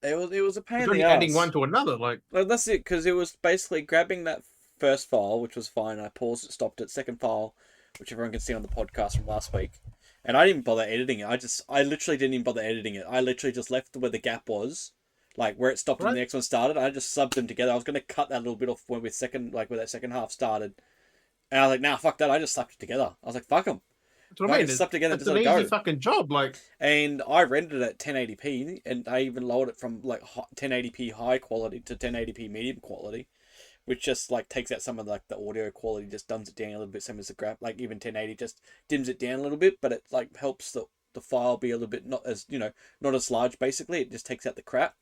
it was a pain It's in the only adding one ass. to another. Like, Like, that's it, because it was basically grabbing that first file, which was fine. I paused it, stopped it. Second file, which everyone can see on the podcast from last week, and I didn't bother editing it. I literally didn't even bother editing it. I literally just left where the gap was, like where it stopped and the right? next one started. I just subbed them together. I was gonna cut that little bit off when with second, like where that second half started, and I was like, nah, fuck that. I just slapped it together. I was like, fuck them. That's what I I mean. just slapped together and It's just let an it easy go. fucking job. Like, And I rendered it at 1080p, and I even lowered it from like 1080p high quality to 1080p medium quality, which just like takes out some of like the audio quality, just dumbs it down a little bit. Same as the graph, like even 1080 just dims it down a little bit, but it like helps the file be a little bit not as not as large. Basically, it just takes out the crap.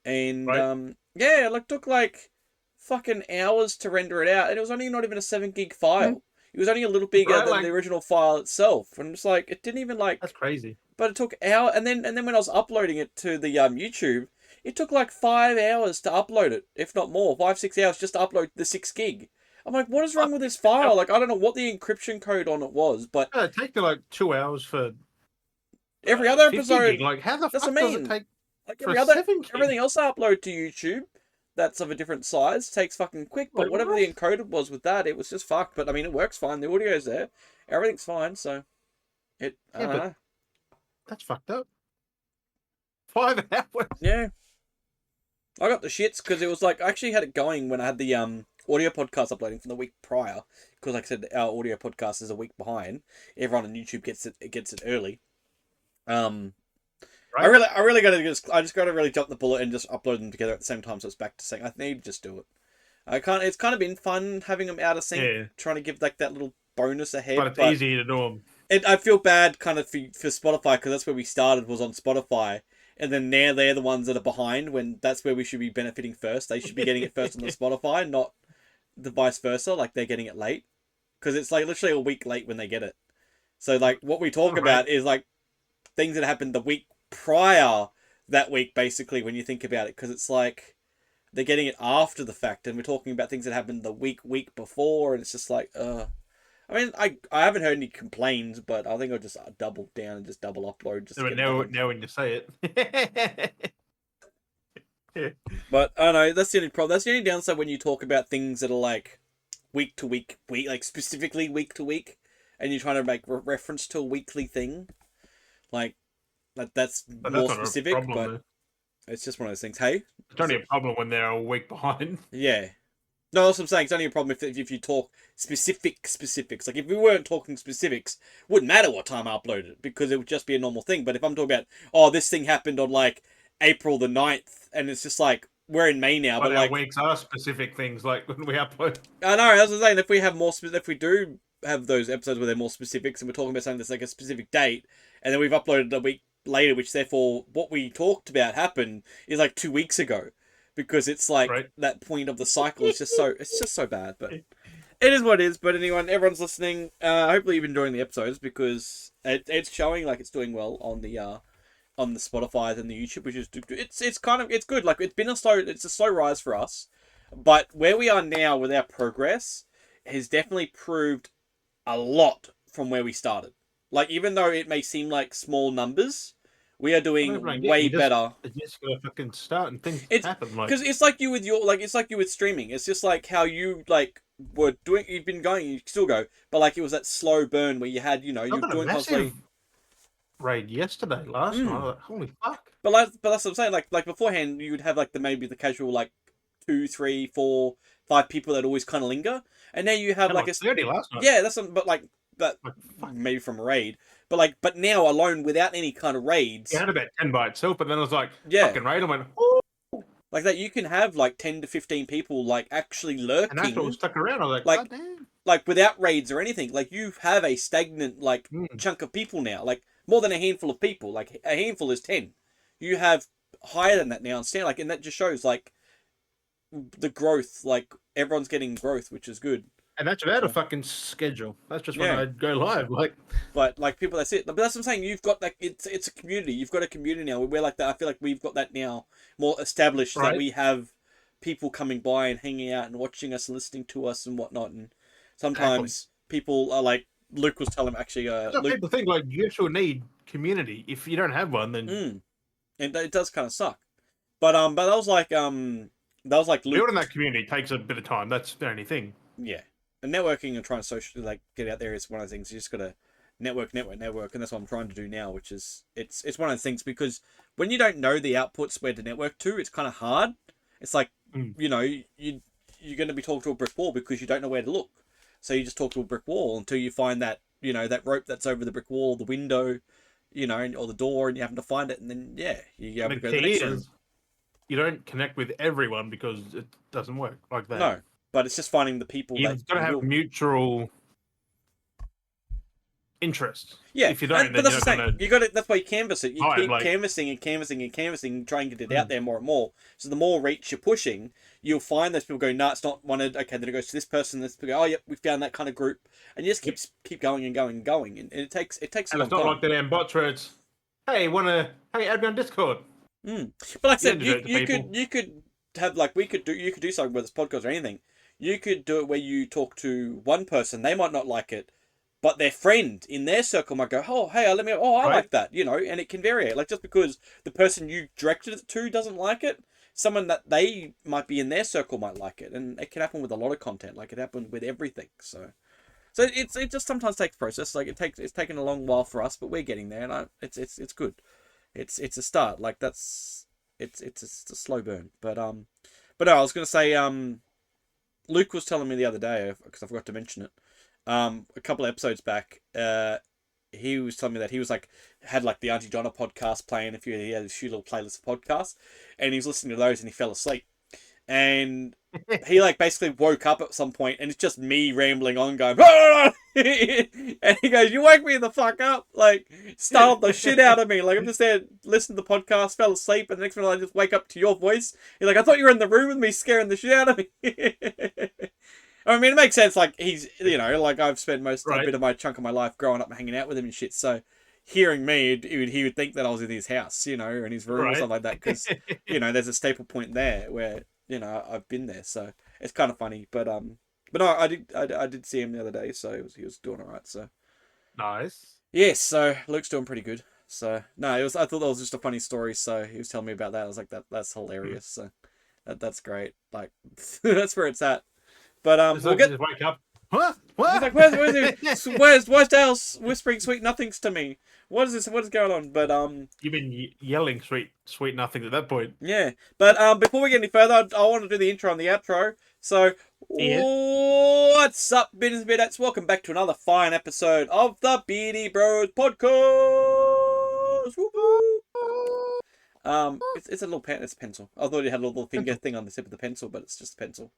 And right? yeah, it like took like fucking hours to render it out, and it was only not even a 7 gig file. It was only a little bigger Right? than the Like, original file itself, and it's like it didn't even that's like. crazy. But it took hour, and then when I was uploading it to the YouTube, it took like 5 hours to upload it, if not more, 5 6 hours just to upload the 6 gig. I'm like, what is wrong Fuck. with this file? Like, I don't know what the encryption code on it was, but It take you like 2 hours for every other 50 gig. episode, Like, how the that's what fuck I does it mean. take Like for every other 7 gig? everything else I upload to YouTube, that's of a different size, takes fucking quick. But Like, whatever what? the encoded was with that, it was just fucked. But I mean, it works fine. The audio's there, everything's fine. So I Yeah, don't but know. that's fucked up. 5 hours. Yeah, I got the shits because it was like I actually had it going when I had the audio podcast uploading from the week prior. Because like I said, our audio podcast is a week behind. Everyone on YouTube gets it early. Um, I Right? really I really gotta I just gotta really jump the bullet and just upload them together at the same time. So it's back to saying I need to just do it. I can't. It's kind of been fun having them out of sync, Yeah. trying to give like that little bonus But ahead. it's But easy to do them. I feel bad kind of for Spotify because that's where we started was on Spotify, and then now they're the ones that are behind when that's where we should be benefiting first. They should be getting it first on the Spotify, not the vice versa. Like they're getting it late because it's like literally a week late when they get it. So like what we talk All right. about is like things that happened the week prior that week, basically when you think about it, because it's like they're getting it after the fact, and we're talking about things that happened the week before, and it's just like I mean, I haven't heard any complaints, but I think I'll just double down and just double upload just to But get it done. now when you say it. Yeah. But I don't know, that's the only problem. That's the only downside when you talk about things that are like week to week, like specifically week to week, and you're trying to make reference to a weekly thing. Like that's But that's more not a specific, problem, but though. it's just one of those things. Hey, It's only a problem when they're a week behind. yeah. No, that's what I'm saying. It's only a problem if you talk specifics. Like if we weren't talking specifics, it wouldn't matter what time I uploaded it because it would just be a normal thing. But if I'm talking about, oh, this thing happened on like April the 9th, and it's just like we're in May now, but But our like weeks are specific things, like when we upload. I know, as I was saying, if we have if we do have those episodes where they're more specifics and we're talking about something that's like a specific date, and then we've uploaded a week later, which therefore what we talked about happened is like 2 weeks ago, because it's like Right? that point of the cycle is just so bad. But it is what it is. But anyone, everyone's listening. Hopefully you've been enjoying the episodes because it's showing like it's doing well on the Spotify and the YouTube, which is it's kind of it's good. Like it's a slow rise for us, but where we are now with our progress has definitely proved a lot from where we started. Like even though it may seem like small numbers, we are I don't doing like, yeah, way better. you just gotta fucking start and things It's happen. Like, because it's like you with it's like you with streaming. It's just like how you like were doing. You've been going, you still go, but like it was that slow burn where you had I you were got a doing massive constantly. raid yesterday, last night. I Mm. was like, holy fuck. But that's what I'm saying. Like beforehand, you would have like maybe the casual like two, three, four, five people that always kind of linger, and now you have Had like like a 30 last night. yeah, that's some, but like but Like, fuck. maybe from a raid, but now alone without any kind of You raids, had about 10 by itself, but then I was like, yeah, fucking raid. I went, oh. like that you can have like 10 to 15 people like actually And that's what was lurking, stuck around. I was like, like god damn. without raids or anything. Like you have a stagnant like Mm. chunk of people now, like more than a handful of people. Like a handful is 10. You have higher than that now, and stand like, and that just shows like the growth, like everyone's getting growth, which is good. And that's without a So, fucking schedule. That's just when yeah, I go live. Like, but like people, that's it. But that's what I'm saying. You've got like it's a community. You've got a community now. We're like that. I feel like we've got that now more established that right? we have people coming by and hanging out and watching us and listening to us and whatnot. And Exactly. sometimes people are like Luke was telling actually. That's what Luke, people think. Like, you actually need community. If you don't have one, then and it does kind of suck. but that was like Luke. Building that community takes a bit of time. That's the only thing. Yeah, and networking and trying to like get out there is one of the things. You just gotta network, and that's what I'm trying to do now. Which is it's one of the things because when you don't know the outputs where to network to, it's kind of hard. It's like Mm. you're going to be talking to a brick wall because you don't know where to look. So you just talk to a brick wall until you find that that rope that's over the brick wall, the window, or the door, and you happen to find it, and then you have The to go to the key next room. is you don't connect with everyone because it doesn't work like that. No, but it's just finding the people that You've got to you have will. mutual interest. Yeah, If you don't, but then that's you're the not thing. going to You got it. That's why you canvas it. You time. keep Like, canvassing and canvassing and canvassing, and try and get it out there more and more. So the more reach you're pushing, you'll find those people go, "No, it's not wanted." Okay, then it goes to this person. This people go, "Oh, yep, we found that kind of group," and you just keep going and going and going, and it takes a and long it's not time. like the damn bots where it's, hey, add me on Discord. But like I You don't said, do that to people. you could have like you could do something with this podcast or anything. You could do it where you talk to one person. They might not like it, but their friend in their circle might go, "Oh, hey, I Right? like that," and it can vary. Like just because the person you directed it to doesn't like it, someone that they might be in their circle might like it, and it can happen with a lot of content. Like it happened with everything. So it just sometimes takes process. Like it's taken a long while for us, but we're getting there, and it's good. It's a start. Like it's a slow burn, but no, I was gonna say Luke was telling me the other day because I forgot to mention it. A couple of episodes back, he was telling me that he was like had like the Auntie Donna podcast playing. He had a few little playlists of podcasts, and he was listening to those and he fell asleep. And he like basically woke up at some point and it's just me rambling on going and he goes, "You woke me the fuck up," like startled the shit out of me. Like I'm just there listening to the podcast, fell asleep, and the next minute I just wake up to your voice. He's like, "I thought you were in the room with me scaring the shit out of me." I mean, it makes sense. Like he's, like I've spent a Right. bit of my chunk of my life growing up and hanging out with him and shit. So hearing me, he would think that I was in his house, in his room or Right. something like that. Because there's a staple point there where I've been there. So it's kind of funny. But no, I did see him the other day. So he was doing all right. So Nice. yes, so Luke's doing pretty good. So no, I thought that was just a funny story. So he was telling me about that. I was like, that's Hmm. hilarious. So that's great. Like that's where it's at. But It's we'll like you get. just wake up. What? He's What? like, where's Dale whispering sweet nothings to me? What is this? What is going on? But You've been yelling sweet nothing at that point. yeah. But before we get any further, I want to do the intro and the outro. So Yeah. what's up, Bitters and Bidettes? Welcome back to another fine episode of the Beardy Bros Podcast. Woo-hoo. It's a little pen. It's a pencil. I thought it had a little finger Pencil. thing on the tip of the pencil, but it's just a pencil.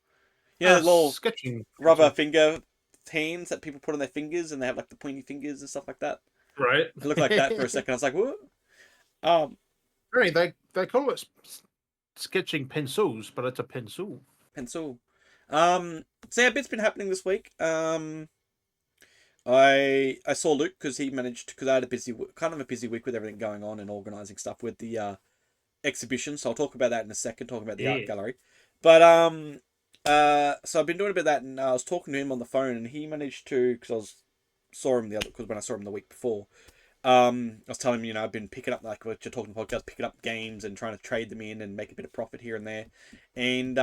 Yeah, the little Sketching. rubber finger hands that people put on their fingers, and they have like the pointy fingers and stuff like that. Right. It looked like that for a second. I was like, what? Right, they call it sketching pencils, but it's a pencil. Pencil. So yeah, a bit's been happening this week. I saw Luke because he managed because I had kind of a busy week with everything going on and organising stuff with the exhibition. So I'll talk about that in a second. Talk about the art Yeah. gallery, but so I've been doing a bit of that, and I was talking to him on the phone, and he managed to because saw him because when I saw him the week before. I was telling him, I've been picking up like what you're talking podcast, picking up games and trying to trade them in and make a bit of profit here and there. And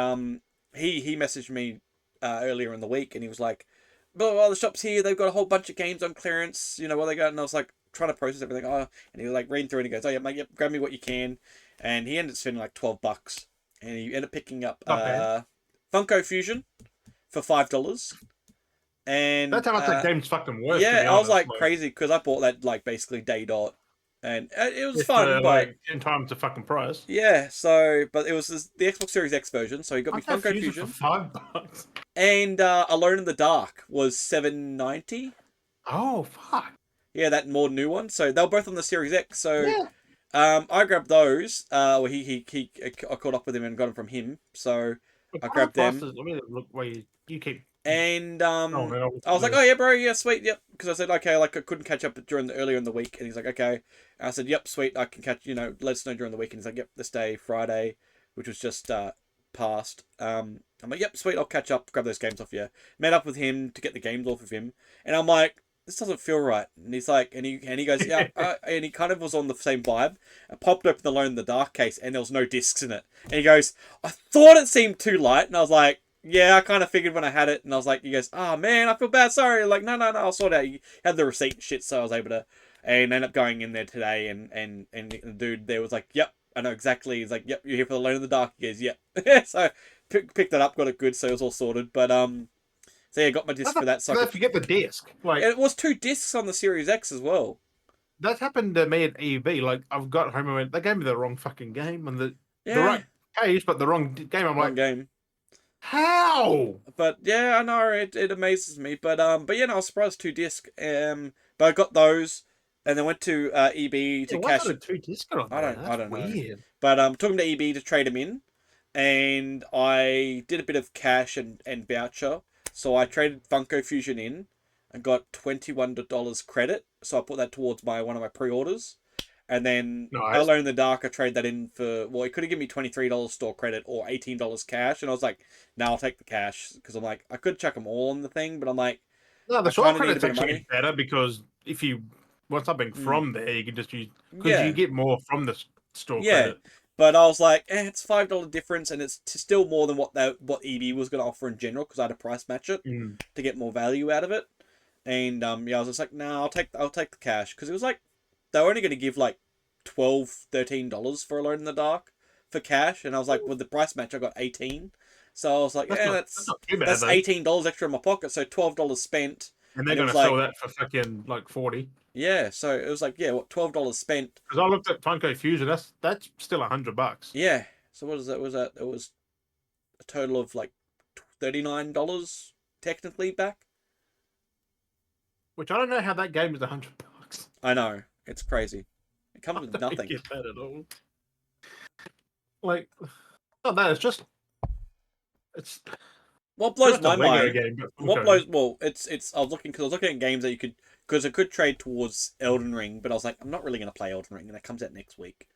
he messaged me earlier in the week, and he was like, "Well, the shop's here. They've got a whole bunch of games on clearance. What they got?" And I was like trying to process everything. Oh, and he was like reading through, and he goes, "Oh yeah, mate, yep, grab me what you can." And he ended up spending like $12, and he ended up picking up Not bad. Funko Fusion for $5. And That's how much that game's fucking worth, to yeah, be I was honest. like crazy because I bought that like basically day dot, and it was Just fun. But like 10 times the fucking price. yeah, so but it was the Xbox Series X version, so he got me I'd have Funko Fusion for Fusion, $5. and Alone in the Dark was $7.90. Oh fuck. Yeah, that more new one. So they were both on the Series X. So Yeah. I grabbed those. Well, I caught up with him and got them from him. So I grabbed them. Let me look where you keep. And Oh, no, I was like, "Oh yeah, bro, yeah, sweet, yep." Because I said, "Okay, like I couldn't catch up earlier in the week," and he's like, "Okay." And I said, "Yep, sweet, I can catch. Let us know during the week." And he's like, "Yep, this day, Friday, which was just past." I'm like, "Yep, sweet, I'll catch up, grab those games off you." Met up with him to get the games off of him, and I'm like, this doesn't feel right. And he's like, and he goes, yeah, and he kind of was on the same vibe. I popped open the Alone in the Dark case, and there was no discs in it. And he goes, I thought it seemed too light, and I was like, yeah, I kind of figured when I had it, and I was like, he goes, oh man, I feel bad, sorry. Like, no, I'll sort it out. He had the receipt and shit, so I was able to, and ended up going in there today, and the dude there was like, yep, I know exactly. He's like, yep, you're here for the Alone in the Dark. He goes, yep. So picked that up, got it good, so it was all sorted. But so yeah, got my disc for that. So Don't forget the disc. Like, it was 2 discs on the Series X as well. that's happened to me at EV. Like, I've got home and went, they gave me the wrong fucking game and the Yeah, right case, but the wrong game. I'm wrong like, game. how? But yeah, I know it amazes me. But yeah, no, I was surprised 2 disc. But I got those, and then went to EB to Yeah, why cash. are there 2 discs on I there? don't That's know. weird. But took them to EB to trade them in, and I did a bit of cash and voucher. So I traded Funko Fusion in, and got $21 credit. So I put that towards one of my pre-orders. And then Nice. Alone in the Dark, I trade that in for, well, he could have given me $23 store credit or $18 cash. And I was like, no, I'll take the cash. Because I'm like, I could chuck them all on the thing, but I'm like, No, the I store kind of need a credit's bit of actually money. better because if you want something from there, you can just use, because you Yeah. get more from the store Yeah. credit. But I was like, it's $5 difference, and it's still more than what EB was going to offer in general, because I had to price match it to get more value out of it. And yeah, I was just like, no, I'll take the cash, because it was like they were only going to give like $12, $13 for Alone in the Dark for cash, and I was like, with the price match, I got 18. So I was like, yeah, That's not too bad, that's though. $18 extra in my pocket, so $12 spent. And they're And it going was to sell like, that for fucking like 40. yeah, so it was like, yeah, what, $12 spent. Because I looked at Funko Fusion, that's still $100. Yeah. So what is that? Was that it was a total of like $39 technically back. Which I don't know how that game is $100. I know, it's crazy. It comes I with don't nothing. get that at all. Like, not that, it's What blows just a my Lego mind? game, but What Funko. blows? Well, it's. I was looking at games that you could, because I could trade towards Elden Ring, but I was like, I'm not really gonna play Elden Ring, and that comes out next week.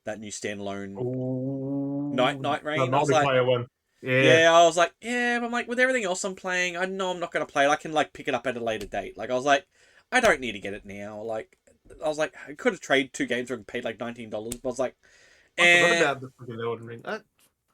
That new standalone Ooh, Night the Rain. I was like, multiplayer one. Yeah. yeah, I was like, yeah, but I'm like, with everything else I'm playing, I know I'm not gonna play it. I can like pick it up at a later date. Like I was like, I don't need to get it now. Like I was like, I could have traded 2 games and paid like $19, but I was like, I forgot eh. about the fucking Elden Ring.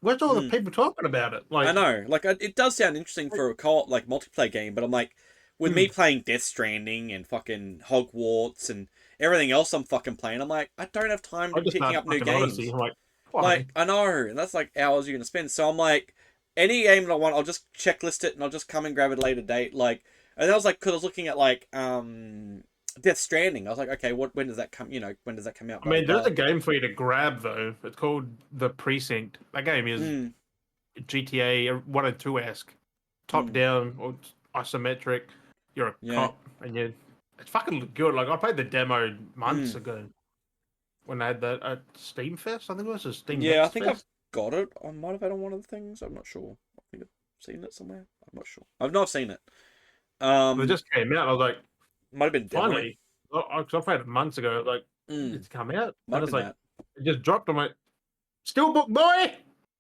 Where's all the people talking about it? I Like, know, like it does sound interesting for a co-op like multiplayer game, but I'm like, with me playing Death Stranding and fucking Hogwarts and everything else I'm fucking playing, I'm like, I don't have time I to just picking started up new fucking games. Odyssey. I'm like, why? Like I know, and that's like hours you're gonna spend. So I'm like, any game that I want, I'll just checklist it and I'll just come and grab it later date. Like, and I was like, because I was looking at like Death Stranding. I was like, okay, when does that come? You know, when does that come out? I mean, Blah, there's blah. a game for you to grab though. It's called The Precinct. That game is GTA 1 and 2 esque, top down or isometric. You're a cop and it's fucking good. Like I played the demo months ago when they had that at Steam Fest. I think it was a Steam Yeah, I Next think Fest. I've got it. I might have had on one of the things. I'm not sure. I think I've seen it somewhere. I'm not sure. I've not seen it. It just came out. I was like, Might have been demo. finally. Because I played it months ago. Like, it's come out. Might And have it's been like, that. it just dropped. I'm like, Steelbook boy!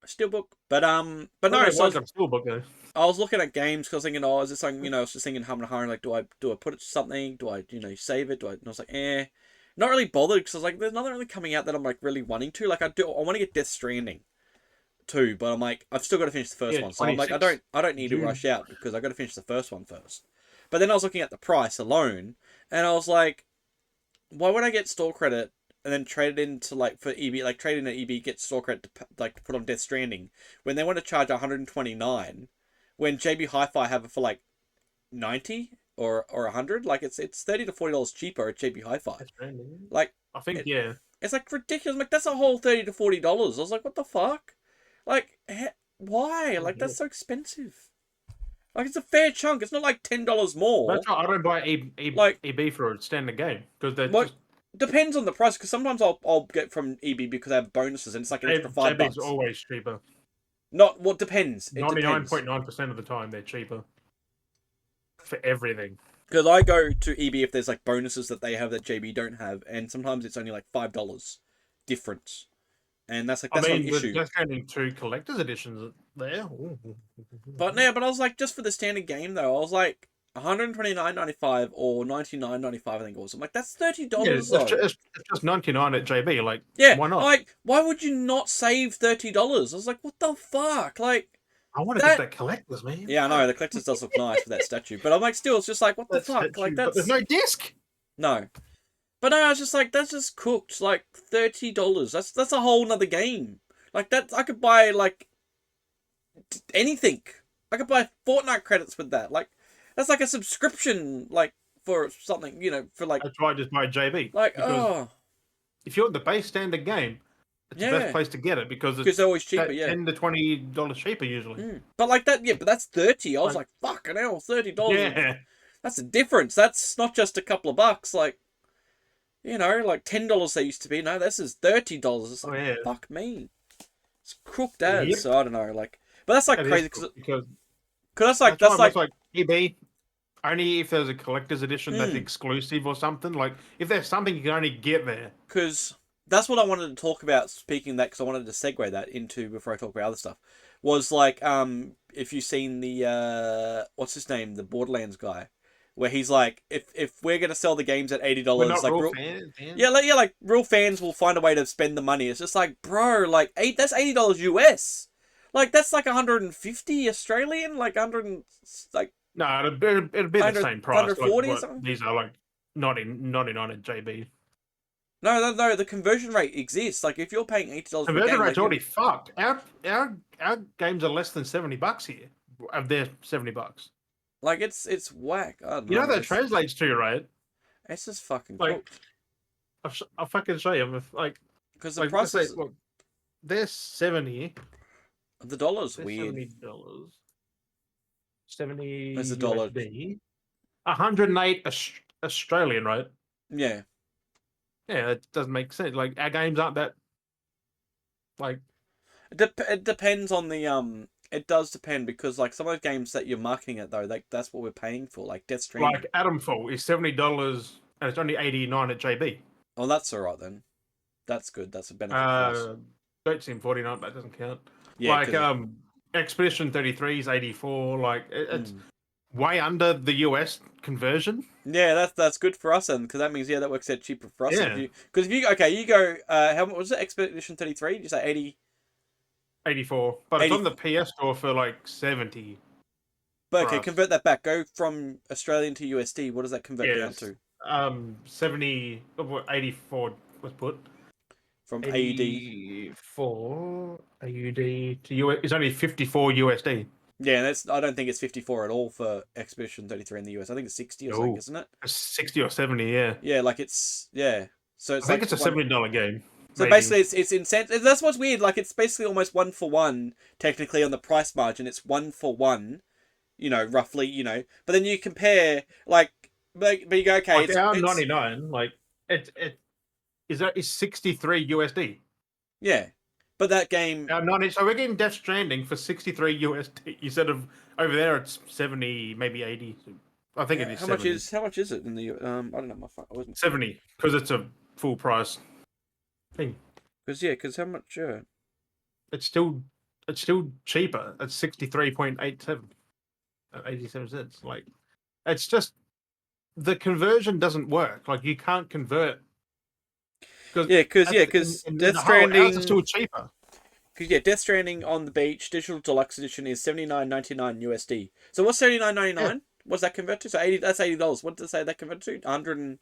Steelbook, but no. So Steelbook though. I was looking at games because I was thinking, oh, is this something? You know, I was just thinking, hum and hum. Like, do I put it to something? Do I save it? And I was like, not really bothered because I was like, there's nothing really coming out that I'm like really wanting to. Like, I want to get Death Stranding too, but I'm like, I've still got to finish the first one. So I'm like, I don't need to rush out because I got to finish the first one first. But then I was looking at the price alone, and I was like, why would I get store credit and then trade it into like for EB, like trade in an EB, get store credit to like to put on Death Stranding when they want to charge 129, when JB Hi-Fi have it for like 90 or 100? Like it's $30 to $40 cheaper at JB Hi-Fi. Like I think it's like ridiculous. Like that's a whole $30 to $40. I was like, what the fuck? Like why? Like that's so expensive. Like it's a fair chunk. It's not like $10 more. That's why I don't buy EB for a standard game because they're just depends on the price. Because sometimes I'll get from EB because I have bonuses and it's like an extra $5. JB's always cheaper. Not what depends. 99.9% of the time they're cheaper for everything. Because I go to EB if there's like bonuses that they have that JB don't have, and sometimes it's only like $5 difference, and that's not an issue. That's only 2 collector's editions there. But I was like, just for the standard game though, I was like, $129.95 or $99.95, I think it was. I'm like, that's Yeah, $30 though. it's just 99 at JB. Like, Yeah, why not? like, why would you not save $30? I was like, what the fuck? Like, I want to get that. that collector's, man. Yeah, I know, the collector's does look nice with that statue. But I'm like, still, it's just like, what the That fuck? Like, statue, but there's that's. no disc. No. But no, I was just like, that's just cooked. Like, $30. That's a whole nother game. Like, that, I could buy, like, anything. I could buy Fortnite credits with that. Like, that's like a subscription, like, for something, for like. That's why I just buy JB. Like, Because oh. if you want the base standard game, it's the best place to get it because it's they're always cheaper, yeah. $10 to $20 cheaper usually. But like that, yeah, but that's 30. I was like, fucking hell, $30. Yeah. That's a difference. That's not just a couple of bucks. Like, like $10 they used to be. No, this is $30. It's like, yeah. fuck me. It's cooked as. Yep. So I don't know. Like, but that's like That crazy because that's like EB. Only if there's a collector's edition that's exclusive or something. Like if there's something you can only get there. Because that's what I wanted to talk about. Speaking of that, because I wanted to segue that into before I talk about other stuff. Was like, if you've seen the what's his name, the Borderlands guy, where he's like, if we're gonna sell the games at $80, We're not like real fans. like real fans will find a way to spend the money. It's just like, bro, like that's $80 US, like that's like 150 Australian, like 100, like no, it'll be the same price. 140 or something. These are like 99 at JB. No, the conversion rate exists. Like if you're paying $80, conversion rate's already fucked. Our games are less than $70 here. Of their $70. Like it's whack. I don't You know know that translates to, right? It's just fucking like, cooked. I'll fucking show you. Like, because the prices. Look, they're 70. The dollar's weird. $70. 70 That's a dollar. USD. 108 Australian, right? Yeah. Yeah, it doesn't make sense. Like our games aren't that. Like, it depends on the It does depend because like some of those games that you're marketing it though, like that's what we're paying for. Like Death Stranding. Like Adamfall is $70 and it's only 89 at JB. Oh, that's alright then. That's good. That's a benefit for us. Goat Sim 49, that doesn't count. Yeah, like Expedition 33 is 84. Like it's way under the US conversion. Yeah, that's good for us then, because that means that works out cheaper for us. Yeah. Because you go how much was it? Expedition 33? Did you say 80? 84, but it's on the PS store for like 70. But okay, convert that back. Go from Australian to USD. What does that convert down to? 84 was put. From 84 AUD to US. It's only 54 USD. Yeah, I don't think it's 54 at all for Expedition 33 in the US. I think it's 60 or something, isn't it? It's 60 or 70, yeah. Yeah, like it's So it's I think it's a $70 game. So basically, it's incentive. That's what's weird. Like it's basically almost 1 for 1 technically on the price margin. It's 1 for 1, roughly. But then you compare but you go okay. Like it's 99. Like it is 63 USD. Yeah, but that game. So we're getting Death Stranding for 63 USD instead of over there. It's 70, maybe 80. I think it is. How much is it in the? I don't know. I wasn't 70 because it's a full price thing. Because how much? It's still cheaper at 63.87, 87 cents. Like, it's just the conversion doesn't work. Like, you can't convert. Because Death Stranding is still cheaper. Because Death Stranding on the Beach Digital Deluxe Edition is $79.99 USD. So what's $79.99? Yeah. What's that convert to? So that's $80. What did it say that convert to? 100.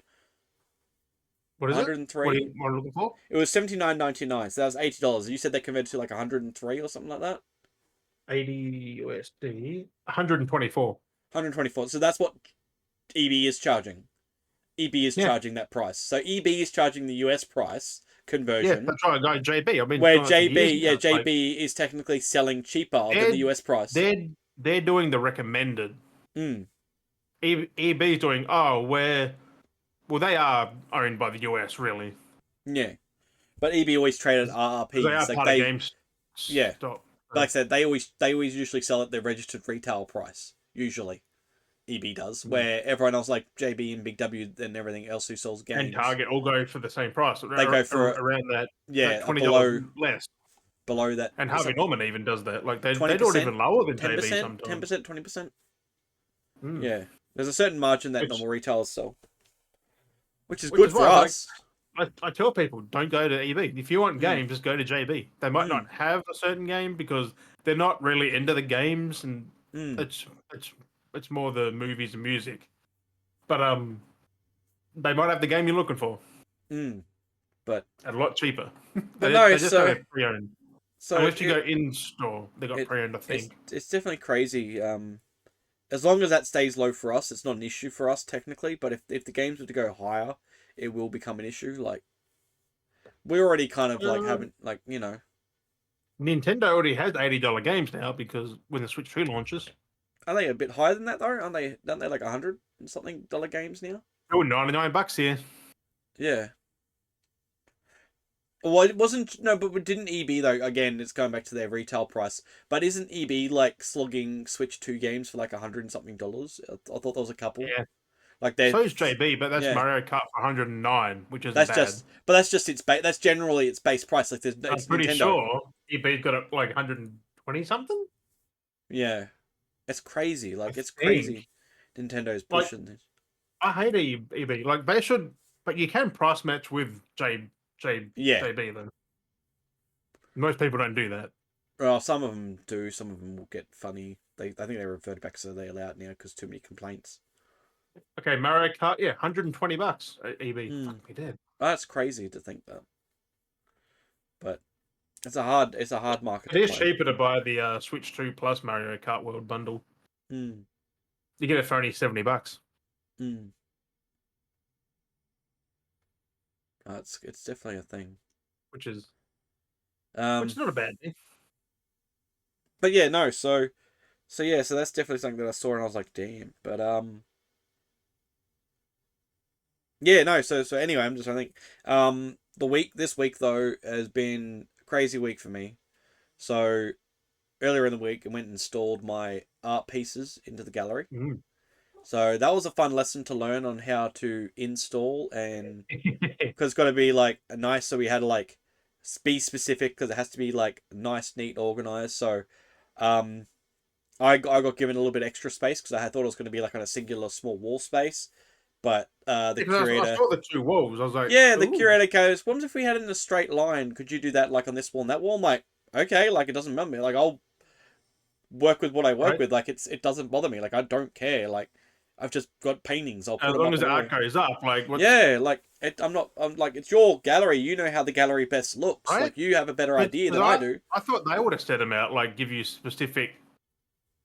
What is 103. What are you looking for? It was $79.99, so that was $80. You said they converted to like 103 or something like that. 80 USD, 124. 124. So that's what EB is charging. EB is charging that price. So EB is charging the US price conversion. Yeah, that's right. No, JB. I mean, where JB is technically selling cheaper than the US price. They're doing the recommended. EB is doing. They are owned by the US, really. Yeah, but EB always traded RRP. They are part of games. Yeah, like I said, they always usually sell at their registered retail price. Usually, EB does, where everyone else like JB and Big W and everything else who sells games and Target all go for the same price. They go for around that. Yeah, $20 less. Below that, and Harvey Norman even does that. Like they do it even lower than JB sometimes. 10%, 20%. Yeah, There's a certain margin that which normal retailers sell, which is which good is why for I like. us. I tell people don't go to EB. If you want Mm, games, just go to JB. They might mm, not have a certain game because they're not really into the games, and mm, it's it's it's more the movies and music. But they might have the game you're looking for mm. But at a lot cheaper. no, They just don't have pre-owned so unless you go in store. They got pre-owned, I think. it's definitely crazy. As long as that stays low for us, it's not an issue for us technically. But if the games were to go higher, it will become an issue. Like we already kind of like Um, haven't like Nintendo already has $80 games now because when the Switch 2 launches, are they a bit higher than that though? Aren't they? Aren't they like $100 and something games now? oh, $99 here. Yeah. Well, it wasn't no, but didn't EB though? Again, it's going back to their retail price. But isn't EB like slugging Switch 2 games for like $100 and something dollars? I thought there was a couple. Yeah. Like they're So is JB, but that's yeah. Mario Kart for 109, which isn't That's bad. just but that's just that's generally its base price. Like there's I'm it's pretty Nintendo. sure EB's got it like 120 something. Yeah, it's crazy. I Like it's think. crazy. Nintendo's Like pushing this. I hate EB. Like they should, but you can price match with Yeah. JB. Then most people don't do that. Well, some of them do. Some of them will get funny. I think they reverted back, so they allow it now because too many complaints. Okay, Mario Kart, yeah, $120 EB. Hmm. Fuck me dead. That's crazy to think that, but it's a hard market It to is play. cheaper to buy the Switch 2 plus Mario Kart World bundle. Hmm. You get it for only $70. Hmm. It's definitely a thing. Which is Um. not a bad thing. But yeah, no. So yeah. So that's definitely something that I saw and I was like, damn. But Yeah, no. So anyway, I'm just trying to think. This week though has been a crazy week for me. So earlier in the week, I went and installed my art pieces into the gallery. Mm. So that was a fun lesson to learn on how to install, and because it's got to be like a nice. So we had to like be specific because it has to be like nice, neat, organized. So, um, I got given a little bit extra space because I had thought it was going to be like on a singular small wall space, but the Because I curator saw the two walls. I was like, yeah, the ooh, curator goes, what if we had it in a straight line? Could you do that like on this wall and that wall? I'm like, okay, like it doesn't bother me. Like I'll work with what I work right? with. Like it doesn't bother me. Like I don't care. Like I've just got paintings. I'll put As them long up as on the art all. goes up, like what's Yeah, like I'm not. I'm like it's your gallery. You know how the gallery best looks. right? Like you have a better idea Because than I do. I thought they would have set them out, like give you specific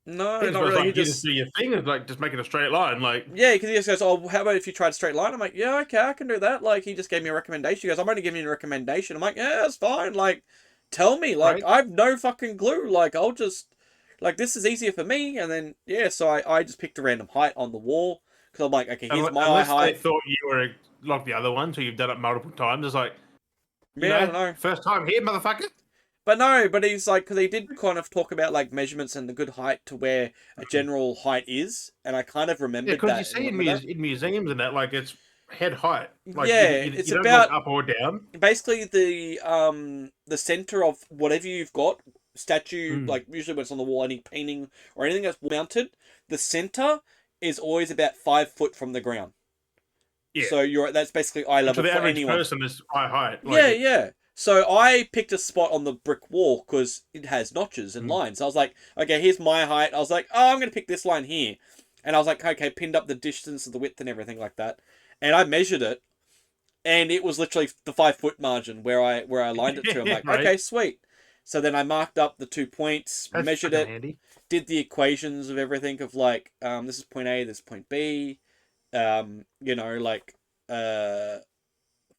No, things, not but it's really. He like you just just do your thing and like just make it a straight line. Like, yeah, because he just goes, oh, how about if you tried a straight line? I'm like, yeah, okay, I can do that. Like he just gave me a recommendation. He goes, I'm only giving you a recommendation. I'm like, yeah, that's fine. Like tell me. Like right? I've no fucking clue. Like I'll just like this is easier for me. And then yeah, so I just picked a random height on the wall because I'm like, okay, here's my eye Unless they height. thought you were like the other one, so you've done it multiple times. It's like, Yeah, I don't know. first time here, motherfucker. But no, but he's like, because he did kind of talk about like measurements and the good height to where a general height is, and I kind of Yeah, remembered because you that and see went with that. in museums and that, like it's head height. Like Yeah, you it's don't look about up or down. basically the center of whatever you've got statue, Mm. like usually when it's on the wall, any painting or anything that's mounted, the center is always about 5 foot from the ground. Yeah. So that's basically eye Which for level the for average anyone. person is eye height. Yeah, yeah. So I picked a spot on the brick wall because it has notches and Mm. lines. I was like, okay, here's my height. I was like, oh, I'm gonna pick this line here, and I was like, okay, pinned up the distance of the width and everything like that, and I measured it, and it was literally the 5 foot margin where I aligned it to. I'm like, Right. okay, sweet. So then I marked up the 2 points, That's measured fucking it, handy. did the equations of everything of like, this is point A, this is point B, like, uh,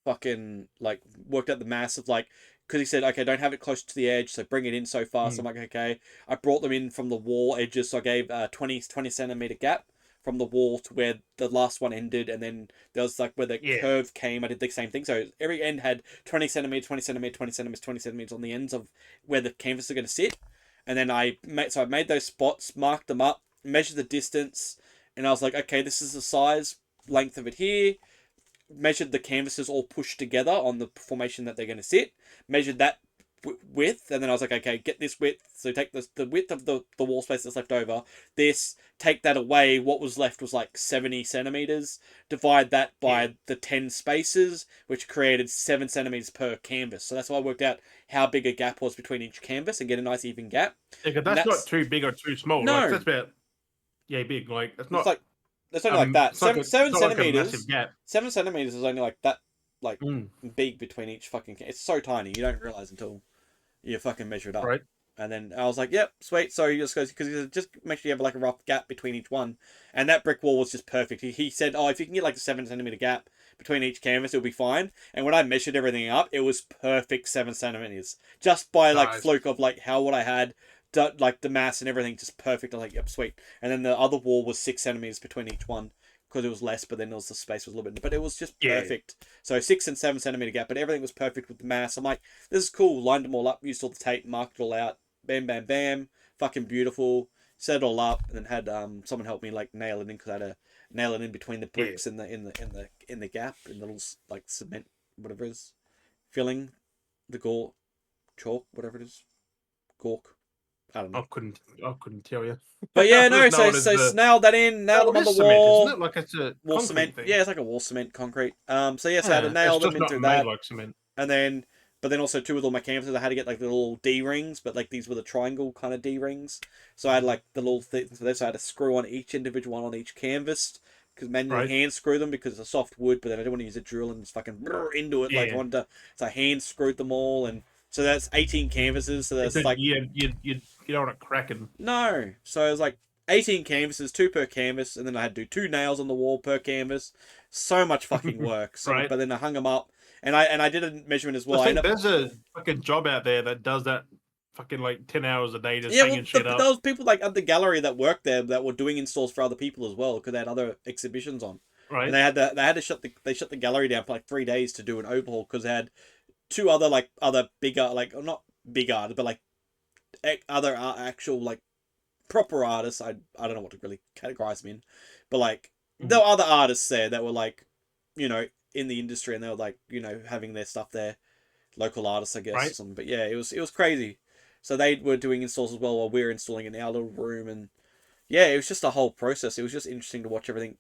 fucking like worked out the mass of like because he said okay don't have it close to the edge so bring it in so far so Mm. I'm like okay I brought them in from the wall edges so I gave 20 centimeter gap from the wall to where the last one ended and then there was like where the Yeah. curve came I did the same thing so every end had 20 centimeters 20 centimeters 20 centimeters 20 centimeters on the ends of where the canvas are going to sit and then I made those spots marked them up measured the distance and I was like okay this is the size length of it here measured the canvases all pushed together on the formation that they're going to sit, measured that width, and then I was like, okay, get this width. So take the width of the wall space that's left over. Take that away. What was left was like 70 centimeters. Divide that by the 10 spaces, which created 7 centimeters per canvas. So that's why I worked out how big a gap was between each canvas and get a nice even gap. Yeah, because that's not too big or too small. No, like, that's about big. Like it's not. It's only like that. Seven centimeters. Like a massive gap. 7 centimeters is only like that. Big between each fucking. It's so tiny. You don't realize until you fucking measure it up. Right. And then I was like, yep, sweet. So he just goes, because just make sure you have like a rough gap between each one. And that brick wall was just perfect. He said, oh, if you can get like a 7 centimeter gap between each canvas, it'll be fine. And when I measured everything up, it was perfect 7 centimeters. Just by like fluke of like what I had, like the mass and everything, just perfect. I'm like, yep, sweet. And then the other wall was 6 centimeters between each one. Because it was less, but then the space was a little bit, but it was just perfect. So 6 and 7 centimeter gap, but everything was perfect with the mass. I'm like, this is cool. Lined them all up, used all the tape, marked it all out. Bam, bam, bam. Fucking beautiful. Set it all up, and then had someone help me like nail it in, because I had to nail it in between the bricks in the gap, in the little like cement, whatever it is, filling the chalk, whatever it is, cork. I don't know. I couldn't tell you. But yeah, no. So nailed that in, nailed them on the wall. Isn't it? Like it's a wall cement thing. Yeah, it's like a wall cement concrete. So I had to nail them into that. Like cement. And then also too, with all my canvases, I had to get like the little D rings, but like these were the triangle kind of D rings. So I had like the little things for this. So I had to screw on each individual one on each canvas, because manually hand screw them because it's a soft wood. But then I didn't want to use a drill and just fucking into it like I wanted to. So I hand screwed them all, and so that's 18 canvases. So that's like you don't want it cracking. No, so it was like 18 canvases, 2 per canvas, and then I had to do 2 nails on the wall per canvas. So much fucking work. But then I hung them up, and I did a measurement as well. There's a fucking job out there that does that fucking like 10 hours a day just hanging shit up. There was people like at the gallery that worked there that were doing installs for other people as well, because they had other exhibitions on. Right. And they had to shut the gallery down for like 3 days to do an overhaul, because they had 2 other bigger, like, not big artists, but like other actual like proper artists. I don't know what to really categorize them in, but like there were other artists there that were like, you know, in the industry, and they were like, you know, having their stuff there, local artists, I guess, or something. But yeah, it was crazy. So they were doing installs as well while we were installing in our little room, and yeah, it was just a whole process. It was just interesting to watch everything,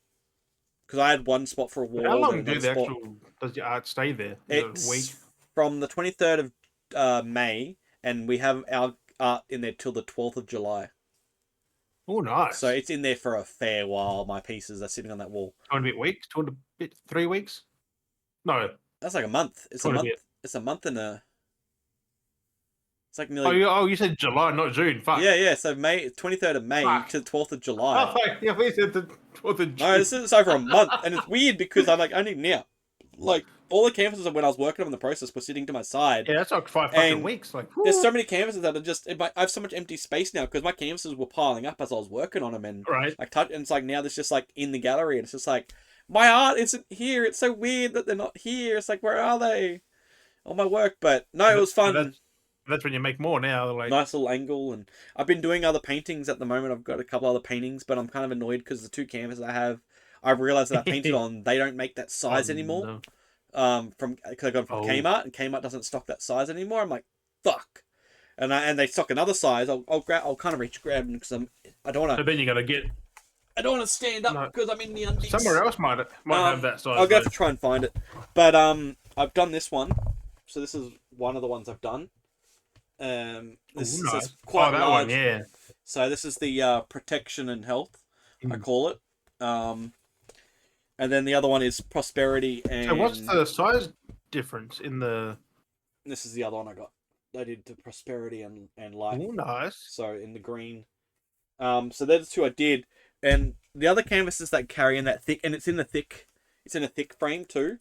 because I had one spot for a wall. How long does your art stay there? It's a week? From the 23rd of May, and we have our art in there till the 12th of July. Oh, nice. So it's in there for a fair while. My pieces are sitting on that wall. 3 weeks? No. That's like a month. It's a month. It's a month and a... It's like nearly... Oh, you said July, not June. Fuck. Yeah. So 23rd of May to the 12th of July. Oh, fuck. Yeah, we said the 12th of June. No, it's over a month. And it's weird because I'm like, only now. Like, all the canvases when I was working on the process were sitting to my side. Yeah, that's like 5 fucking weeks. Like, there's so many canvases that are just... I have so much empty space now because my canvases were piling up as I was working on them. And and it's like now there's just like in the gallery, and it's just like, my art isn't here. It's so weird that they're not here. It's like, where are they? All my work. But no, it was fun. That's when you make more now. Like, nice little angle. And I've been doing other paintings at the moment. I've got a couple other paintings, but I'm kind of annoyed because the 2 canvases I have, I've realized that I painted on, they don't make that size anymore. No. Because I got them from Kmart, and Kmart doesn't stock that size anymore. I'm like, fuck. And they stock another size. I'll kind of reach grab them because I don't want to. So then you gotta get. I don't want to stand up because I'm in the undies. Somewhere else might have that size. I'll have to try and find it. But I've done this one. So this is one of the ones I've done. This is quite large. One, yeah. So this is the protection and health, I call it. And then the other one is prosperity and... So what's the size difference in the... This is the other one I got. I did the prosperity and life. Oh, nice. So in the green. So they're the 2 I did. And the other canvases that carry in that thick... And it's in a thick frame too.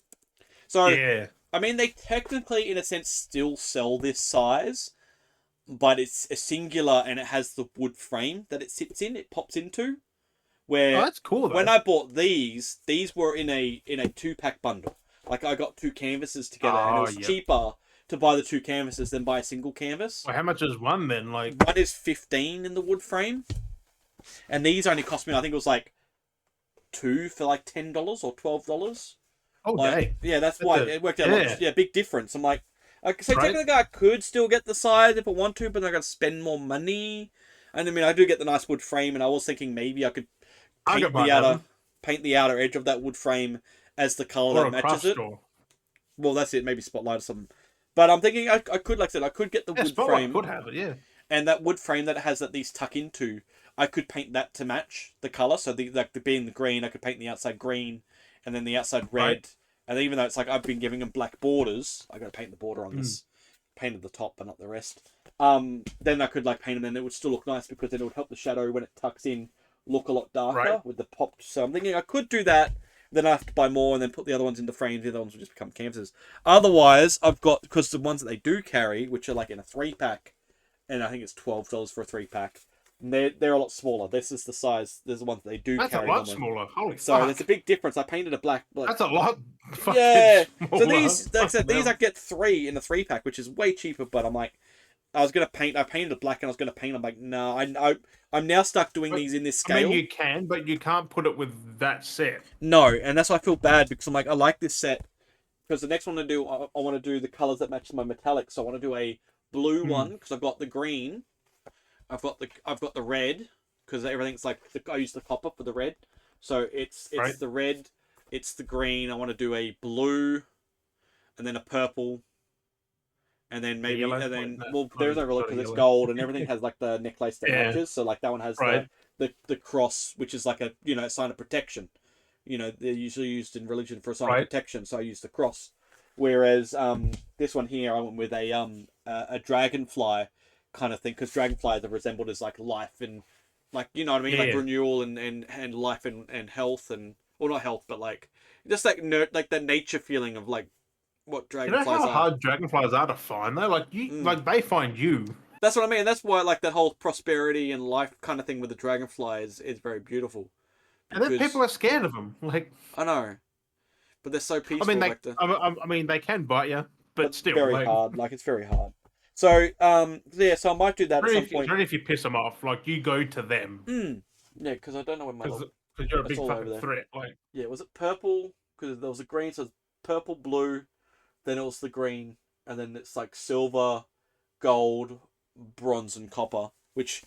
So, yeah. I mean, they technically, in a sense, still sell this size. But it's a singular, and it has the wood frame that it sits in. It pops into. Where that's cool, though. When I bought these were in a 2-pack bundle. Like, I got 2 canvases together, and it was cheaper to buy the 2 canvases than buy a single canvas. Well, how much is one then? Like, one is $15 in the wood frame, and these only cost me, I think it was like 2 for like $10 or $12. Oh, dang. Yeah, that's why it worked out. Yeah, big difference. I'm like, Like, so Right? technically I could still get the sides if I want to, but then I got to spend more money. And I mean, I do get the nice wood frame, and I was thinking maybe I could I could paint buy the that outer one. paint the outer edge of that wood frame as the color Or that a craft matches it. store. Well, that's it. Maybe Spotlight or something. But I'm thinking I could, like I said, I could get the Yeah, wood Spotlight frame, could have it, yeah. and that wood frame that has that these tuck into. I could paint that to match the color. So being the green, I could paint the outside green, and then the outside Right? red. And even though it's like I've been giving them black borders, I got to paint the border on Mm. this. Painted the top, but not the rest. Then I could like paint them, and it would still look nice because then it would help the shadow when it tucks in look a lot Right? darker with the popped. So I'm thinking I could do that. Then I have to buy more and then put the other ones into frames. The other ones will just become canvases. Otherwise, I've got, because the ones that they do carry, which are like in a 3-pack, and I think it's $12 for a 3-pack. And they're a lot smaller. This is the size. There's the ones that they do That's a carry lot normally. smaller. Holy So there's a fuck. big difference. I painted a black. That's a lot fucking Yeah. So smaller. these, like I said, these I Hell. get 3 in the 3-pack, which is way cheaper. But I'm like, I was gonna paint. I painted it black, and I was gonna paint. I'm like, no, I'm now stuck doing But, these in this I mean, scale. you can, but you can't put it with that set. No, and that's why I feel bad because I'm like, I like this set because the next one I do, I want to do the colors that match my metallics. So I want to do a blue one Mm. because I've got the green. I've got the red because everything's like I use the copper for the red. So it's Right? the red, it's the green. I want to do a blue, and then a purple, and then A maybe yellow? and Wait, then no, well there's no really not a because it's yellow. gold and everything has like the necklace that Yeah. matches. So like that one has Right? the cross, which is like a sign of protection. They're usually used in religion for a sign of Right? protection, so I use the cross. Whereas this one here I went with a dragonfly kind of thing because dragonflies are resembled as like life and like you know what I mean, like Yeah. renewal and life and health and well not health but like just like like the nature feeling of like what You know dragonflies how are. hard dragonflies are to find though? Mm. Like they find you. That's what I mean. That's why like that whole prosperity and life kind of thing with the dragonfly is very beautiful And then people because are scared of them. Like, I know, but they're so I mean, peaceful. they, Like the I mean, they can bite you, but but still, very like, hard. Like it's very hard. So yeah, so I might do that at some it's point. only if you piss them off. Like, you go to them Mm. Yeah, because I don't know when my because little. you're a It's big all over fucking there. threat. Like, Yeah, was it purple? Because there was a green, so it's purple, blue, then it was the green, and then it's like silver, gold, bronze, and copper. Which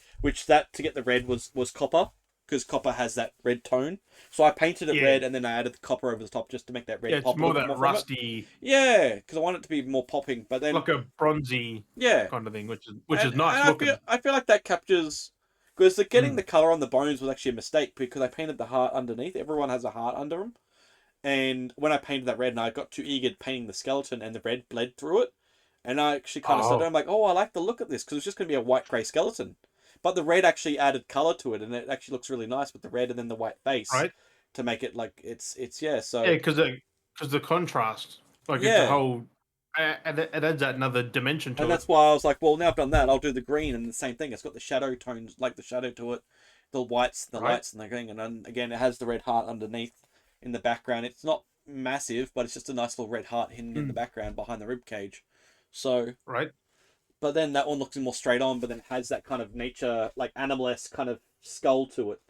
that to get the red was copper because copper has that red tone. So I painted it yeah, red and then I added the copper over the top just to make that yeah, red it's pop a little more bit that more from it. rusty, Yeah, because I want it to be more popping. But then like a bronzy yeah, kind of thing, which and is nice looking. I feel like that captures because getting Mm. the color on the bones was actually a mistake because I painted the heart underneath. Everyone has a heart under them, and when I painted that red, and I got too eager painting the skeleton, and the red bled through it, and I actually kind of started. Oh, I'm like, oh, I like the look of this because it's just going to be a white grey skeleton, but the red actually added color to it, and it actually looks really nice with the red and then the white face right. to make it like it's yeah. Yeah, So because the contrast, like it's a yeah, whole, and it adds that another dimension and to it. that's why I was like, well, now I've done that, I'll do the green and the same thing. It's got the shadow tones, like the shadow to it, the whites, the Right. lights, and the thing. And then again, it has the red heart underneath in the background. It's not massive, but it's just a nice little red heart hidden in the Mm. background behind the rib cage. So, Right. but then that one looks more straight on, but then has that kind of nature, like animal-esque kind of skull to it.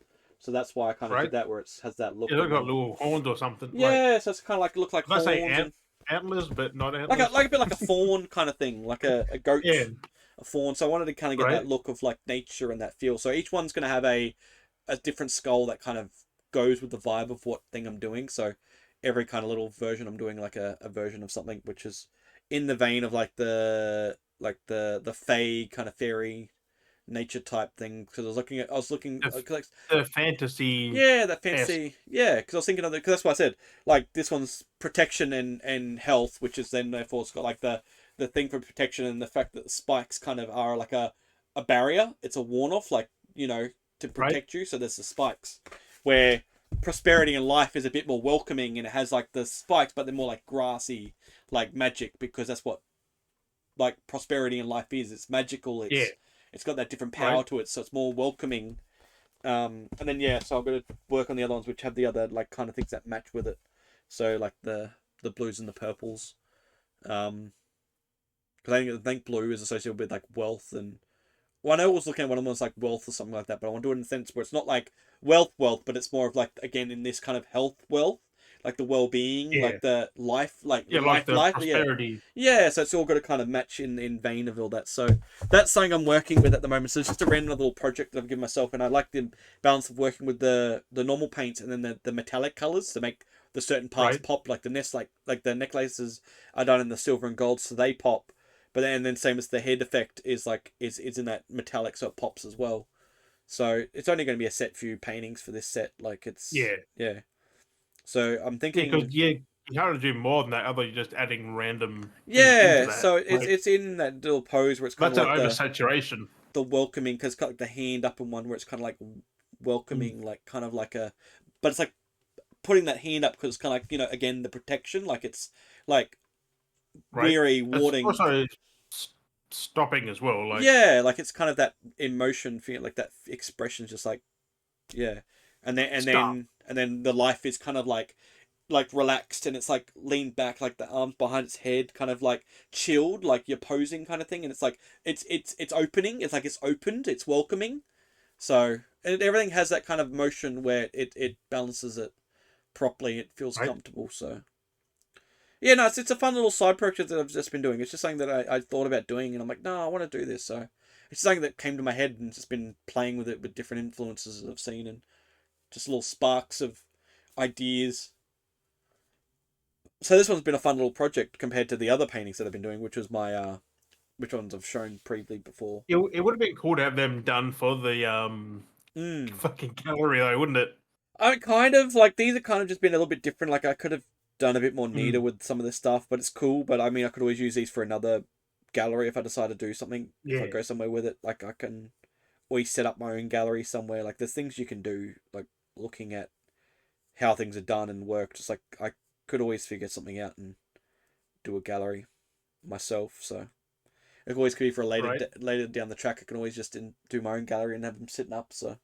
So that's why I kind of did Right. that, where it has that look. Yeah, And they've got then little horns or something. Like, yeah, so it's kind of like look like did I say horns and antlers, but not antlers? like a bit like a fawn kind of thing, like a goat, Yeah. a fawn. So I wanted to kind of get Right. that look of like nature and that feel. So each one's going to have a different skull that kind of goes with the vibe of what thing I'm doing. So every kind of little version I'm doing like a version of something which is in the vein of like the fae kind of fairy nature type thing because I was looking The, 'cause, like, the fantasy yeah, that esque. fantasy. Yeah, because I was thinking of because that's what I said. Like this one's protection and health, which is then therefore it's got like the thing for protection and the fact that the spikes kind of are like a barrier. It's a warn off, like to Right. protect you. So there's the spikes, where prosperity and life is a bit more welcoming and it has like the spikes, but they're more like grassy, like magic because that's what like prosperity and life is. It's magical. Yeah. It's got that different power Right. to it, so it's more welcoming and then yeah, so I'm gonna work on the other ones which have the other like kind of things that match with it. So like the blues and the purples. Because I think blue is associated with like wealth and well, I know I was looking at one of them was like wealth or something like that, but I want to do it in a sense where it's not like wealth, but it's more of like again in this kind of health wealth. like the well-being, Yeah. like the life, Yeah, like the yeah. prosperity. Yeah, so it's all got to kind of match in vein of all that. So that's something I'm working with at the moment. So it's just a random little project that I've given myself, and I like the balance of working with the normal paints and then the metallic colors to make the certain parts Right. pop, like the nest, like the necklaces are done in the silver and gold, so they pop. But then same as the head effect is like is in that metallic, so it pops as well. So it's only going to be a set few paintings for this set. Like it's Yeah. yeah. So I'm Yeah, because thinking you can't do more than that other than just adding random things into yeah. that. So it's Like, it's in that little pose where it's kind of that's an like oversaturation. the welcoming because it's got like the hand up in one where it's kind of like Mm. welcoming, like kind of like a, but it's like putting that hand up because it's kind of like again the protection, like it's like Right. weary, It's warding. also stopping as well. Like, Yeah, like it's kind of that emotion feel, like that expression's just like yeah, and then stop. the life is kind of like relaxed and it's like leaned back, like the arms behind its head, kind of like chilled, like you're posing kind of thing, and it's like it's opening, it's like it's opened, it's welcoming. So everything has that kind of motion where it balances it properly. It feels Right. comfortable. So yeah, no, it's a fun little side project that I've just been doing. It's just something that I thought about doing, and I'm like, no, I want to do this. So it's something that came to my head and just been playing with it with different influences that I've seen and just little sparks of ideas. So this one's been a fun little project compared to the other paintings that I've been doing, which was my which ones I've shown previously before. It would have been cool to have them done for the Mm. fucking gallery though, wouldn't it? I kind of like these are kind of just been a little bit different. Like I could have done a bit more neater Mm. with some of this stuff, but it's cool. But I mean, I could always use these for another gallery if I decide to do something. If I Yeah. go somewhere with it, like I can always set up my own gallery somewhere. Like there's things you can do, like looking at how things are done and work. Just like I could always figure something out and do a gallery myself. So it always could be for a Right. later down the track. I can always just do my own gallery and have them sitting up. So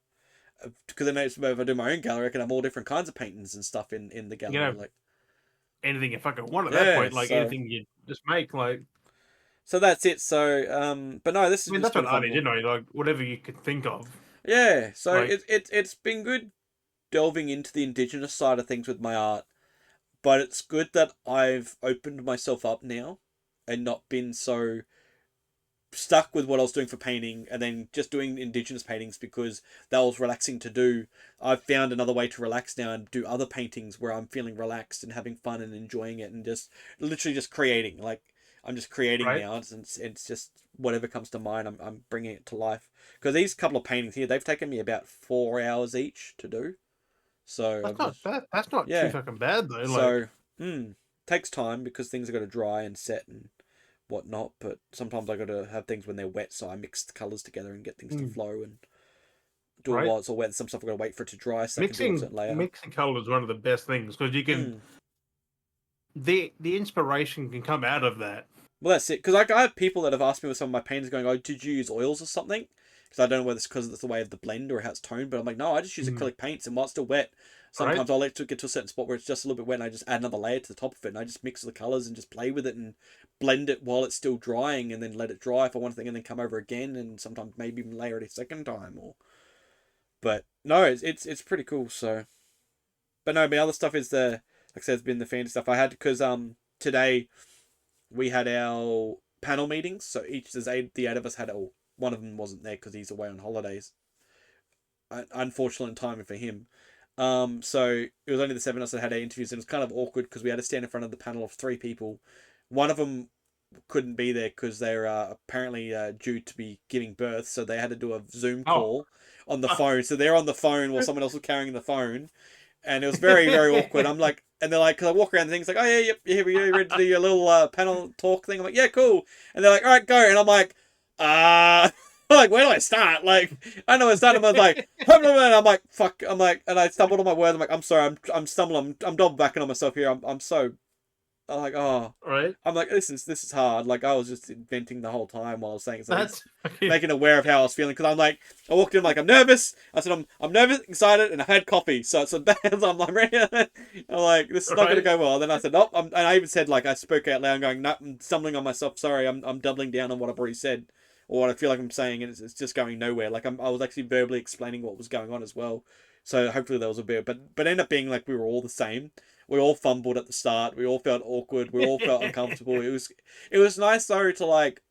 because then if I do my own gallery, I can have all different kinds of paintings and stuff in the You can gallery. have Like anything you fucking want at that yeah, point. Like anything you just make. Like, so that's it. So but no, this I has mean, just that's been what a fun art is, you little know, like whatever you could think of. yeah. So Like, it's been good delving into the indigenous side of things with my art, but it's good that I've opened myself up now and not been so stuck with what I was doing for painting and then just doing indigenous paintings because that was relaxing to do. I've found another way to relax now and do other paintings where I'm feeling relaxed and having fun and enjoying it and just literally just creating. Like I'm just creating right? now. It's just whatever comes to mind. I'm bringing it to life because these couple of paintings here they've taken me about 4 hours each to do. So I've That's not just bad. That's not too yeah. fucking bad though. Like, So takes time because things are got to dry and set and whatnot, but sometimes I got to have things when they're wet, so I mix the colors together and get things to mm, flow and do it right? while it's all wet. Some stuff I got to wait for it to dry so I can do a Mixing certain layer. mixing color is one of the best things because you can Mm. the inspiration can come out of that. Well, that's it. Because I have people that have asked me with some of my paintings going, "Oh, did you use oils or something?" Because I don't know whether it's because it's the way of the blend or how it's toned, but I'm like, no, I just use Mm, acrylic paints, and while it's still wet, right? sometimes I'll let it get to a certain spot where it's just a little bit wet, and I just add another layer to the top of it, and I just mix the colors and just play with it and blend it while it's still drying, and then let it dry for one thing, and then come over again, and sometimes maybe even layer it a second time or but no, it's pretty cool. So, but no, my other stuff is the like I said, it's been the fantasy stuff I had because today we had our panel meetings. So each the eight of us had oh one of them wasn't there because he's away on holidays. Unfortunate timing for him. So it was only the seven of us that had our interviews, and it was kind of awkward because we had to stand in front of the panel of three people. One of them couldn't be there because they're apparently due to be giving birth, so they had to do a Zoom Oh, call on the phone. So they're on the phone while someone else was carrying the phone, and it was very very awkward. I'm like, and they're like, because I walk around and things like, oh yeah, yep, yeah, you ready to do your little panel talk thing? I'm like, yeah, cool. And they're like, all right, go. And I'm like, like where do I start? Like I know where to start. And I was like, and I'm like, fuck. I'm like, and I stumbled on my words. I'm like, I'm sorry, I'm stumbling. I'm double backing on myself here. I'm so I'm like, oh, right. I'm like, this is hard. Like I was just inventing the whole time while I was saying something, That's fucking making aware of how I was feeling. Because I'm like, I walked in like I'm nervous. I said I'm nervous, excited, and I had coffee. So it's a bad. So I'm like, I'm like, this is not going to right. go well. And then I said, nope. And I even said like I spoke out loud, going, no, I'm stumbling on myself. Sorry, I'm doubling down on what I've already said or what I feel like I'm saying, and it's just going nowhere. Like I was actually verbally explaining what was going on as well. So hopefully there was a bit, but ended up being like we were all the same. We all fumbled at the start. We all felt awkward. We all felt uncomfortable. It was nice though to like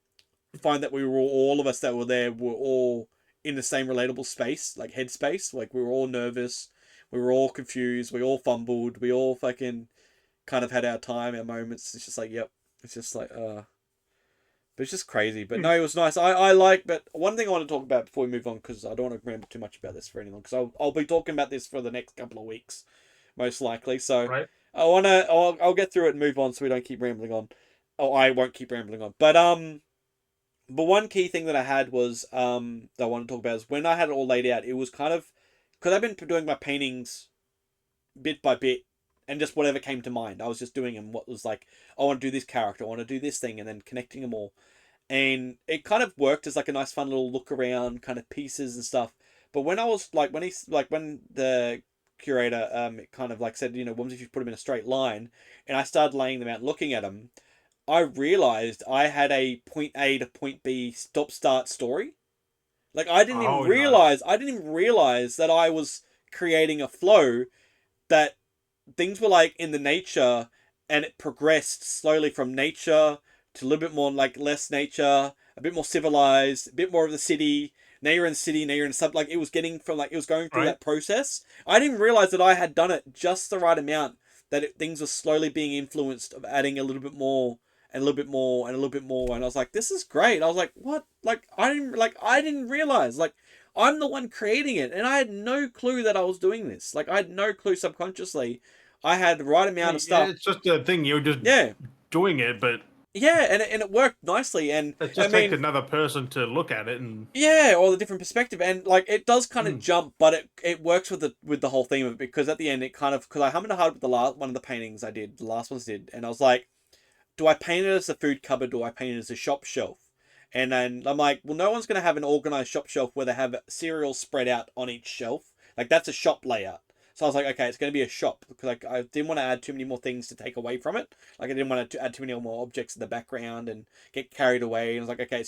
find that we were all of us that were there were all in the same relatable space, like headspace. Like we were all nervous. We were all confused. We all fumbled. We all fucking kind of had our time, our moments. It's just like, yep. It's just like, but it's just crazy. But no, it was nice. I like, but one thing I want to talk about before we move on, because I don't want to remember too much about this for any long, because I'll be talking about this for the next couple of weeks, most likely. So Right. I'll get through it and move on so we don't keep rambling on. Oh, I won't keep rambling on. But one key thing that I had was that I want to talk about is when I had it all laid out, it was kind of because I've been doing my paintings bit by bit and just whatever came to mind. I was just doing them. What was like, I want to do this character, I want to do this thing, and then connecting them all. And it kind of worked as like a nice, fun little look around kind of pieces and stuff. But when I was like, when the curator kind of like said, what if you put them in a straight line, and I started laying them out, looking at them, I realized I had a point A to point B stop start story. Like Oh, nice. I didn't even realize that I was creating a flow that things were like in the nature, and it progressed slowly from nature to a little bit more like less nature, a bit more civilized, a bit more of the city. Now you're in the city, now you're in sub. Like it was getting from like it was going through Right. that process. I didn't realize that I had done it just the right amount. Things were slowly being influenced of adding a little bit more and a little bit more and a little bit more. And I was like, this is great. I was like, what? I didn't realize like I'm the one creating it, and I had no clue that I was doing this. Like I had no clue subconsciously. I had the right amount of Yeah, stuff. it's just a thing. You're just Yeah, doing it, but yeah, and it worked nicely. And it I just takes mean, another person to look at it and. yeah, or the different perspective, and like it does kind of Mm, jump, but it works with the whole theme of it, because at the end it kind of, because I hummed hard with the last one of the paintings I did, the last ones did, and I was like, do I paint it as a food cupboard? Do I paint it as a shop shelf? And then I'm like, well, no one's going to have an organized shop shelf where they have cereals spread out on each shelf. Like, that's a shop layout. So I was like, okay, it's going to be a shop, because like, I didn't want to add too many more things to take away from it. Like, I didn't want to add too many more objects in the background and get carried away. And I was like, okay,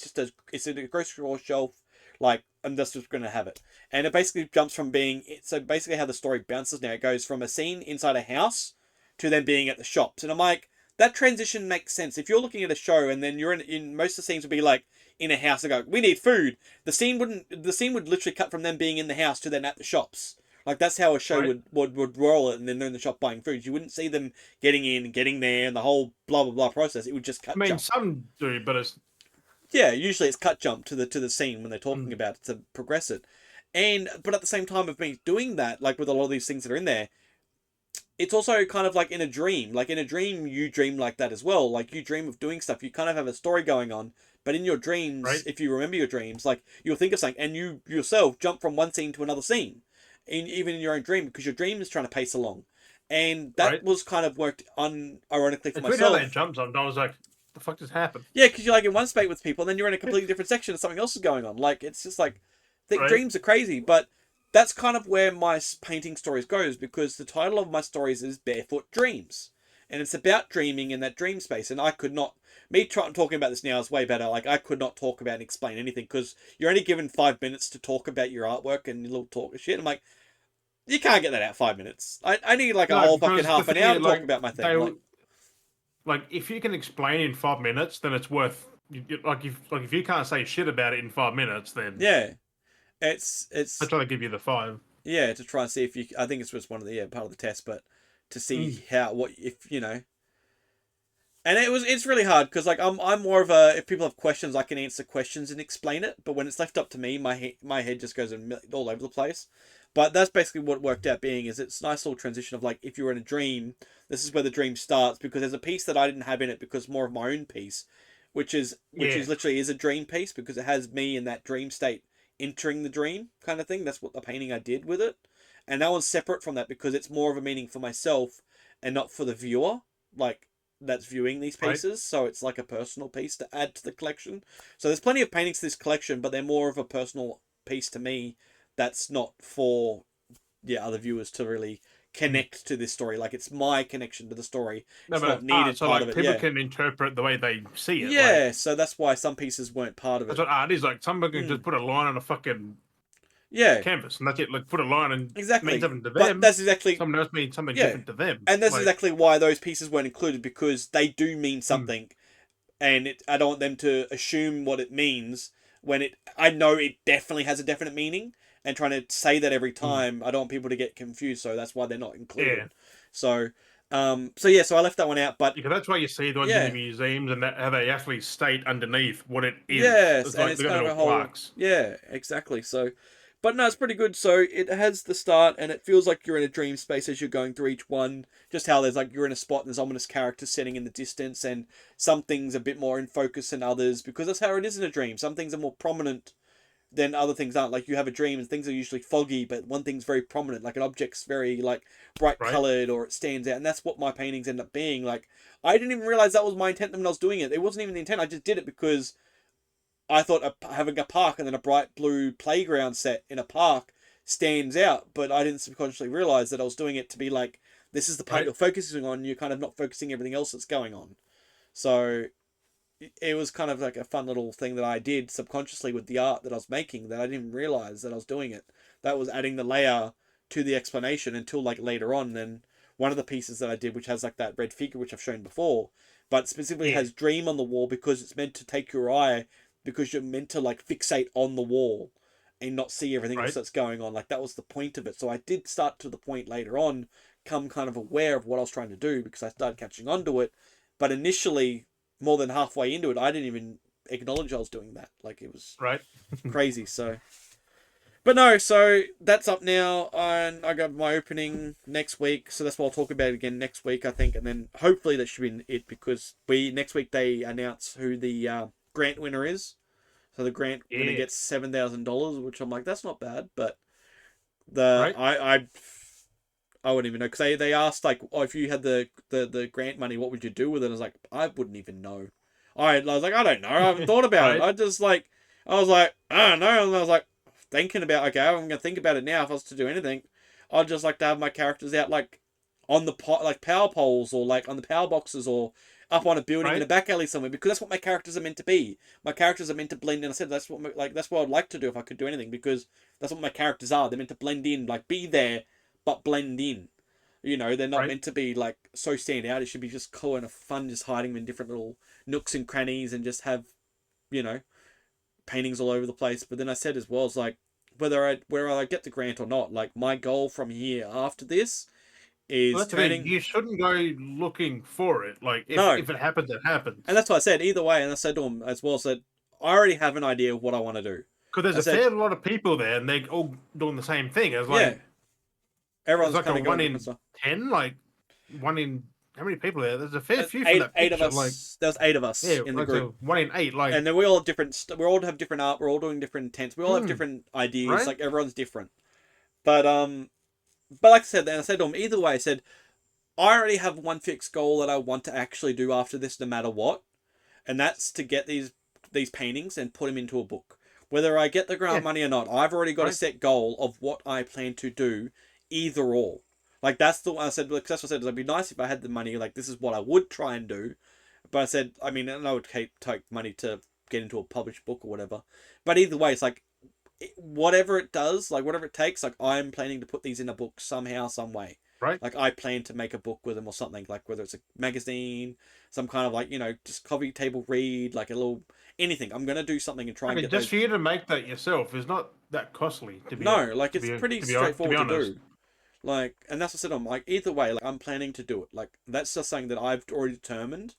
it's a grocery store shelf. Like, I'm just going to have it. And it basically jumps from being, so basically how the story bounces now, it goes from a scene inside a house to then being at the shops. And I'm like, that transition makes sense. If you're looking at a show and then you're in most of the scenes would be like in a house and go, we need food. The scene would literally cut from them being in the house to then at the shops. Like that's how a show right. would roll it, and then they're in the shop buying food. You wouldn't see them getting in, getting there, and the whole blah blah blah process. It would just I cut mean, jump. some do, but it's. Yeah, usually it's cut jump to the scene when they're talking Mm, about it to progress it. And but at the same time of me doing that, like with a lot of these things that are in there, it's also kind of like in a dream. Like in a dream, you dream like that as well. Like you dream of doing stuff. You kind of have a story going on. But in your dreams, right. if you remember your dreams, like you'll think of something and you yourself jump from one scene to another scene, even in your own dream, because your dream is trying to pace along. And that Right. was kind of worked unironically for It's weird how that myself. jumps on. I was like, the fuck just happened? Yeah, because you're like in one space with people, and then you're in a completely different section and something else is going on. Like it's just like, I think Right. dreams are crazy, but that's kind of where my painting stories goes, because the title of my stories is Barefoot Dreams, and it's about dreaming in that dream space. And I could not, talking about this now is way better. Like I could not talk about and explain anything, because you're only given 5 minutes to talk about your artwork and your little talk of shit. I'm like, you can't get that out 5 minutes. I need like a No, whole fucking because the half an thing hour is, to talk like, about my thing. they Like, like if you can explain in 5 minutes, then it's worth. If you can't say shit about it in 5 minutes, then yeah, I it's try to give you the five. yeah, to try and see if you. I think it's just one of the part of the test, but to Mm, see how what if you know. And it's really hard, because like I'm more of a, if people have questions, I can answer questions and explain it. But when it's left up to me, my head just goes all over the place. But that's basically what it worked out being, is it's a nice little transition of like, if you're in a dream, this is where the dream starts, because there's a piece that I didn't have in it, because more of my own piece, which is yeah. literally is a dream piece, because it has me in that dream state entering the dream kind of thing. That's what the painting I did with it. And that one's separate from that, because it's more of a meaning for myself and not for the viewer. Like that's viewing these Right. pieces, so it's like a personal piece to add to the collection. So there's plenty of paintings to this collection, but they're more of a personal piece to me. That's not for other viewers to really Mm. connect to this story. Like it's my connection to the story. No, It's but not it's art, needed so part of like it. people Yeah, can interpret the way they see it. Like yeah. So that's why some pieces weren't part of that's it. what art is. Like someone can Hmm. just put a line on a fucking Yeah, canvas, and that's it. Like put a line and mean exactly. something to But them. that's exactly Someone else means something yeah, different to them. and that's Like, exactly why those pieces weren't included because they do mean hmm, something, and I don't want them to assume what it means when I know it definitely has a definite meaning, and trying to say that every hmm, time I don't want people to get confused, so that's why they're not yeah, included. So, so yeah, so I left that one out, but because that's why you see the ones in the yeah, museums and that how they actually state underneath what it is. yes, It's and like it's they got kind of little a whole plaques, yeah, exactly. So, but no, it's pretty good. So it has the start, and it feels like you're in a dream space as you're going through each one. Just how there's like you're in a spot and there's ominous characters sitting in the distance, and some things a bit more in focus than others because that's how it is in a dream. Some things are more prominent than other things aren't. Like you have a dream and things are usually foggy, but one thing's very prominent, like an object's very like bright right? colored or it stands out, and that's what my paintings end up being. Like I didn't even realize that was my intent when I was doing it. It wasn't even the intent. I just did it because I thought having a park and then a bright blue playground set in a park stands out, but I didn't subconsciously realize that I was doing it to be like, this is the part Right? you're focusing on. You're kind of not focusing everything else that's going on. So it was kind of like a fun little thing that I did subconsciously with the art that I was making that I didn't realize that I was doing it. That was adding the layer to the explanation until like later on. Then one of the pieces that I did, which has like that red figure which I've shown before, but specifically Yeah, has dream on the wall because it's meant to take your eye because you're meant to like fixate on the wall and not see everything else right. that's going on. Like that was the point of it. So I did start to the point later on, come kind of aware of what I was trying to do because I started catching on to it. But initially, more than halfway into it, I didn't even acknowledge I was doing that. Like it was Right. crazy. So, but no, so that's up now, and I got my opening next week. So that's what I'll talk about again next week, I think, and then hopefully that should be it because we next week they announce who the grant winner is. So the grant winner Yeah. gets $7,000, which I'm like that's not bad, but the Right. I wouldn't even know because they asked like, oh, if you had the grant money, what would you do with it? I was like, I wouldn't even know. I was like, I don't know. I haven't thought about it. Right. I was like, I don't know. And I was like, thinking about, okay, I'm gonna think about it now. If I was to do anything, I'd just like to have my characters out like on the like power poles or like on the power boxes or up on a building in a Right. back alley somewhere because that's what my characters are meant to be. My characters are meant to blend in. I said that's what that's what I'd like to do if I could do anything because that's what my characters are. They're meant to blend in, like be there but blend in. You know, they're not Right. meant to be like so stand out. It should be just cool and fun, just hiding them in different little nooks and crannies and just have, you know, paintings all over the place. But then I said as well, it's like whether I get the grant or not, like my goal from here after this Well, is that's the thing. turning You shouldn't go looking for it. Like no, if it happens, it and happens. that's what I said either way. And I said to him as well, said I already have an idea of what I want to do. Because there's I a said, fair lot of people there, and they're all doing the same thing. yeah, It's everyone's like kind a of one going different in stuff. 10. Like one in how many people there? There's a fair few from Eight that eight of picture. Like us. There was 8 of us yeah, in the like a group. one in 8. Like And then we all have different. We all have different art. We're all doing different intents. We all have hmm, different ideas. right? Like everyone's different. But but like I said, then I said to him either way. I said I already have one fixed goal that I want to actually do after this, no matter what, and that's to get these paintings and put them into a book. Whether I get the grant Yeah, money or not, I've already got a right. set goal of what I plan to do, either or. Like that's the one I said. Because that's what I said. It'd be nice if I had the money. Like this is what I would try and do. But I said, I mean, and I would take money to get into a published book or whatever. But either way, it's like whatever it does, like whatever it takes, like I'm planning to put these in a book somehow, some way. Right. Like I plan to make a book with them or something, like whether it's a magazine, some kind of like, just coffee table read, like a little anything. I'm gonna do something and try I and mean, get just those. for you to make that yourself is not that costly. No, like it's pretty To be straightforward to honest, do. Like, and that's what I said. I'm like, either way, like I'm planning to do it. Like that's just something that I've already determined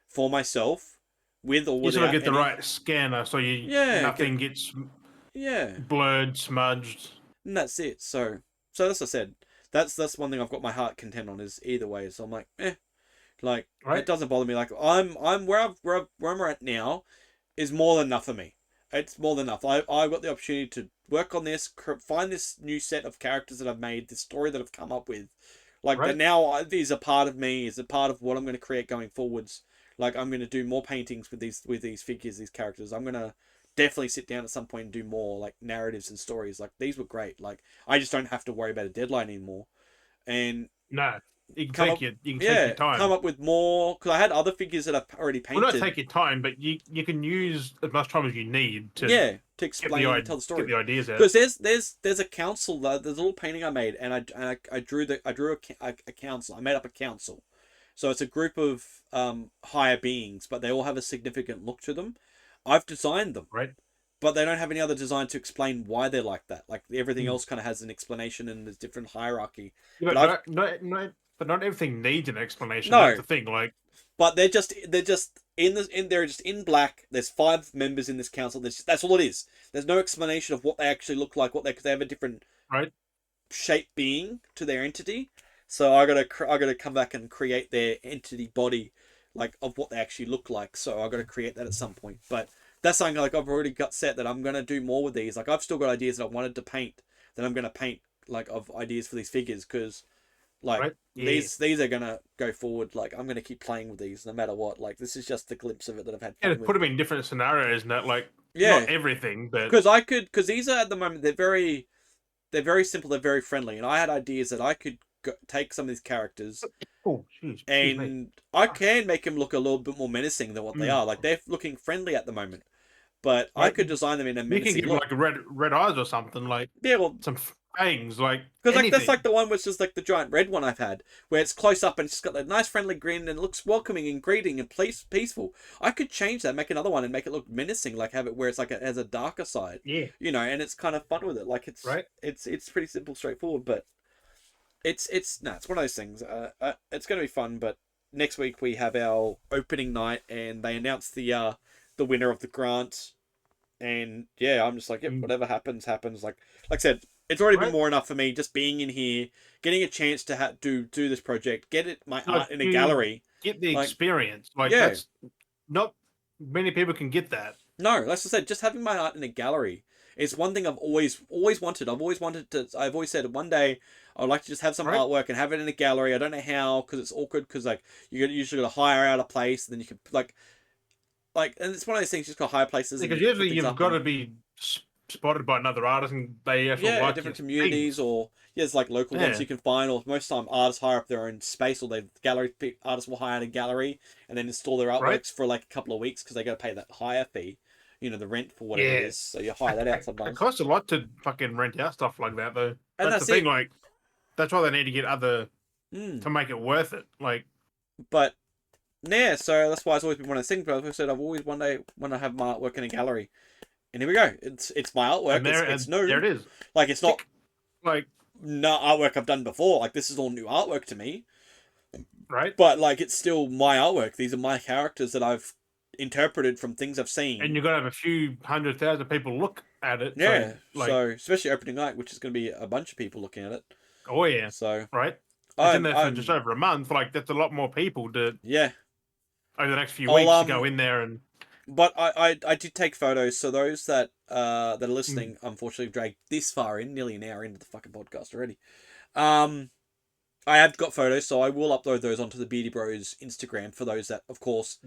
for myself, with or you sort of without get the any. right scanner so you Yeah, get nothing gets yeah. blurred, smudged. And that's it. So that's what I said. That's one thing I've got my heart content on is either way. So I'm like, like it Right. doesn't bother me. Like I'm where I'm at now is more than enough for me. It's more than enough. I've got the opportunity to work on this, find this new set of characters that I've made, this story that I've come up with, like that Right. now is a part of me, is a part of what I'm going to create going forwards. Like I'm going to do more paintings with these figures, these characters. I'm going to definitely sit down at some point and do more like narratives and stories. Like these were great. Like I just don't have to worry about a deadline anymore. And No, come up, you can take your yeah, come time. up with more because I had other figures that I've already Well, not painted. take your time, but you can use as much time as you need to Yeah, to explain, tell the Get story. the ideas out. Because there's a council. There's a little painting I made, and I drew a council. I made up a council. So it's a group of higher beings, but they all have a significant look to them. I've designed them, Right. but they don't have any other design to explain why they're like that. Like everything Mm. else kind of has an explanation and there's different hierarchy. Yeah, But I've but not everything needs an explanation. no, That's the thing. Like, but they're just in black. There's 5 members in this council. That's all it is. There's no explanation of what they actually look like. Because they have a different right. shape being to their entity. So I gotta come back and create their entity body, like of what they actually look like. So I gotta create that at some point. But that's something like I've already got set that I'm gonna do more with these. Like I've still got ideas that I wanted to paint that I'm gonna paint like of ideas for these figures because like Right. Yeah. these are gonna go forward. Like I'm gonna keep playing with these no matter what. Like this is just the glimpse of it that I've had Yeah, fun to with. put them in different scenarios, not like Yeah, not everything, but because these are at the moment they're very simple, they're very friendly, and I had ideas that I could take some of these characters oh, excuse me. and I can make them look a little bit more menacing than what they Mm. are. Like they're looking friendly at the moment, but I Right. could design them in a You can menacing give them look. like red eyes or something, like Yeah, well, some fangs, like because like that's anything. like the one which is like the giant red one I've had, where it's close up and it's got that nice friendly grin and it looks welcoming and greeting and peaceful. I could change that, make another one, and make it look menacing, like have it where it's like it has a darker side. Yeah. You know, and it's kind of fun with it. Like Right. it's pretty simple, straightforward, but it's no, it's one of those things. It's gonna be fun, but next week we have our opening night, and they announce the winner of the grant, and yeah, I'm just like, yep, whatever happens, happens. Like I said, it's already been Right. more enough for me just being in here, getting a chance to do this project, get my Like, art in a you gallery. get the Like, experience. Like yeah. that's not many people can get that. No, like I said, just having my art in a gallery is one thing I've always wanted. I've always wanted to. I've always said one day I'd like to just have some Right. artwork and have it in a gallery. I don't know how because it's awkward because like you usually got to hire out a place, and then you can and it's one of those things. You just got to hire places Because and put usually things you've up got and, to be spotted by another artist, and they actually yeah, like different your communities things. or there's like local ones Yeah. you can find, or most of the time artists hire up their own space, or they gallery artists will hire a gallery and then install their Right. artworks for like a couple of weeks because they got to pay that hire fee, the rent for whatever it Yeah. is. So you hire that out It sometimes. costs a lot to fucking rent out stuff like that, though. And That's the thing. Like, that's why they need to get other to make it worth it. Like, But yeah, so that's why it's always been one of those things. But like I said, I've always one day want to have my artwork in a gallery, and here we go. It's my artwork. It's new. there it is. Like it's not like no artwork I've done before. Like this is all new artwork to me. Right. But like it's still my artwork. These are my characters that I've interpreted from things I've seen. And you're gonna have a few 100,000 people look at it. Yeah. So especially opening night, which is going to be a bunch of people looking at it. Oh yeah. So right. It's in there for just over a month. Like that's a lot more people to over the next few weeks to go in there and. But I did take photos, so those that are listening, unfortunately, have dragged this far in, nearly an hour into the fucking podcast already. I have got photos, so I will upload those onto the Beardy Bros Instagram for those that, of course,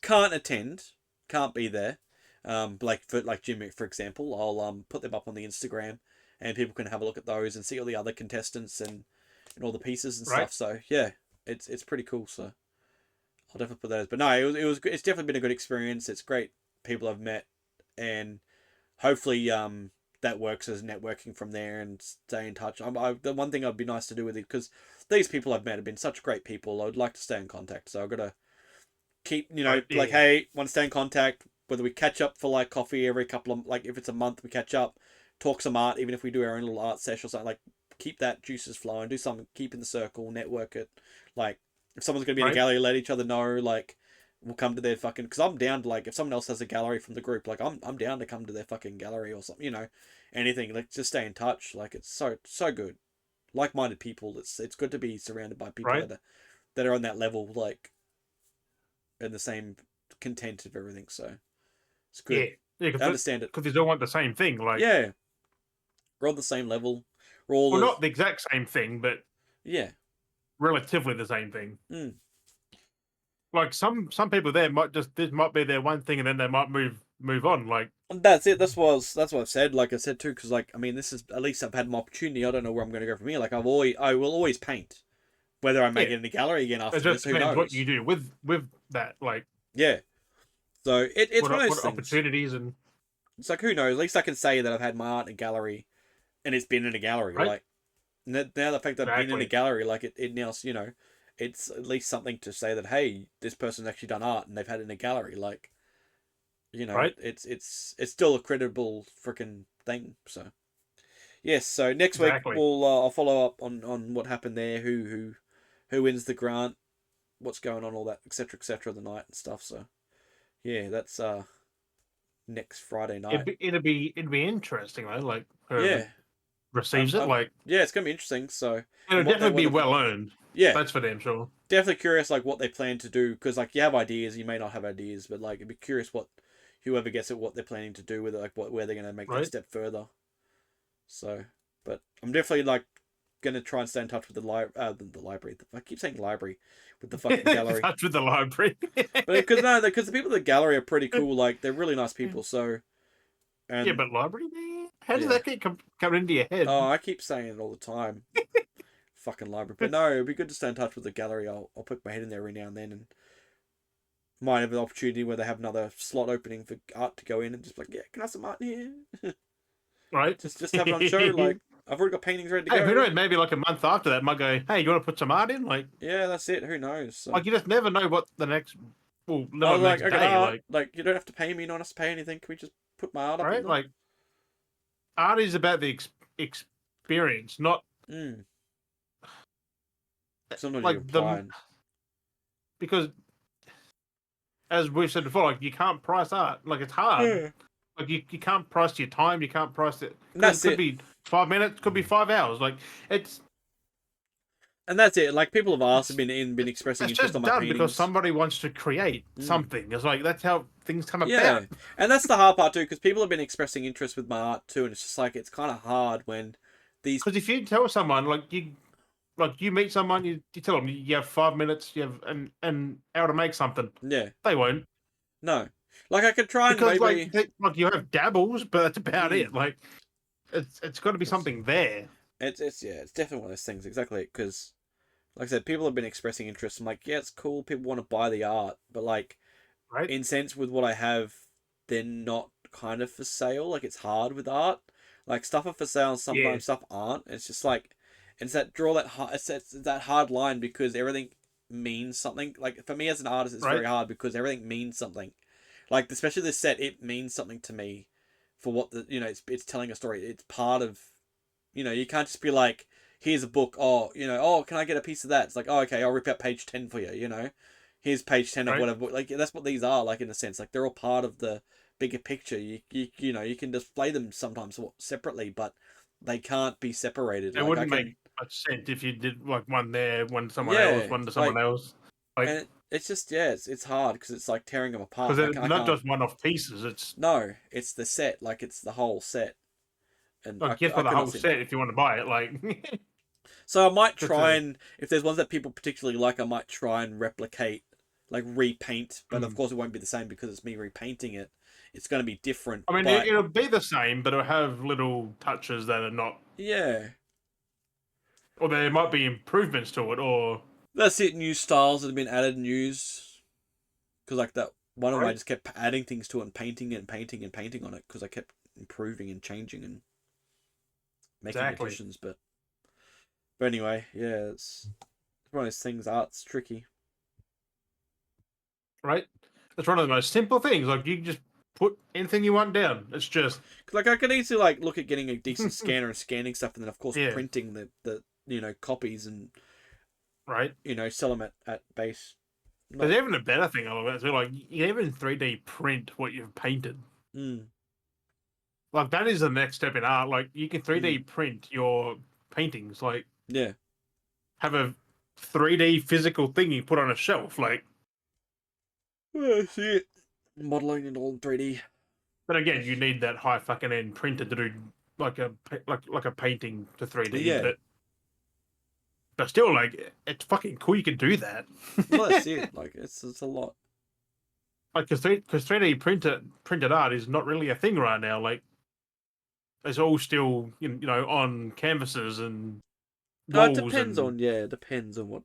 can't attend, can't be there. Like Jimmy, for example, I'll put them up on the Instagram, and people can have a look at those and see all the other contestants and all the pieces and stuff. So yeah, it's pretty cool. So I'll definitely put those. But no, it's definitely been a good experience. It's great people I've met, and hopefully that works as networking from there and stay in touch. The one thing I'd be nice to do with it, because these people I've met have been such great people. I'd like to stay in contact. So I've got to keep, like, hey, want to stay in contact. Whether we catch up for like coffee every couple of, like, if it's a month, we catch up, talk some art, even if we do our own little art session or something. Like, keep that juices flowing, do something, keep in the circle, network it. Like, if someone's gonna be in a gallery, let each other know. Like, we'll come to their fucking. Because I'm down to, like, if someone else has a gallery from the group, like, I'm down to come to their fucking gallery or something. Anything. Like, just stay in touch. Like, it's so good. Like-minded people. It's good to be surrounded by people that are on that level, like, in the same content of everything. So it's good. Yeah, I understand it because they all want the same thing. Like, yeah, we're on the same level. We're all not the exact same thing, but yeah, relatively the same thing. Like some people there this might be their one thing, and then they might move on. Like that's it. That's what I've said. Like I said too, because like I mean, this is at least I've had my opportunity. I don't know where I'm going to go from here. Like I will always paint, whether I make it in the gallery again after this. Who knows what you do with that? Like yeah. So it's one of those things. Opportunities and It's like, who knows? At least I can say that I've had my art in a gallery, and it's been in a gallery. Right? Like now, the fact that I've been in a Exactly. gallery, like it now, it's at least something to say that hey, this person's actually done art and they've had it in a gallery. Like Right? it's still a credible freaking thing. So yes, so next week Exactly. I'll follow up on what happened there, who wins the grant, what's going on, all that, etc., the night and stuff. So yeah, that's next Friday night. It'd be interesting though. Like whoever Yeah, receives it, like yeah, it's gonna be interesting. So it'll and definitely what be they well earned. yeah, That's for damn sure. definitely curious like what they plan to do because like you have ideas, you may not have ideas, but like it'd be curious what whoever gets it, what they're planning to do with it, like where they're gonna make that Right? step further. So, but I'm definitely like gonna try and stay in touch with the library. I keep saying library with the fucking gallery, Touch with the library. but because no, because the people at the gallery are pretty cool. Like they're really nice people. So Yeah, and but library, man? How did yeah, that get coming into your head? oh, I keep saying it all the time. Fucking library, but no, it'd be good to stay in touch with the gallery. I'll put my head in there every now and then, and might have an opportunity where they have another slot opening for art to go in and just like, yeah, can I have some art in here? Right? just have it on show. Like I've already got paintings ready to Hey, who go. knows? Maybe like a month after that, might go, hey, you want to put some art in? Yeah, that's it. Who knows? So. You just never know what the next, well, I not was the like, next I got day, art. Like, you don't have to pay me. You don't have to pay anything. Can we just put my art up in right? there? Art is about the experience, not Mm. Sometimes you like the, apply and because as we've said before, like you can't price art. Like it's hard. yeah. Like you can't price your time. You can't price it And because it that's could it. be 5 minutes, could be 5 hours. Like it's And that's it. Like people have asked, it's been expressing it's interest just on my done because paintings. somebody wants to create Mm. something. It's like that's how things come Yeah, about. and that's the hard part too, because people have been expressing interest with my art too, and it's just like it's kind of hard when these. Because if you tell someone like you meet someone, you tell them you have 5 minutes, you have an hour to make something, Yeah, they won't no, like I could try and because maybe. like you have dabbles, but that's about Mm, it. Like it's got to be it's something there, it's yeah, it's definitely one of those things exactly because, like I said, people have been expressing interest. I'm like, yeah, it's cool. People want to buy the art, but like right? in sense with what I have, they're not kind of for sale. Like it's hard with art. Like stuff are for sale, and Yeah, sometimes stuff aren't. It's just like it's that draw that hard. It's that hard line because everything means something. Like for me as an artist, it's right. very hard because everything means something. Like especially this set, it means something to me for what the it's telling a story. It's part of you can't just be like here's a book. Oh oh can I get a piece of that? It's like oh okay I'll rip out page 10 for you. Here's page 10 of Right. whatever. Like that's what these are like in a sense. Like they're all part of the bigger picture. You can display them sometimes separately, but they can't be separated. It Like I wouldn't make can, much sense if you did like one there, one to someone else, yeah. one to someone Like else. Like and it's just yeah, it's hard because it's like tearing them because apart. they're I not can't. just one-off pieces. It's No, it's the set. Like it's the whole set, and like you have I for the cannot whole see. set if you want to buy it. Like So I might it's try a and if there's ones that people particularly like, I might try and replicate, like repaint. But of mm. course, it won't be the same because it's me repainting it. It's going to be different. I mean, But it'll be the same, but it'll have little touches that are not, yeah, or there might be improvements to it, or that's it. New styles that have been added and used because like that one of them, I right? just kept adding things to it and painting it and painting and painting on it because I kept improving and changing and making Exactly, additions. But anyway, yeah, it's one of those things. Art's tricky. right? It's one of the most simple things. Like you can just put anything you want down. It's just Like I could easily like look at getting a decent scanner and scanning stuff, and then of course yeah, printing the copies and right. sell them at base. There's Not even a better thing of it. So like you can even 3D print what you've painted. mm, Like that is the next step in art. Like you can 3D mm, print your paintings. Like yeah. have a 3D physical thing you put on a shelf. Like, See it modeling it all in 3D. but again, you need that high fucking end printer to do like a painting to 3D. Yeah, But still, like it's fucking cool. You can do that. well that's it. Like it's a lot. Like because 3D printed art is not really a thing right now. Like it's all still on canvases and It walls depends and on it depends on what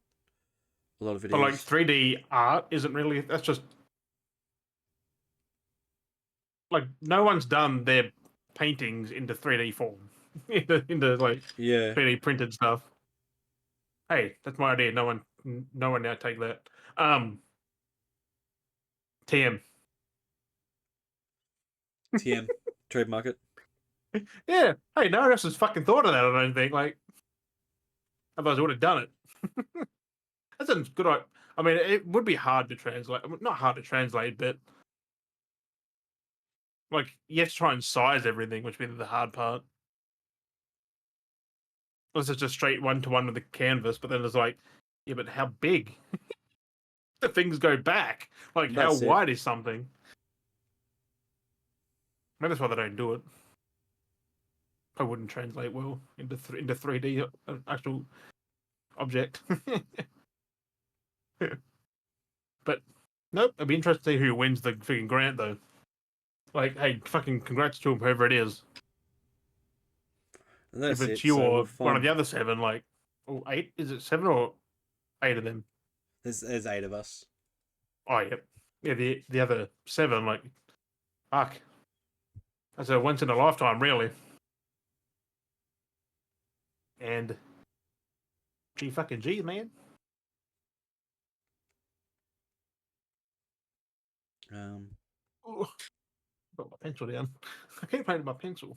a lot of it but like is. 3D art isn't really that's just like no one's done their paintings into 3D form, into like Yeah. 3D printed stuff. Hey, that's my idea. No one now take that. TM. TM. Trademark it. Yeah. Hey, no one else has fucking thought of that. I don't think. Like, otherwise, I would have done it. That's a good. I mean, it would be hard to translate. Not hard to translate, but like you have to try and size everything, which would be the hard part. Unless it's just straight 1-to-1 with the canvas, but then it's like, yeah, but how big? The things go back. Like, how That's it. wide is something? Maybe that's why they don't do it. I wouldn't translate well into 3D actual object. But nope, it'd be interesting to see who wins the freaking grant though. Like, hey, fucking congrats to whoever it is. And If that's it's it. you So or we'll one of find. the other seven, like, oh, eight? Is it 7 or 8 of them? There's 8 of us. Oh, yep. Yeah, the other 7, like, fuck. That's a once in a lifetime, really. And G fucking G, man. Um. Ooh, put my pencil down. I keep playing with my pencil.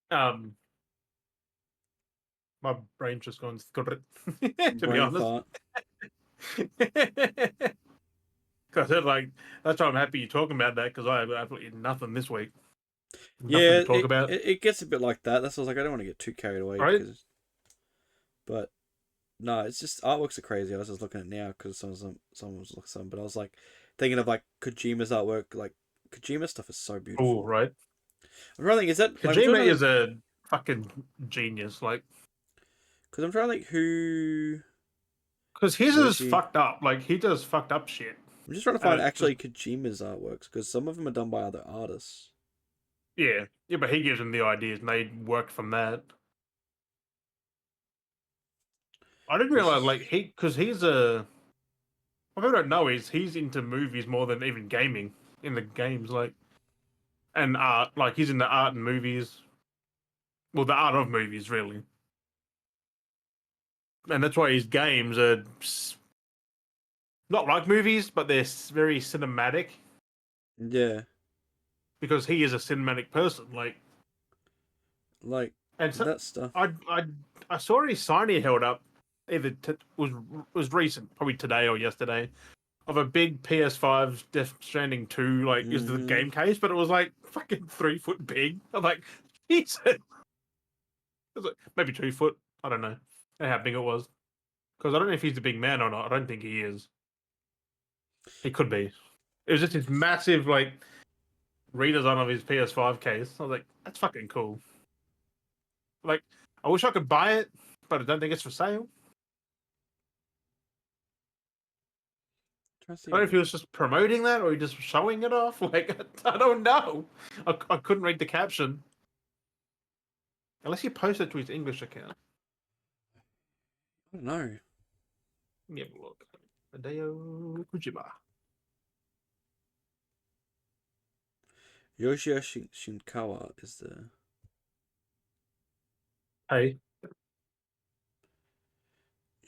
Um, my brain's just gone to be Brain honest. fart. I said, like, that's why I'm happy you're talking about that because I have absolutely nothing this week. Nothing Yeah, to talk about. it gets a bit like that. That's why I was like, I don't want to get too carried away Right? because, but no, it's just artworks are crazy. I was just looking at it now because someone was looking at some, but I was like thinking of like Kojima's artwork. Like Kojima stuff is so Oh, beautiful. right. I'm trying to think, is that like I'm trying Kojima to is a fucking genius. Like, because I'm trying to think who because his is Yoshi. fucked up. Like, he does fucked up shit. I'm just trying to And find it just, actually Kojima's artworks because some of them are done by other artists. yeah. Yeah, but he gives them the ideas and they work from that. I didn't This realize, is like, because he's a. What people don't know is he's into movies more than even gaming in the games. Like, and art. Like, he's into art and movies. Well, the art of movies, really. And that's why his games are not like movies, but they're very cinematic yeah, because he is a cinematic person. Like, like and so that stuff. I saw his sign he held up either was recent, probably today or yesterday, of a big PS5 Death Stranding 2 like is the Mm-hmm. game case, but it was like fucking 3 foot big. I'm like, Jesus. It was like maybe 2 foot. I don't know how big it was because I don't know if he's a big man or not. I don't think he is. He could be. It was just this massive like redesign of his PS5 case. I was like, that's fucking cool. Like, I wish I could buy it, but I don't think it's for sale. Trying to see I don't know what. if he was just promoting that or he just showing it off. Like, I don't know. I couldn't read the caption. Unless he posted to his English account. I don't know. Let me have a look. Hideo Kojima. Yoshio Shinkawa is the Hey,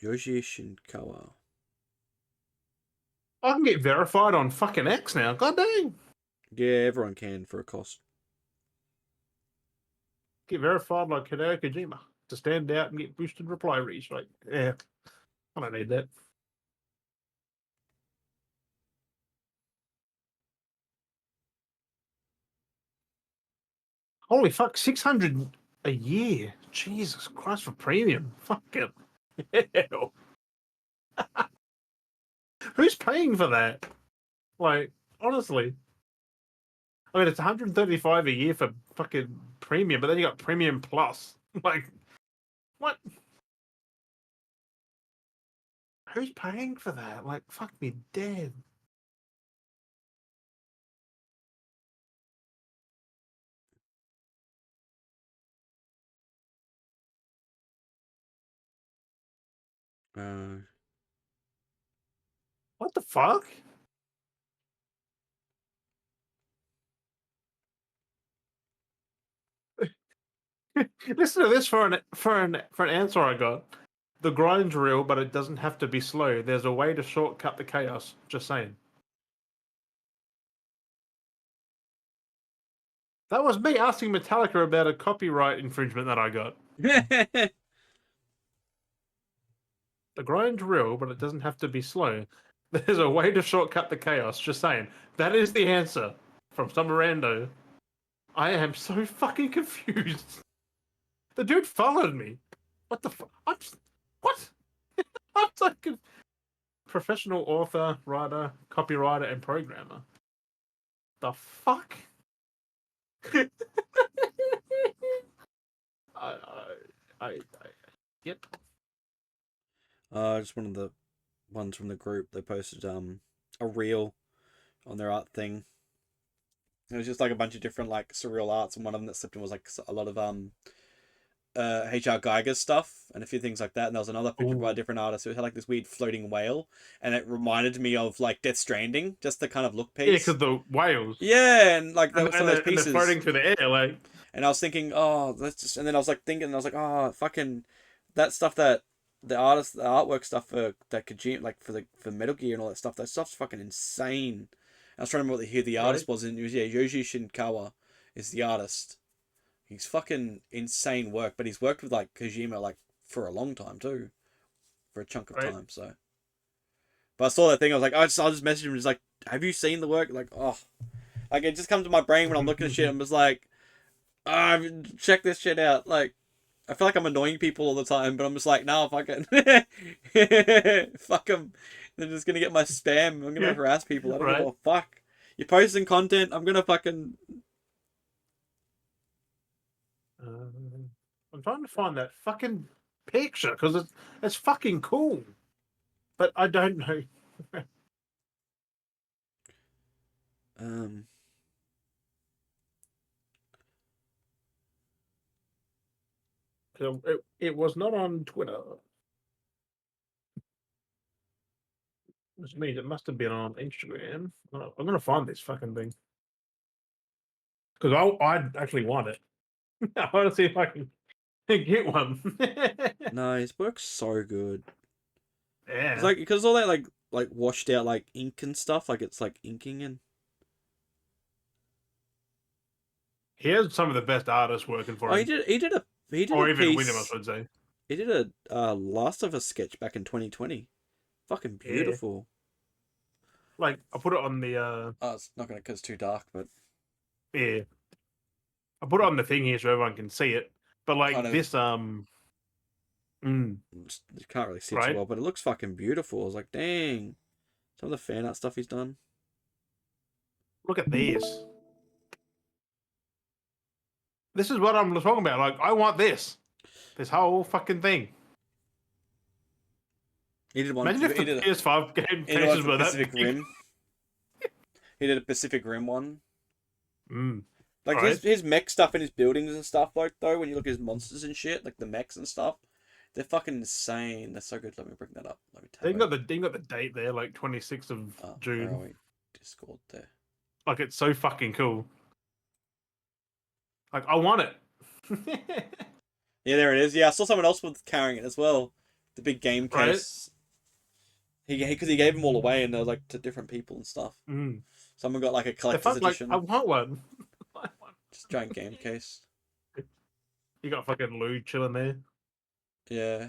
Yoshi Shinkawa. I can get verified on fucking X now. God dang. Yeah, everyone can for a cost. Get verified like Hideo Kojima to stand out and get boosted reply reach. Like, yeah, I don't need that. Holy fuck, 600 a year. Jesus Christ for premium. Fucking hell. Who's paying for that? Like, honestly. I mean, it's 135 a year for fucking premium, but then you got premium plus. Like, what? Who's paying for that? Like, fuck me dead. Uh, What the fuck? Listen to this for an answer I got. The grind's real, but it doesn't have to be slow. There's a way to shortcut the chaos. Just saying. That was me asking Metallica about a copyright infringement that I got. The grind's real, but it doesn't have to be slow. There's a way to shortcut the chaos. Just saying. That is the answer from some rando. I am so fucking confused. The dude followed me. What the fuck? What? I'm like a professional author, writer, copywriter, and programmer. The fuck? I, yep. Just one of the ones from the group. They posted a reel on their art thing. It was just like a bunch of different like surreal arts, and one of them that slipped in was like a lot of H.R. Geiger's stuff and a few things like that. And there was another picture by a different artist who had like this weird floating whale, and it reminded me of like Death Stranding, just the kind of look piece. Yeah, because the whales. Yeah, and like there were some of those pieces and they're floating through the air, like. And I was thinking, oh, let's just. And then I was like thinking, and I was like, oh, fucking, that stuff that the artwork stuff for that Kojima, like for Metal Gear and all that stuff. That stuff's fucking insane. I was trying to remember who the artist was, and it was Yoji Shinkawa is the artist. He's fucking insane work, but he's worked with like Kojima like for a long time too, for a chunk of time. So, but I saw that thing, I was like, I'll just message him, just like, have you seen the work? Like, oh, like it just comes to my brain when I'm looking at shit. I'm just like, check this shit out. Like, I feel like I'm annoying people all the time, but I'm just like, no, fucking, fuck them. They're just gonna get my spam. I'm gonna harass people. I don't give a fuck. You're posting content. I'm gonna fucking. I'm trying to find that fucking picture because it's fucking cool, but I don't know. It was not on Twitter, which means it must have been on Instagram. I'm gonna find this fucking thing because I actually want it. I want to see if I can get one. No, his work's so good. Yeah, it's like because all that like washed out like ink and stuff, like it's like inking and. He has some of the best artists working for him. He did a or even piece, William, I should say. He did a Last of Us sketch back in 2020. Fucking beautiful. Yeah. Like I put it on the. Oh, it's not gonna cause it's too dark, but. Yeah. I put it on the thing here so everyone can see it, but like this you can't really see it too well, but it looks fucking beautiful. I was like, dang, some of the fan art stuff he's done. Look at this. This is what I'm talking about. Like, I want this whole fucking thing. He did one. Imagine if the PS5 game cases were that Pacific Rim. He did a Pacific Rim one. Like his mech stuff and his buildings and stuff, like though, when you look at his monsters and shit, like the mechs and stuff, they're fucking insane. They're so good. Let me bring that up. Let me tell you. They got the date there, like 26th of June. Where are we? Discord there. Like it's so fucking cool. Like I want it. Yeah, there it is. Yeah, I saw someone else was carrying it as well. The big game case. Because he gave them all away, and they were like to different people and stuff. Someone got like a collector's edition. I want one. Just giant game case. You got fucking Lou chilling there. Yeah.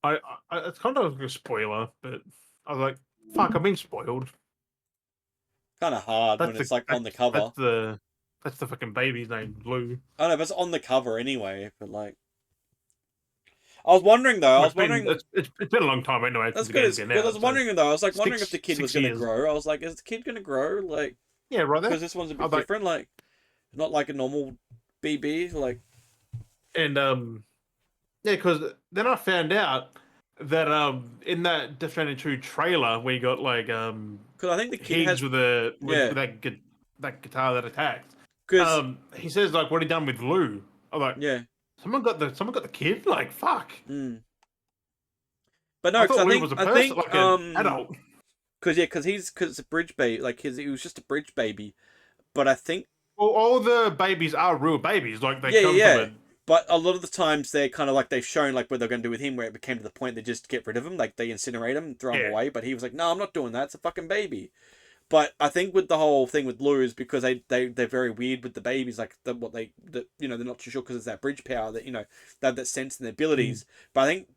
I it's kind of like a spoiler, but I was like, fuck, I've been spoiled. Kind of hard when it's like on the cover. That's the fucking baby's name, Lou. I know, but it's on the cover anyway. But like, I was wondering though. It's been a long time anyway. That's good. Because I was wondering though. I was like wondering if the kid was going to grow. I was like, is the kid going to grow? Like, yeah, right there. Because this one's a bit different. Like, not like a normal BB. Like, and yeah, because then I found out that in that Death Stranding 2 trailer we got like because I think the kid has with that guitar that attacked. Because he says like, what he done with Lou? I'm like, yeah. Someone got the kid. Like fuck. But no, because I think like an adult. because it's a bridge baby. Like he was just a bridge baby. But I think Well, all the babies are real babies. Like they yeah, come from yeah. a But a lot of the times they're kind of like they've shown like what they're going to do with him, where it became to the point they just get rid of him, like they incinerate him and throw him yeah. away. But he was like, "No, I'm not doing that. It's a fucking baby." But I think with the whole thing with Lou is because they're very weird with the babies, like they're not too sure because it's that bridge power that they have that sense and abilities. But I think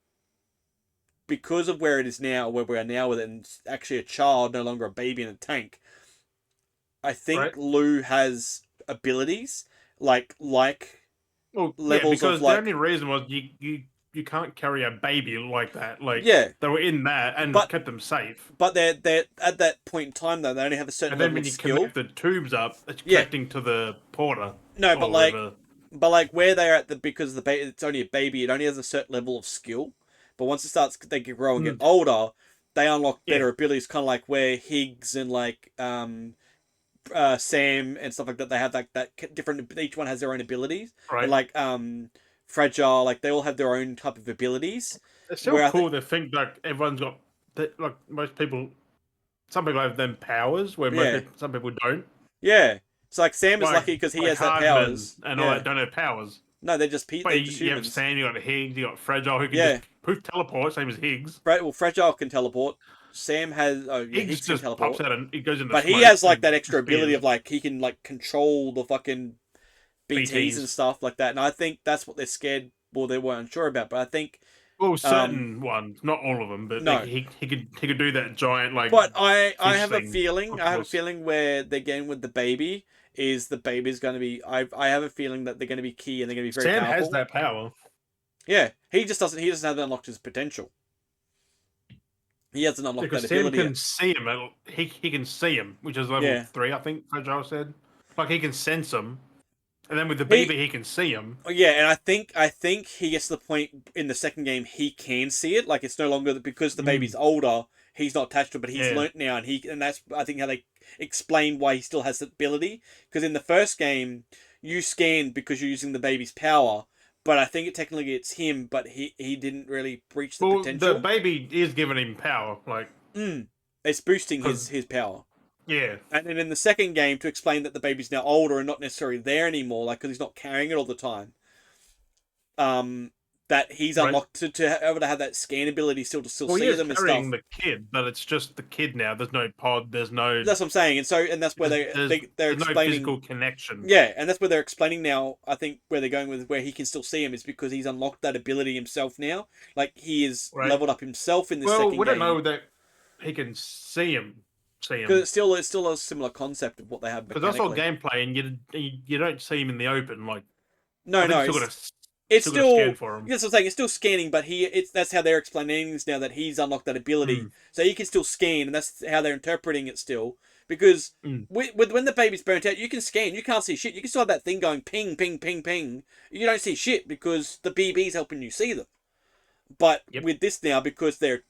because of where it is now, where we are now with it, and it's actually a child, no longer a baby in a tank. I think Right. Lou has abilities like Well, yeah, levels of because the like only reason was you can't carry a baby like that. Like yeah, they were in that and but kept them safe. but they're at that point in time though they only have a certain And then level when of you skill. connect the tubes up, it's Yeah, connecting to the porter no, or whatever. but like where they're at because the baby it's only a baby, it only has a certain level of skill. But once it starts, they grow and get Mm, older. They unlock yeah, better abilities, kind of like where Higgs and like Sam and stuff like that. They have like that different. Each one has their own abilities, and right. like Fragile, like they all have their own type of abilities. It's still Where I think, cool to think like everyone's got like most people. Some people have them powers where yeah, some people don't. yeah. So like Sam is Like lucky because he like has that Hardman powers. and all Yeah. that don't have powers. No, But they're just you have humans. Sam, you got Higgs, you got Fragile, who can just Yeah. poof teleport, same as Higgs. Well, Fragile can teleport. Sam has oh yeah, Higgs Higgs can just pops teleport. out and he goes into But he smoke has like and that extra ability of disappears. like he can like control the fucking BTs and BTs. stuff like that. And I think that's what they're scared well they weren't unsure about. But I think Well, um certain ones, not all of them, but no. he could do that giant like But I fish have a thing, feeling octopus. where they're getting with the baby is the baby's going to be I have a feeling that they're going to be key and they're going to be very Sam has powerful. that power Yeah, he doesn't have unlocked his potential. He hasn't unlocked that because Sam ability can yet. see him. He can see him, which is level Yeah. 3, I think. Fragile said, like he can sense him, and then with the He baby he can see him. yeah, and I think he gets to the point in the second game he can see it. Like it's no longer because the baby's Mm, older, he's not attached to it, but he's yeah, learnt now, and that's I think how they explain why he still has that ability. Because in the first game, you scanned because you're using the baby's power, but I think it technically it's him, but he didn't really reach the well, the potential. baby is giving him power, like It's boosting because his power. yeah, And then in the second game, to explain that the baby's now older and not necessarily there anymore, like because he's not carrying it all the time, um, that he's right. unlocked to be able to have that scan ability still to still Well, he see is them and carrying stuff. the kid, but it's just the kid now. There's no pod. There's no That's what I'm saying, and that's where they're there's no explaining. physical connection. Yeah, and that's where they're explaining now. I think where they're going with where he can still see him is because he's unlocked that ability himself now. Like he is Right. leveled up himself in this Well, second we don't game know that he can see him. See because him. it's still a similar concept of what they have Because I saw mechanically. gameplay, and you don't see him in the open. Like No, I think no, you it's still got to scan still for him. yes, I'm saying it's still scanning, but it's that's how they're explaining things now that he's unlocked that ability, Mm, so he can still scan, and that's how they're interpreting it still. Because mm. with when the baby's burnt out, you can scan, you can't see shit. You can still have that thing going ping, ping, ping, ping. You don't see shit because the BB's helping you see them. But Yep. with this now, because they're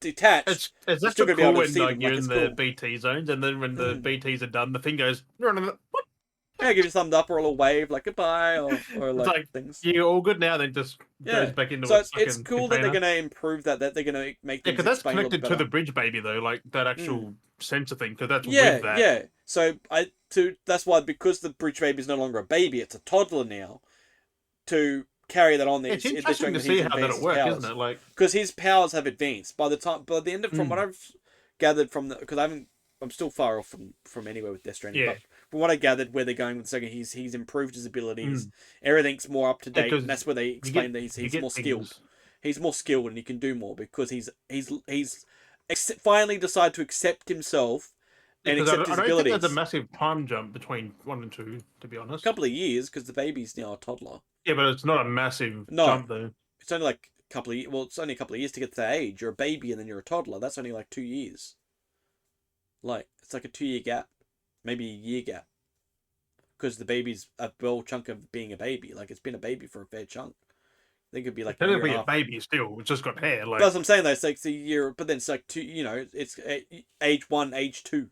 detached, It's you're still actually gonna be cool able to when see them. like you're Like in it's the cool. BT zones, and then when the Mm. BTS are done, the thing goes. It's Yeah, give you a thumbs up or a little wave, like goodbye, or like like things. you're all good now. Then just goes Yeah. back into So its it's fucking cool that they're container. gonna improve that they're gonna make Yeah, things because that's explain a little bit connected to better. the bridge baby though, like that Mm. actual sensor thing. Because that's Yeah, with that. yeah. So that's why because the bridge baby is no longer a baby, it's a toddler now. To carry that on, It's they're interesting showing to that he's see how advanced that'll his work, isn't powers it? Like, because his powers have advanced by the end of from what mm, I've gathered from the because I'm still far off from anywhere with Death Stranding, yeah, but from what I gathered where they're going with the second, he's improved his abilities, mm. everything's more up to Yeah, date, and because that's where they explain that you he's get more skilled. things. He's more skilled and he can do more because he's finally decided to accept himself and Because accept I his don't think there's a abilities. massive time jump between 1 and 2, to be A honest. couple of years because the baby's now a toddler. Yeah, but it's not a massive No, jump though. it's only like a couple of well, it's only a couple of years to get to that age. You're a baby and then you're a toddler. That's only like 2 years. Like it's like a 2 year gap, maybe a year gap, because the baby's a well chunk of being a baby. Like it's been a baby for a fair chunk. I think it'd be It's like a year and a technically a half. baby still. It's just got hair. But Like, that's what I'm saying though. It's like it's a year, but then it's like two. It's age one, age two,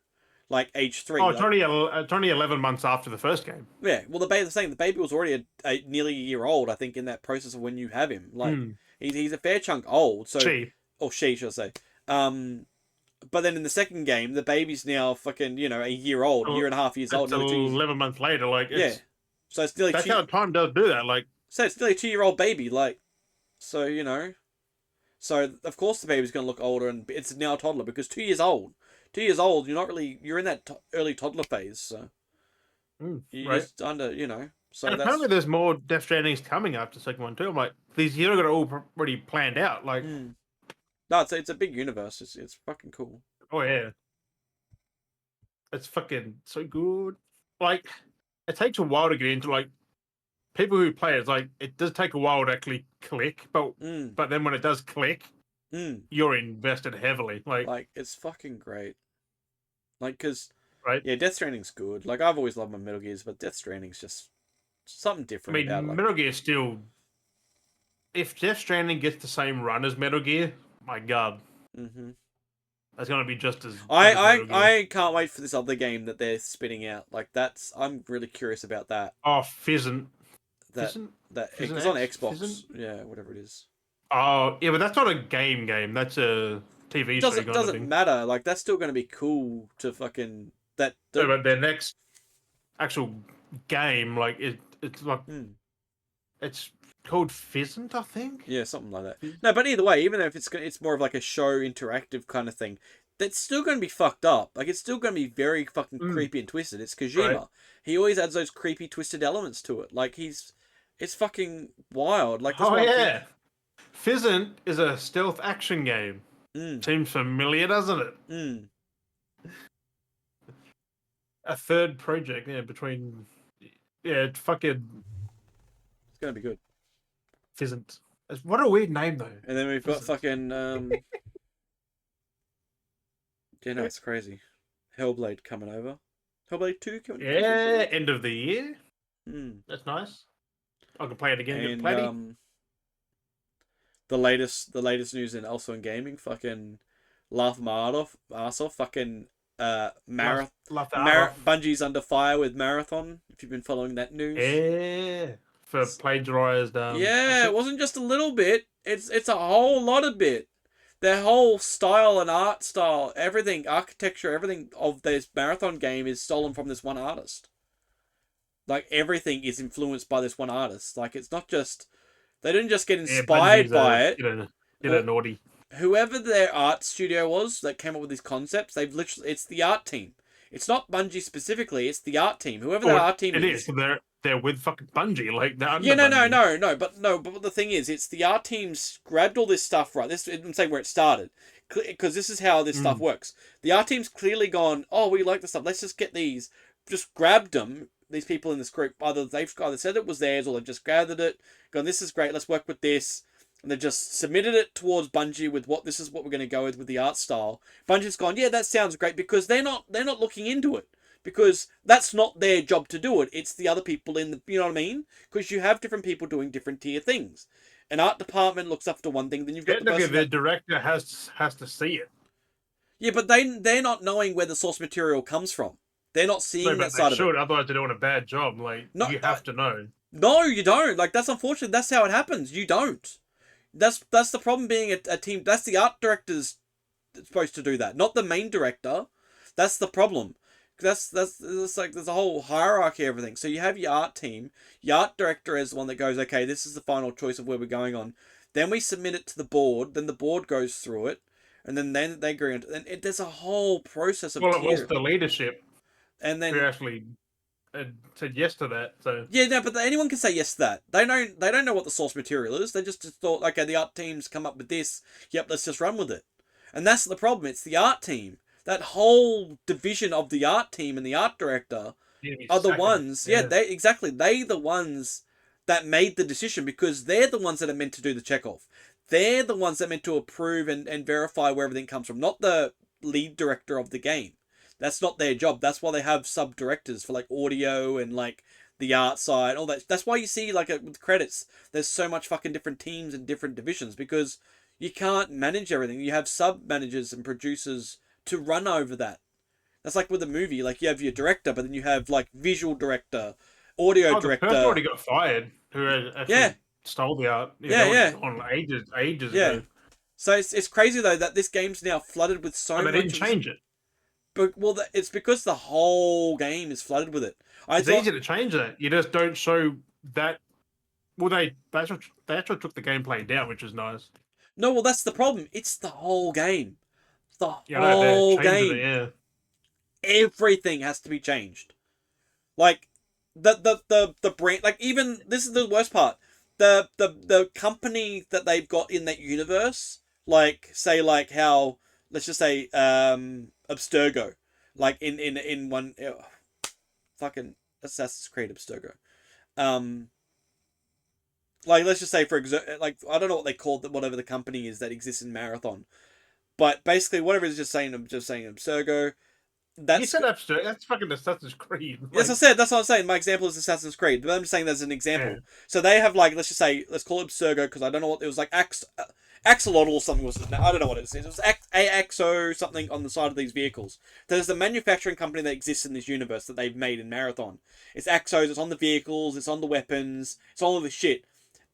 like age oh, three. Like it's only 11 months after the first game. yeah. Well, the baby, the saying the baby was already nearly a year old. I think in that process of when you have him. Like Mm. he's a fair chunk old. So She. or she should I say. Um, But then in the second game, the baby's now fucking, a year old, Well, year and a half years old, it's nearly 2 years. 11 months later. Like Yeah. it's So it's nearly that's how time does do that. Like it's nearly a 2-year-old baby. Like, so, So of course the baby's going to look older, and it's now a toddler because 2 years old. 2 years old, you're in that early toddler phase. So you're right. just under, So And that's. apparently there's more Death Strandings coming after the second one too. I'm like, these years are all already planned out. Like, No, it's a big universe. It's fucking cool. oh yeah, it's fucking so good. Like, it takes a while to get into like people who play it. It's like it does take a while to actually click, but then when it does click, you're invested heavily. Like it's fucking great. Like, cause right, yeah, Death Stranding's good. Like I've always loved my Metal Gears, but Death Stranding's just something I different mean, about it. Like, Metal Gear still. If Death Stranding gets the same run as Metal Gear, my god, that's gonna be just as. I can't wait for this other game that they're spitting out. Like I'm really curious about that. Oh, Fizzant. That it's on Xbox. Yeah, whatever it is. Oh yeah, but that's not a game. That's a TV show. Doesn't matter. Like that's still going to be cool to fucking that. No, but their next actual game, like it's like it's called Fizzant, I think. Yeah, something like that. No, but either way, even if it's more of like a show interactive kind of thing, that's still going to be fucked up. Like it's still going to be very fucking creepy and twisted. It's Kojima. Right. He always adds those creepy, twisted elements to it. Like it's fucking wild. Like oh yeah, Fizzant is a stealth action game. Seems familiar, doesn't it? A third project, between it's fucking. It's gonna be good. Fizzant. What a weird name though. And then we've got fucking yeah, no, it's crazy. Hellblade coming over. Hellblade 2 coming. Yeah, end of the year. That's nice. I can play it again. And the latest news in also in gaming, fucking laugh my ass off. Fucking Bungie's under fire with Marathon. If you've been following that news, yeah, for plagiarized. Yeah, it wasn't just a little bit. It's a whole lot of bit. Their whole style and art style, everything, architecture, everything of this Marathon game is stolen from this one artist. Like everything is influenced by this one artist. Like it's not just they didn't just get inspired by it. Did a naughty. Whoever their art studio was that came up with these concepts, it's the art team. It's not Bungie specifically. It's the art team. Whoever the art team is. It is. They're with fucking Bungie. Like they're under Bungie. No. But the thing is, it's the art teams grabbed all this stuff. Right. I'm saying where it started, because this is how this stuff works. The art team's clearly gone. Oh, we like this stuff. Let's just get these. Just grabbed them. These people in this group, they've either said it was theirs or they've just gathered it, gone, this is great, let's work with this, and they've just submitted it towards Bungie with this is what we're going to go with the art style. Bungie's gone, yeah, that sounds great, because they're not looking into it, because that's not their job to do it. It's the other people you know what I mean? Because you have different people doing different tier things. An art department looks after one thing, then you've got the director has to see it. Yeah, but they're not knowing where the source material comes from. They're not seeing that side of it. Otherwise they're doing a bad job. Like, you have to know. No, you don't. Like, that's unfortunate. That's how it happens. You don't. That's the problem being a team. That's the art director's supposed to do that, not the main director. That's the problem. That's like there's a whole hierarchy of everything. So you have your art team. Your art director is the one that goes, okay, this is the final choice of where we're going on. Then we submit it to the board. Then the board goes through it, and then they agree on it. And there's a whole process of. Well, it was the leadership. And then who actually said yes to that. So yeah, no, but anyone can say yes to that. They don't know what the source material is. They just thought, okay, the art team's come up with this. Yep, let's just run with it. And that's the problem. It's the art team. That whole division of the art team and the art director are the ones. Yeah, they the ones that made the decision, because they're the ones that are meant to do the checkoff. They're the ones that are meant to approve and verify where everything comes from, not the lead director of the game. That's not their job. That's why they have sub-directors for like audio and like the art side, all that. That's why you see like with credits, there's so much fucking different teams and different divisions, because you can't manage everything. You have sub-managers and producers to run over that. That's like with a movie. Like you have your director, but then you have like visual director, audio director. The person already got fired who actually stole the art. On ages ago. So it's crazy though that this game's now flooded with so But they didn't much of this. change it. But well, it's because the whole game is flooded with it. I It's thought easy to change that. You just don't show that. Well, they actually took the gameplay down, which is nice. no, well that's the problem. It's the whole game. The Yeah, I know they're whole changing it. game. Yeah, Everything has to be changed. Like the brand, like even this is the worst part. The company that they've got in that universe, like say like how let's just say Abstergo, like in one fucking Assassin's Creed Abstergo. Um like let's just say like I don't know what they called whatever the company is that exists in Marathon. But basically whatever it is just saying Abstergo, you that's said abstract. That's fucking Assassin's Creed. yes, I Like, said. That's what I'm saying. My example is Assassin's Creed, but I'm just saying there's an yeah. example. So they have like, let's just say, let's call it Abstergo because I don't know what it was like. Axolotl or something was. I don't know what it is. It was AXO something on the side of these vehicles. There's a manufacturing company that exists in this universe that they've made in Marathon. It's Axos. It's on the vehicles. It's on the weapons. It's all of this shit.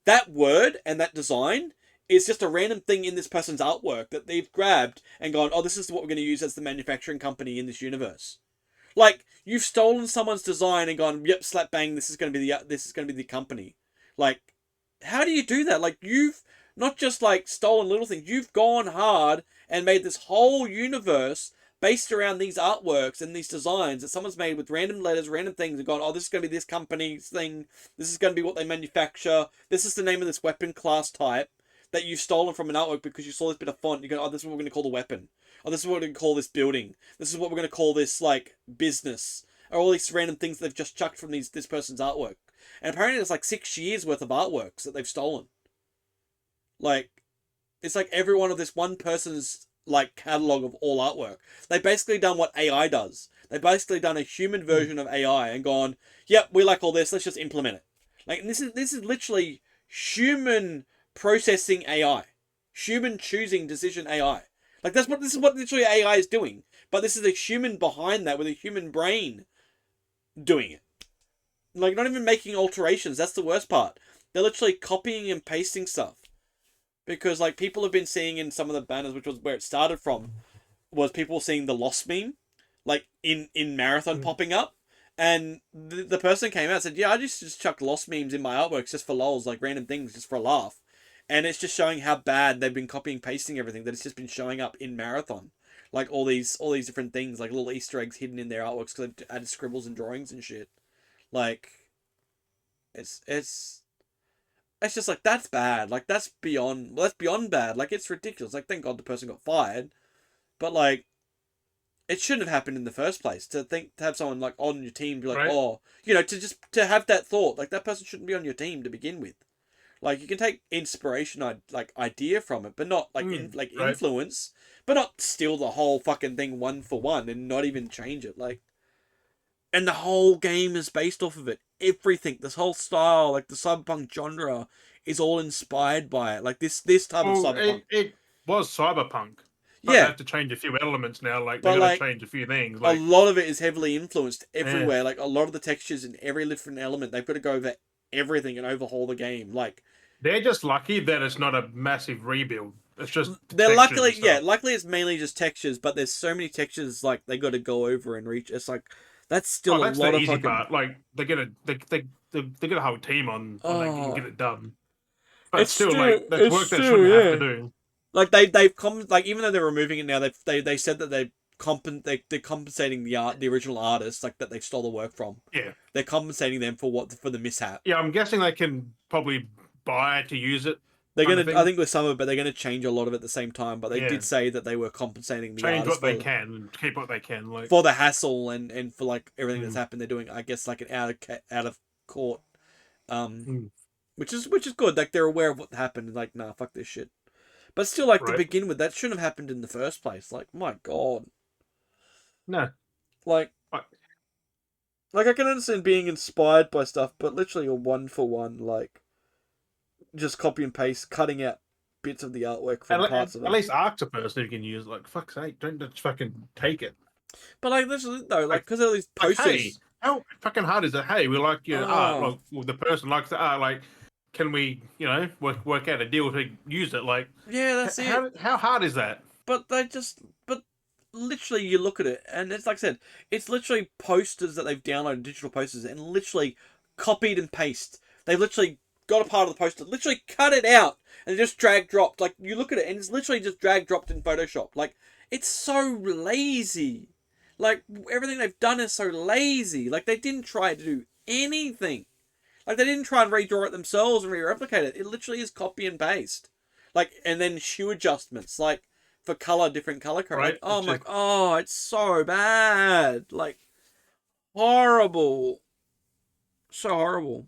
That word and that design is just a random thing in this person's artwork that they've grabbed and gone, oh, this is what we're going to use as the manufacturing company in this universe. Like you've stolen someone's design and gone, yep, slap bang, this is going to be the company. Like, how do you do that? Like you've not just like stolen little things, you've gone hard and made this whole universe based around these artworks and these designs that someone's made with random letters, random things, and gone, oh, this is going to be this company's thing. This is going to be what they manufacture. This is the name of this weapon class type that you've stolen from an artwork because you saw this bit of font. You go, oh, this is what we're going to call the weapon. Oh, this is what we're going to call this building. This is what we're going to call this, like, business. Or all these random things they've just chucked from this person's artwork. And apparently there's like 6 years worth of artworks that they've stolen. Like, it's like every one of this one person's, like, catalogue of all artwork. They've basically done what AI does. They've basically done a human version of AI and gone, yep, we like all this, let's just implement it. Like, this is literally human processing AI. Human choosing decision AI. Like this is what literally AI is doing. But this is a human behind that with a human brain doing it. Like not even making alterations. That's the worst part. They're literally copying and pasting stuff. Because like people have been seeing in some of the banners, which was where it started from, was people seeing the Lost meme, like in Marathon popping up. And the person came out and said, yeah, I just chuck Lost memes in my artworks just for lols, like random things, just for a laugh. And it's just showing how bad they've been copying and pasting everything, that it's just been showing up in Marathon. Like all these different things, like little Easter eggs hidden in their artworks because they've added scribbles and drawings and shit. Like, it's just like, that's bad. Like, that's beyond bad. Like, it's ridiculous. Like, thank God the person got fired. But, like, it shouldn't have happened in the first place. To have someone, like, on your team be like, right. Oh, to have that thought. Like, that person shouldn't be on your team to begin with. Like, you can take inspiration, like, idea from it, but not, like, right. Influence, but not steal the whole fucking thing one for one and not even change it. Like, and the whole game is based off of it. Everything, this whole style, like, the cyberpunk genre is all inspired by it. Like, this type of cyberpunk. It was cyberpunk. But yeah. they have to change a few elements now. Like, they got to change a few things. Like, a lot of it is heavily influenced everywhere. Yeah. Like, a lot of the textures in every different element, they've got to go over everything and overhaul the game. Like, they're just lucky that it's not a massive rebuild. It's just they're luckily it's mainly just textures, but there's so many textures like they got to go over and reach. It's like that's still that's a lot the of easy fucking part. Like they get a whole team on that can get it done. But it's still like that's work that shouldn't have to do. Like they've like even though they're removing it now, they said that they're compensating the original artists like that they stole the work from. Yeah, they're compensating them for the mishap. Yeah, I'm guessing they can probably buy to use it. They're gonna, I think, with some of it, but they're gonna change a lot of it at the same time. But they did say that they were compensating the change artists what they can and keep what they can, like for the hassle and for like everything that's happened. They're doing, I guess, like an out of court, which is good. Like they're aware of what happened. Like, nah, fuck this shit. But still, like to begin with, that shouldn't have happened in the first place. Like, my God. No. Like I can understand being inspired by stuff, but literally a one for one, like, just copy and paste, cutting out bits of the artwork from parts of it. At least Arc's a person who can use, like, fuck's sake, don't just fucking take it. But, like, literally, though, like, because of these posters. Like, hey, how fucking hard is it? Hey, we like your art. Like, well, the person likes the art. Like, can we, work out a deal to use it? Like, Yeah, that's it. how hard is that? But but literally, you look at it, and it's like I said, it's literally posters that they've downloaded, digital posters, and literally copied and paste. They've literally got a part of the poster, literally cut it out, and just drag dropped. Like, you look at it, and it's literally just drag dropped in Photoshop. Like, it's so lazy. Like, everything they've done is so lazy. Like, they didn't try to do anything. Like, they didn't try and redraw it themselves and re-replicate it. It literally is copy and paste. Like, and then hue adjustments. Like, for color, different color code. Right? Like, oh my, oh, it's so bad. Like, horrible. So horrible.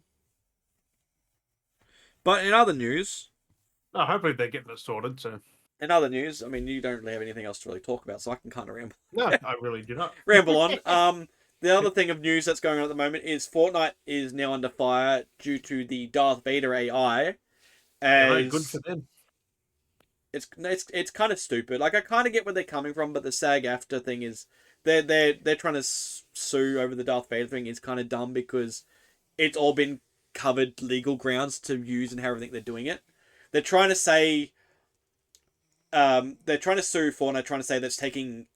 But in other news, Oh, hopefully they're getting it sorted. So I mean, you don't really have anything else to really talk about, so I can kind of ramble. no, I really do not. Ramble on. The other thing of news that's going on at the moment is Fortnite is now under fire due to the Darth Vader AI. Yeah, good for them. It's kind of stupid. Like, I kind of get where they're coming from, but the SAG-AFTRA thing is they're trying to sue over the Darth Vader thing is kind of dumb because it's all been covered legal grounds to use and how everything they're doing it. They're trying to say they're trying to sue Fortnite, trying to say that's taking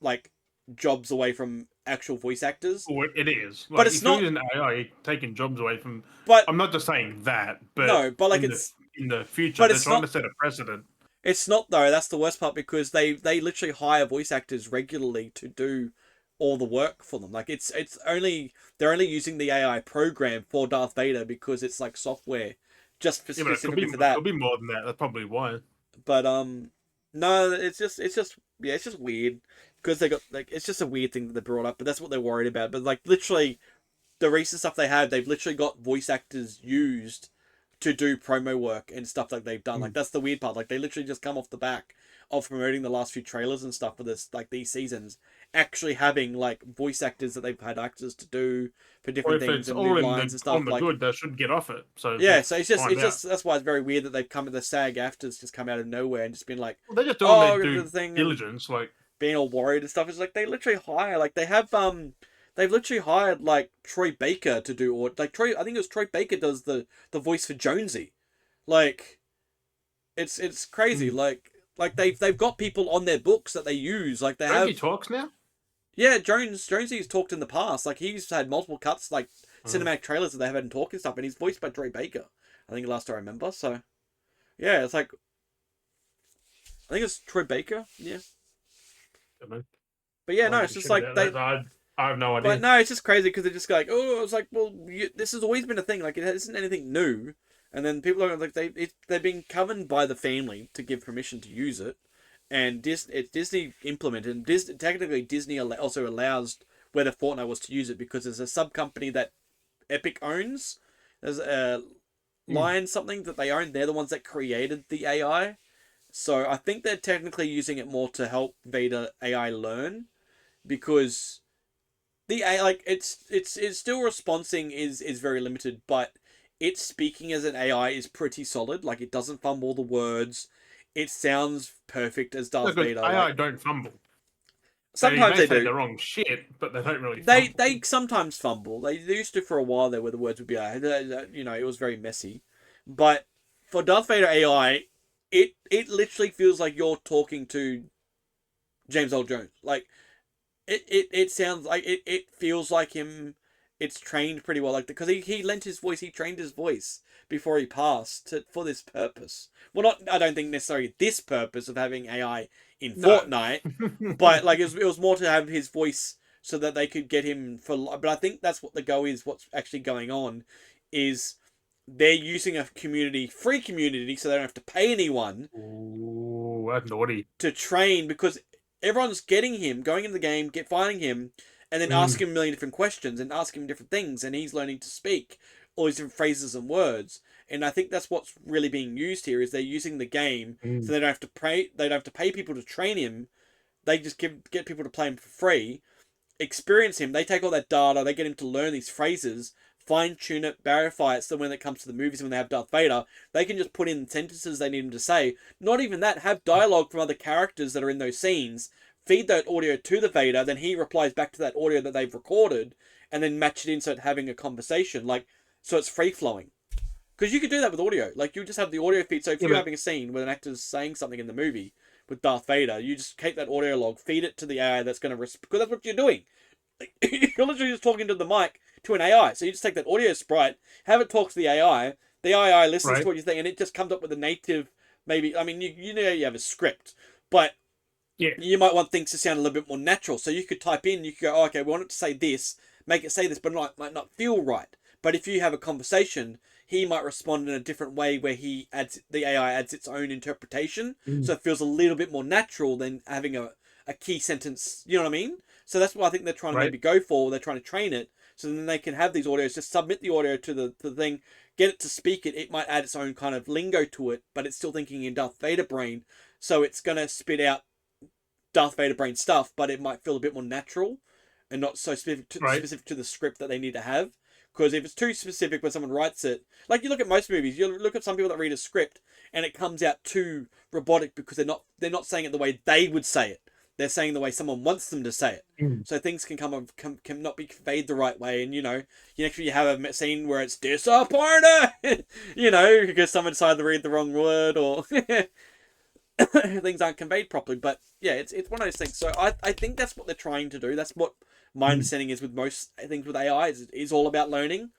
like jobs away from actual voice actors. Well, it is, like, but it's not an AI taking jobs away from. But I'm not just saying that, but no, but like it's in the future, they're trying to set a precedent. It's not though. That's the worst part because they literally hire voice actors regularly to do all the work for them. Like they're only using the AI program for Darth Vader because it's like software just specifically for that. It'll be more than that. That's probably why. But no, it's just weird because they got like it's just a weird thing that they brought up. But that's what they're worried about. But like literally, the recent stuff they've literally got voice actors used to do promo work and stuff like they've done. Like, that's the weird part. Like, they literally just come off the back of promoting the last few trailers and stuff for this, like, these seasons, actually having, like, voice actors that they've had actors to do for different things and new lines and stuff. On the like, good, they should get off it. So yeah, so it's just that's why it's very weird that they've come to the SAG-AFTRA's just come out of nowhere and just been like, well, they're just doing their due diligence, like being all worried and stuff. It's like they literally hire, like, they've literally hired like Troy Baker to do, or like I think it was Troy Baker does the voice for Jonesy. Like, it's crazy. Like they've got people on their books that they use. Like, they Jonesy talks now. Yeah, Jonesy's talked in the past. Like, he's had multiple cuts, like cinematic trailers that they have had him talk and stuff, and he's voiced by Troy Baker. I think last I remember. So yeah, it's like I think it's Troy Baker. Yeah. But yeah, no, it's just like I have no idea. But no, it's just crazy because they're just like, oh, it's like, well, this has always been a thing. Like, it isn't anything new. And then people are like, they've been covered by the family to give permission to use it, and it's Disney implemented. And technically, Disney also allows whether Fortnite was to use it because there's a sub company that Epic owns. There's a Lion something that they own. They're the ones that created the AI, so I think they're technically using it more to help Vader AI learn, because the AI, like, it's still responding is very limited, but its speaking as an AI is pretty solid. Like, it doesn't fumble the words. It sounds perfect as Darth Vader. AI don't fumble. Sometimes they say do the wrong shit, but they don't really. Fumble. They sometimes fumble. They used to for a while there, where the words would be, it was very messy. But for Darth Vader AI, it literally feels like you're talking to James Earl Jones. Like, it sounds like it feels like him. It's trained pretty well, like, because he lent his voice, he trained his voice before he passed for this purpose. Well, I don't think necessarily this purpose of having AI in Fortnite, but like it was more to have his voice so that they could get him for. But I think that's what the go is. What's actually going on is they're using a free community, so they don't have to pay anyone. Ooh, that's naughty. To train, because everyone's getting him, going into the game, finding him, and then asking him a million different questions and asking him different things, and he's learning to speak all these different phrases and words. And I think that's what's really being used here, is they're using the game so they don't have to pay. They don't have to pay people to train him. They just get people to play him for free, experience him. They take all that data, they get him to learn these phrases, fine tune it, verify it. So when it comes to the movies, when they have Darth Vader, they can just put in sentences they need him to say. Not even that, have dialogue from other characters that are in those scenes. Feed that audio to the Vader, then he replies back to that audio that they've recorded, and then match it in so it's having a conversation. Like, so it's free flowing. Because you could do that with audio. Like, you just have the audio feed. So if Yeah, you're but having a scene where an actor's saying something in the movie with Darth Vader, you just take that audio log, feed it to the AI that's going to... Because that's what you're doing. Like, you're literally just talking to the mic to an AI. So you just take that audio sprite, have it talk to the AI. The AI listens to right, what you think, and it just comes up with a native... Maybe... I mean, you know you have a script. But yeah, you might want things to sound a little bit more natural. So you could type in, you could go, oh, okay, we want it to say this, make it say this, but it might not feel right. But if you have a conversation, he might respond in a different way where the AI adds its own interpretation. So it feels a little bit more natural than having a key sentence. You know what I mean? So that's what I think they're trying to right, maybe go for. They're trying to train it. So then they can have these audios, just submit the audio to the thing, get it to speak it. It might add its own kind of lingo to it, but it's still thinking in Darth Vader brain. So it's going to spit out Darth Vader brain stuff, but it might feel a bit more natural and not so right. specific to the script that they need to have. Because if it's too specific when someone writes it, like you look at most movies, you look at some people that read a script and it comes out too robotic because they're not saying it the way they would say it. They're saying the way someone wants them to say it. Mm. So things can not be conveyed the right way, and you actually have a scene where it's disappointed, because someone decided to read the wrong word or things aren't conveyed properly. But yeah, it's one of those things. So I think that's what they're trying to do. That's what my understanding is with most things with AI is all about learning.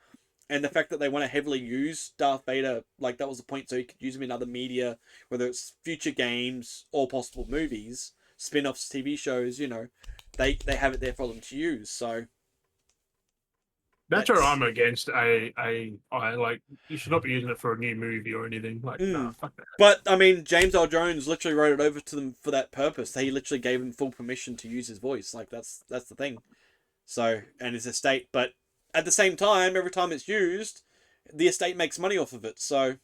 And the fact that they want to heavily use Darth Vader, like that was the point, so you could use him in other media, whether it's future games or possible movies, spin-offs, TV shows, they have it there for them to use. So That's where I'm against AI. Like, you should not be using it for a new movie or anything. Like, nah, fuck that. But I mean, James L. Jones literally wrote it over to them for that purpose. He literally gave him full permission to use his voice. Like that's the thing. So, and his estate, but at the same time, every time it's used, the estate makes money off of it. So,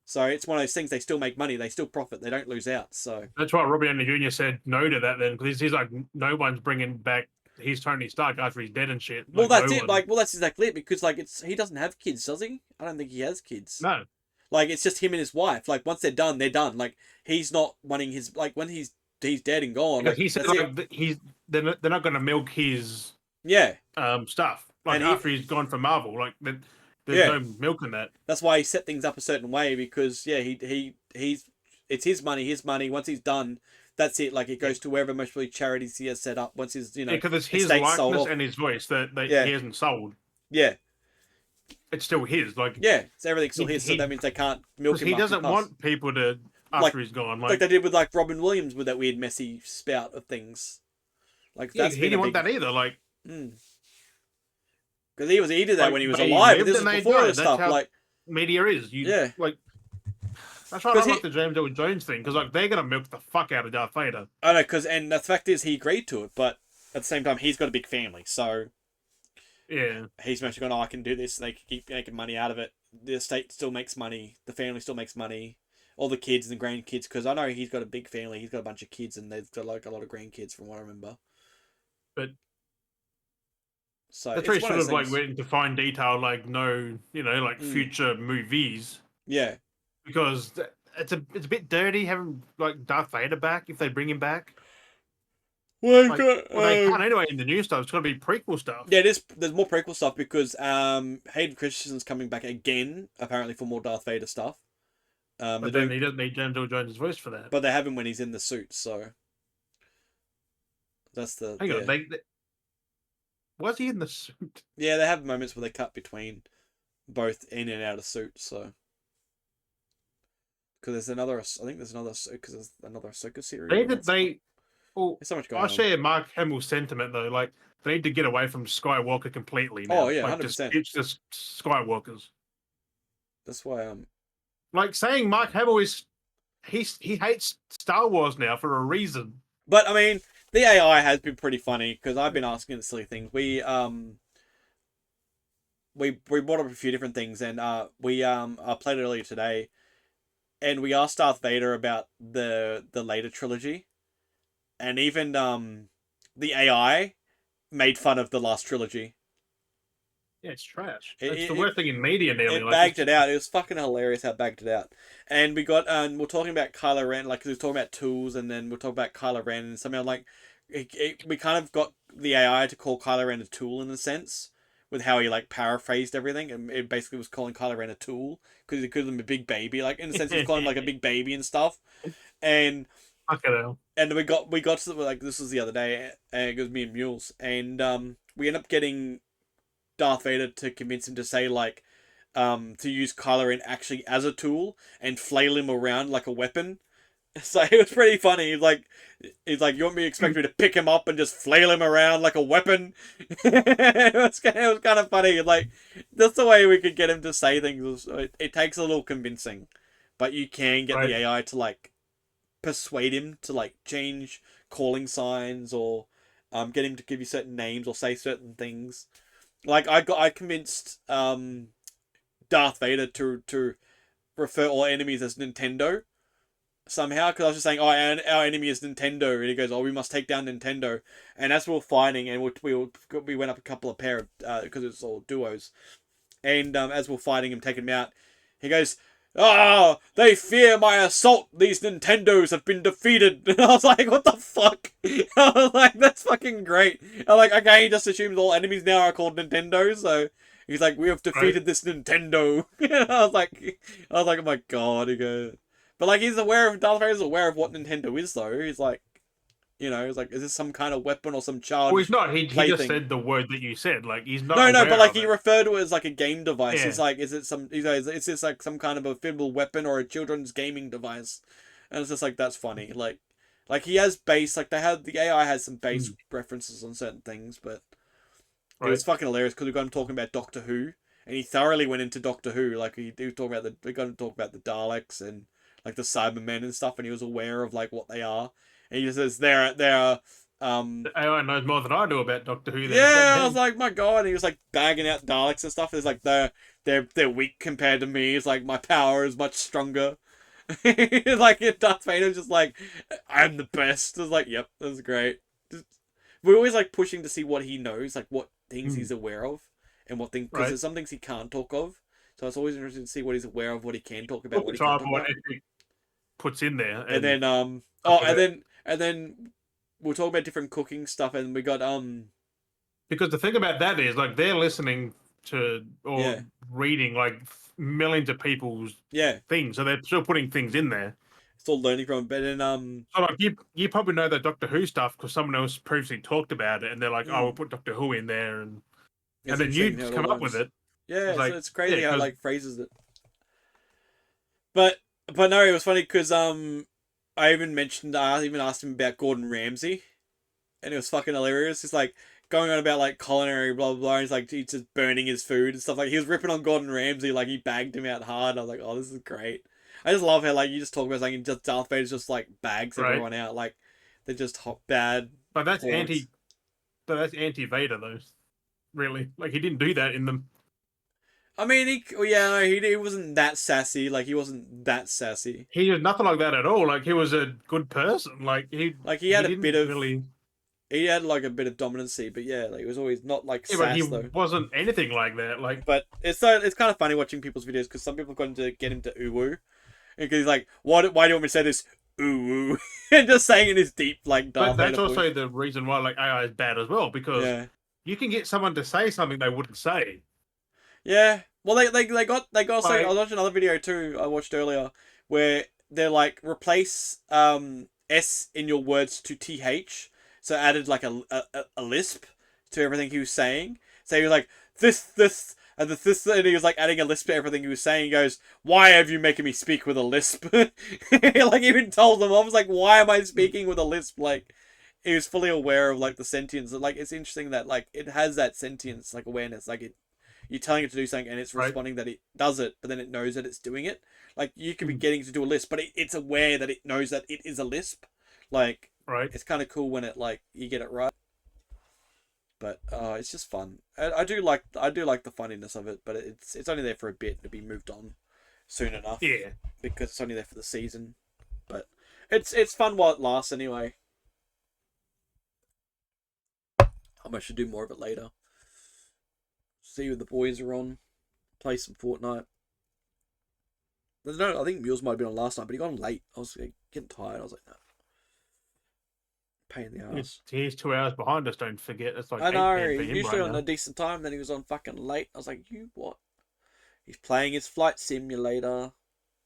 so it's one of those things. They still make money. They still profit. They don't lose out. So That's why Robert Downey Jr. said no to that then, because he's like, no one's bringing back his Tony Stark after he's dead and shit. well, Like, that's no it. one. Like, well, that's exactly it. Because like he doesn't have kids, does he? I don't think he has kids. No. Like it's just him and his wife. Like once they're done, they're done. Like he's not wanting his when he's dead and gone. Because Like, he said like, they're not going to milk his stuff. Like And after he's gone from Marvel, like there's no milking that. That's why he set things up a certain way because it's his money. Once he's done, that's it. Like it goes to wherever mostly charities he has set up. Once his because it's his likeness and his voice that he hasn't sold. Yeah, it's still his. Like so everything's still his. So that means they can't milk him. He doesn't want people to after he's gone. Like they did with like Robin Williams with that weird messy spout of things. Like that's he didn't want that either. Like. Because he did that when he was alive. But this is before all this stuff. Like media is. Like that's why I don't like the James Earl Jones thing because like they're gonna milk the fuck out of Darth Vader. I know, and the fact is he agreed to it, but at the same time he's got a big family, so yeah, he's mostly going, I can do this. And they can keep making money out of it. The estate still makes money. The family still makes money. All the kids and the grandkids, because I know he's got a big family. He's got a bunch of kids, and they've got like a lot of grandkids, from what I remember. But. So that's very sort of like waiting to find detail, like future movies. Yeah, because it's a bit dirty having like Darth Vader back if they bring him back. Well, they can't anyway in the new stuff. It's got to be prequel stuff. Yeah, there's more prequel stuff because Hayden Christensen's coming back again, apparently for more Darth Vader stuff. But then he doesn't need James Earl Jones' voice for that. But they have him when he's in the suit, so that's the. Hang on, was he in the suit? Yeah, they have moments where they cut between both in and out of suit. So, because there's another Ahsoka series. There's so much going on. I share Mark Hamill's sentiment though. Like they need to get away from Skywalker completely now. Oh yeah, 100%. It's just Skywalkers. That's why like saying Mark Hamill he hates Star Wars now for a reason. But I mean. The AI has been pretty funny because I've been asking the silly things. We brought up a few different things, and I played it earlier today, and we asked Darth Vader about the later trilogy, and even the AI made fun of the last trilogy. Yeah, it's trash. It's the worst thing in media nearly. It bagged it out. It was fucking hilarious how it bagged it out. And we got, we're talking about Kylo Ren, like, 'cause we were talking about tools, and then we're talking about Kylo Ren, and somehow, like, we kind of got the AI to call Kylo Ren a tool in a sense, with how he like paraphrased everything, and it basically was calling Kylo Ren a tool because he called him a big baby. Like in a sense, he was calling him like a big baby and stuff. And Fucking and we got to like this was the other day, and it was me and Mules, and we end up getting Darth Vader to convince him to say like to use Kylo Ren actually as a tool and flail him around like a weapon. So it was pretty funny. He's like, you want me to expect me to pick him up and just flail him around like a weapon? It was kind of funny. Like, that's the way we could get him to say things. It takes a little convincing, but you can get right. the AI to like persuade him to like change calling signs or get him to give you certain names or say certain things. Like I convinced Darth Vader to refer all enemies as Nintendo somehow, because I was just saying, oh, our enemy is Nintendo, and he goes, oh, we must take down Nintendo. And as we were fighting, and we went up a couple of pair of because it's all duos, and as we're fighting him, taking him out, he goes, "Ah, they fear my assault. These Nintendos have been defeated." And I was like, "What the fuck?" I was like, "That's fucking great." I'm like, "Okay, he just assumes all enemies now are called Nintendo." So he's like, "We have defeated this Nintendo." I was like, "Oh my god!" He goes, but like he's aware of Darth Vader's aware of what Nintendo is though. He's like, he's like, "Is this some kind of weapon or some Well, he's childish not. He just plaything?" said the word that you said. Like he's not No, but aware like of he it. referred to it as like a game device. Yeah. He's like, is it some? Is this like some kind of a fiddle weapon or a children's gaming device? And it's just like that's funny. Like he has base. Like the AI has some base references on certain things, but it was Right. fucking hilarious because we got him talking about Doctor Who, and he thoroughly went into Doctor Who. Like he was talking about we got him to talk about the Daleks and like the Cybermen and stuff, and he was aware of like what they are. And he just says they're The AI knows more than I do about Doctor Who. Then, yeah, I was goddamn. like, my god, and he was like bagging out Daleks and stuff. It's like they're weak compared to me. It's like my power is much stronger. Like Darth Vader's just like, I'm the best. It's like, yep, that's great. We're always like pushing to see what he knows, like what things he's aware of, and what things because Right. there's some things he can't talk of. So it's always interesting to see what he's aware of, what he can talk All about, the what he can't time, talk what about. Epic puts in there, And and then stuff like that. and then we'll talk about different cooking stuff, and we got Because the thing about that is, like, they're listening to or yeah reading like millions of people's yeah things, so they're still putting things in there. still learning from it, but then So, like, you probably know that Doctor Who stuff because someone else previously talked about it, and they're like, "Oh, we'll put Doctor Who in there," and it's then you interesting how just it all come up with learns. it. Yeah, It's like, it's yeah, crazy how it, because like phrases it. But no, it was funny because I even mentioned I even asked him about Gordon Ramsay, and it was fucking hilarious. He's like going on about like culinary blah blah blah. And he's like he's just burning his food and stuff. Like he was ripping on Gordon Ramsay, like he bagged him out hard. I was like, oh, this is great. I just love how like you just talk about something, and just Darth Vader just like bags right, everyone out. Like they're just hot bad but porns. that's anti Vader though. Really, like he didn't do that in them. I mean, yeah, no, he wasn't that sassy. Like he wasn't that sassy. He was nothing like that at all. Like he was a good person. Like Like he he had a bit didn't of really. he had like a bit of dominancy, but yeah, like it was always not like Yeah, but he sass though. wasn't anything like that. Like, But it's kind of funny watching people's videos because some people have gotten to get him to uwu, because he's like, Why do you want me to say this uwu?" And just saying in his deep like but Darth that's Vader voice. also the reason why like AI is bad as well because Yeah, you can get someone to say something they wouldn't say. yeah. Well, they got so I Like, was watching another video too. I watched earlier where they're like replace s in your words to th, so added like a lisp to everything he was saying. So he was like this and this, and he was like adding a lisp to everything he was saying. He goes, "Why have you making me speak with a lisp?" Like even told them, I was like, "Why am I speaking with a lisp?" Like he was fully aware of like the sentience. Like it's interesting that like it has that sentience, like awareness. Like you're telling it to do something and it's right? responding that it does it, but then it knows that it's doing it. Like you could be Hmm. getting it to do a lisp, but it's aware that it knows that it is a lisp. Like Right. it's kind of cool when it like you get it right. But it's just fun. I do like the funniness of it, but it's only there for a bit to be moved on soon enough Yeah. because it's only there for the season. But it's fun while it lasts anyway. I might should do more of it later. See what the boys are on. Play some Fortnite. No, I think Mules might have been on last night, but he got on late. I was getting tired. I was like, no. pain in the ass. He's 2 hours behind us. Don't forget, it's like I know. 8 p.m. for He's him usually right on now. a decent time. Then he was on fucking late. I was like, you what? He's playing his flight simulator.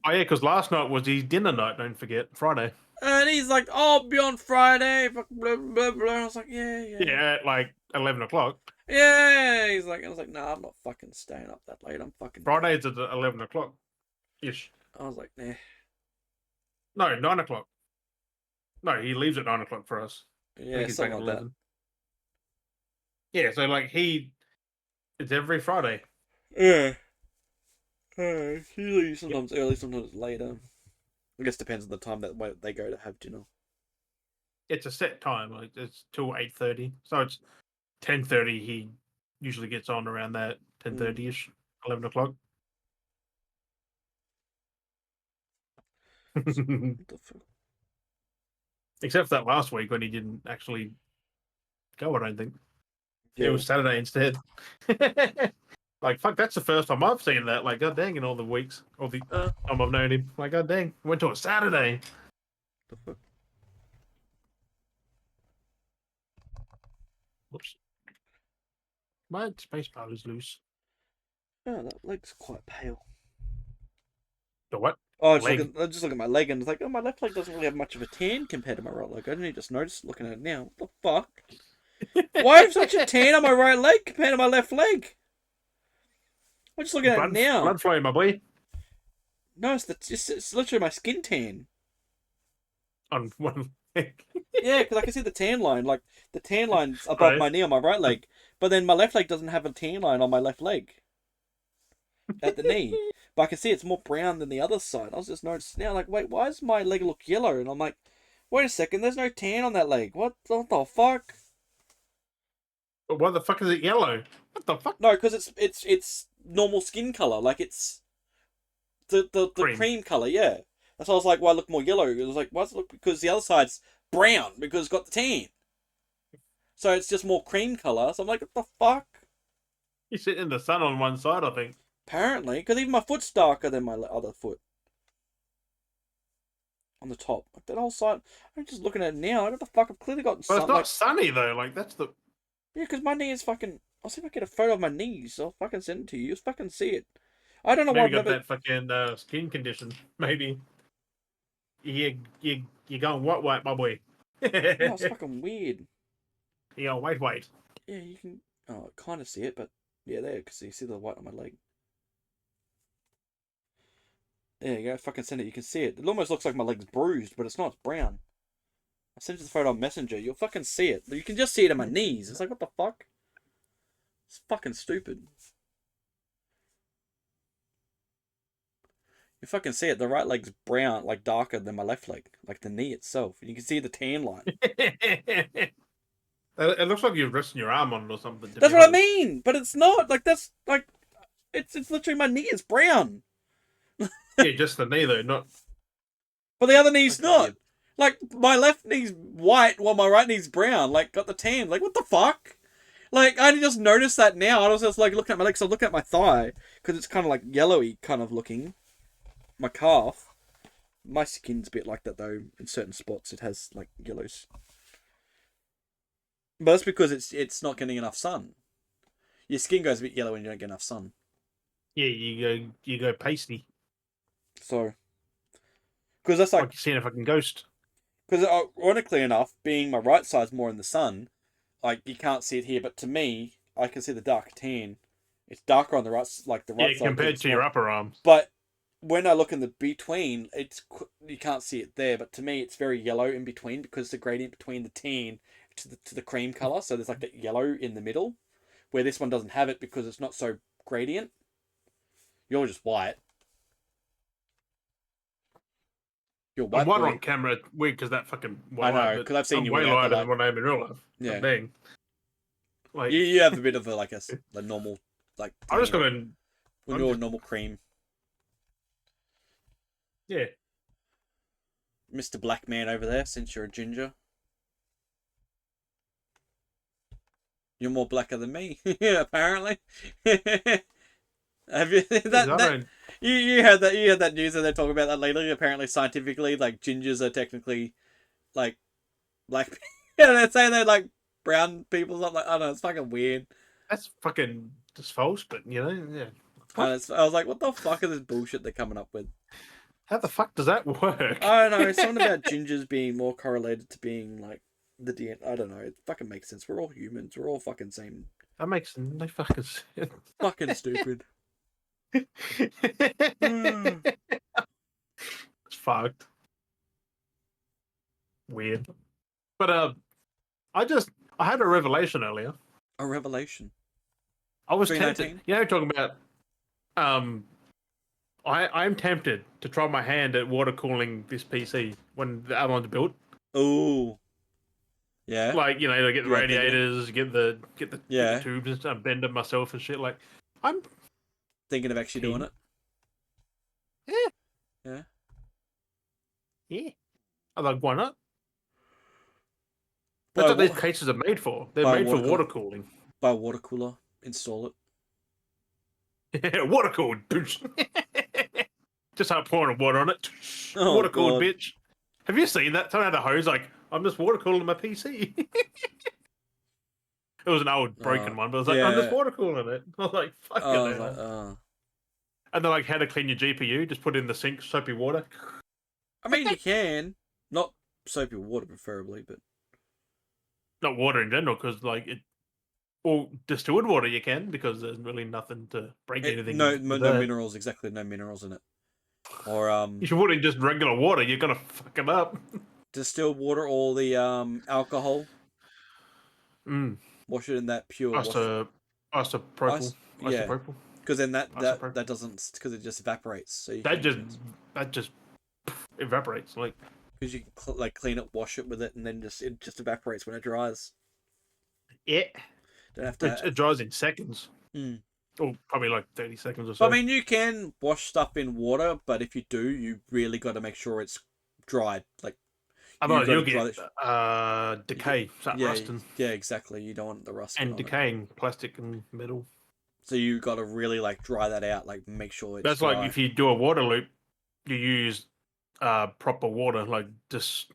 Oh yeah, because last night was his dinner night. Don't forget, Friday. And he's like, oh, I'll be on Friday. Blah, blah, blah. I was like, yeah. Yeah, at like 11 o'clock. Yeah. He's like, I was like, nah, I'm not fucking staying up that late. I'm fucking. Friday's at 11 o'clock ish. I was like, nah. No, 9 o'clock. No, he leaves at 9 o'clock for us. I Yeah, think he's back something at like 11. Yeah, so like it's every Friday. that. Yeah. Usually sometimes early, sometimes later. I guess depends on the time that they go to have dinner. It's a set time. Like it's till 8:30. So it's 10:30. He usually gets on around that 10:30 ish, 11 o'clock. What the fuck? Except for that last week when he didn't actually go. I don't think Yeah. it was Saturday instead. Like fuck, that's the first time I've seen that. Like god dang, in all the weeks, all the time I've known him. Like god dang, went to a Saturday. The fuck? Whoops. My spacebar is loose. Oh, that leg's quite pale. The what? Oh, I just look at my leg and it's like, oh, my left leg doesn't really have much of a tan compared to my right leg. I didn't just notice looking at it now. What the fuck? Why have such a tan on my right leg compared to my left leg? I'm just looking at it now. Blood flow, my boy. No, it's literally my skin tan. On one leg. Yeah, because I can see the tan line. Like, the tan line's above my knee on my right leg. But then my left leg doesn't have a tan line on my left leg. At the knee. But I can see it's more brown than the other side. I was just noticing now, like, wait, why does my leg look yellow? And I'm like, wait a second, there's no tan on that leg. What the fuck? But why the fuck is it yellow? What the fuck? No, because it's normal skin color. Like, it's the cream color, yeah. That's why I was like, why look more yellow? It was like, why does it look? Because the other side's brown because it's got the tan. So it's just more cream color. So I'm like, what the fuck? You're sitting in the sun on one side, I think. Apparently, because even my foot's darker than my other foot. On the top. Like that whole side. I'm just looking at it now. Like, what the fuck? I've clearly got But it's not sunny, though. Like, that's the... Yeah, because my knee is fucking... I'll see if I can get a photo of my knees. I'll fucking send it to you. You'll fucking see it. I don't know why Maybe I've got never... that fucking skin condition. Maybe. You're going white, my boy. No, it's fucking weird. You're going white. Yeah, you can... Oh, I kind of see it, but... Yeah, there, because you see the white on my leg. There you go, fucking send it. You can see it. It almost looks like my leg's bruised, but it's not. It's brown. I sent you the photo on Messenger. You'll fucking see it. You can just see it in my knees. It's like, what the fuck? It's fucking stupid. You fucking see it. The right leg's brown, like darker than my left leg. Like the knee itself. You can see the tan line. It looks like you're resting your arm on it or something. That's what I mean! But it's not. Like, that's, like... It's literally my knee is brown. Yeah, just the knee, though, not... But the other knee's not. Like, my left knee's white while my right knee's brown. Like, got the tan. Like, what the fuck? Like, I just noticed that now. I was just, like, looking at my leg. So I look at my thigh. Because it's kind of, like, yellowy kind of looking. My calf. My skin's a bit like that, though. In certain spots, it has, like, yellows. But that's because it's not getting enough sun. Your skin goes a bit yellow when you don't get enough sun. Yeah, you go pasty. So... Because that's like you're seeing a fucking ghost. Because ironically enough, being my right side's more in the sun, like you can't see it here, but to me, I can see the dark tan. It's darker on the right, like the right side. Yeah, compared to your upper arm. But when I look in the between, you can't see it there. But to me, it's very yellow in between because the gradient between the tan to the cream color. So there's like that yellow in the middle, where this one doesn't have it because it's not so gradient. You're just white. You're white. I'm white on camera, weird because that fucking. I know, because I've seen you way lighter like, than what I am in real life. Yeah. Dang. Like you have a bit of a normal like. I just got an. When you're normal cream. Yeah. Mr. Black Man over there, since you're a ginger. You're more blacker than me, apparently. Have you you heard that news that they're talking about that lately? Apparently, scientifically, like gingers are technically like black. Yeah, they say they're like brown people. I'm like, I don't know, it's fucking weird. That's fucking just false, but yeah. And I was like, what the fuck is this bullshit they're coming up with? How the fuck does that work? I don't know. It's something about gingers being more correlated to being like the DNA. I don't know. It fucking makes sense. We're all humans. We're all fucking same. That makes no fucking sense. Fucking stupid. It's fucked. Weird. But I had a revelation earlier. A revelation. I was 319? tempted. You know, talking about I'm tempted to try my hand at water cooling this PC when the other one's built. Oh. Yeah. Like, you know, to get the Yeah, radiators, get the Yeah. tubes and stuff, bend them myself and shit. Like, I'm Thinking of actually doing it. Yeah. Yeah. I'm like, why not? Buy That's a what these wa- cases are made for. They're buy a made for water water cooling. Buy a water cooler. Install it. Water cooled. Just start pouring water on it. Oh, Water cooled, God. bitch. Have you seen that? Someone had a hose like, I'm just water cooling my PC. It was an old broken one, but I was like, I'm just yeah. water cooling it. I was like, fucking I was hell. like, And they're like, how to clean your GPU? Just put it in the sink, soapy water. I mean, you can. Not soapy water, preferably, but. Not water in general, because like it. Well, distilled water you can, because there's really nothing to break anything. No with minerals, exactly. No minerals in it. Or If you put in just regular water, you're gonna fuck them up. distilled water or the alcohol. Wash it in that pure Isopropyl. yeah, Isopropyl. because then that doesn't, because it just evaporates. So you That just evaporates. Like, because you can like clean it, wash it with it, and then it just evaporates when it dries. yeah, Don't have to. it dries in seconds. Mm. Or probably like 30 seconds or so. I mean, you can wash stuff in water, but if you do, you really got to make sure it's dried. Like, otherwise you'll get decay, start rusting. Yeah, exactly. You don't want the rust and decaying plastic and metal. So you got to really like dry that out. Like, make sure it's. That's dry. like if you do a water loop, you use proper water, like it's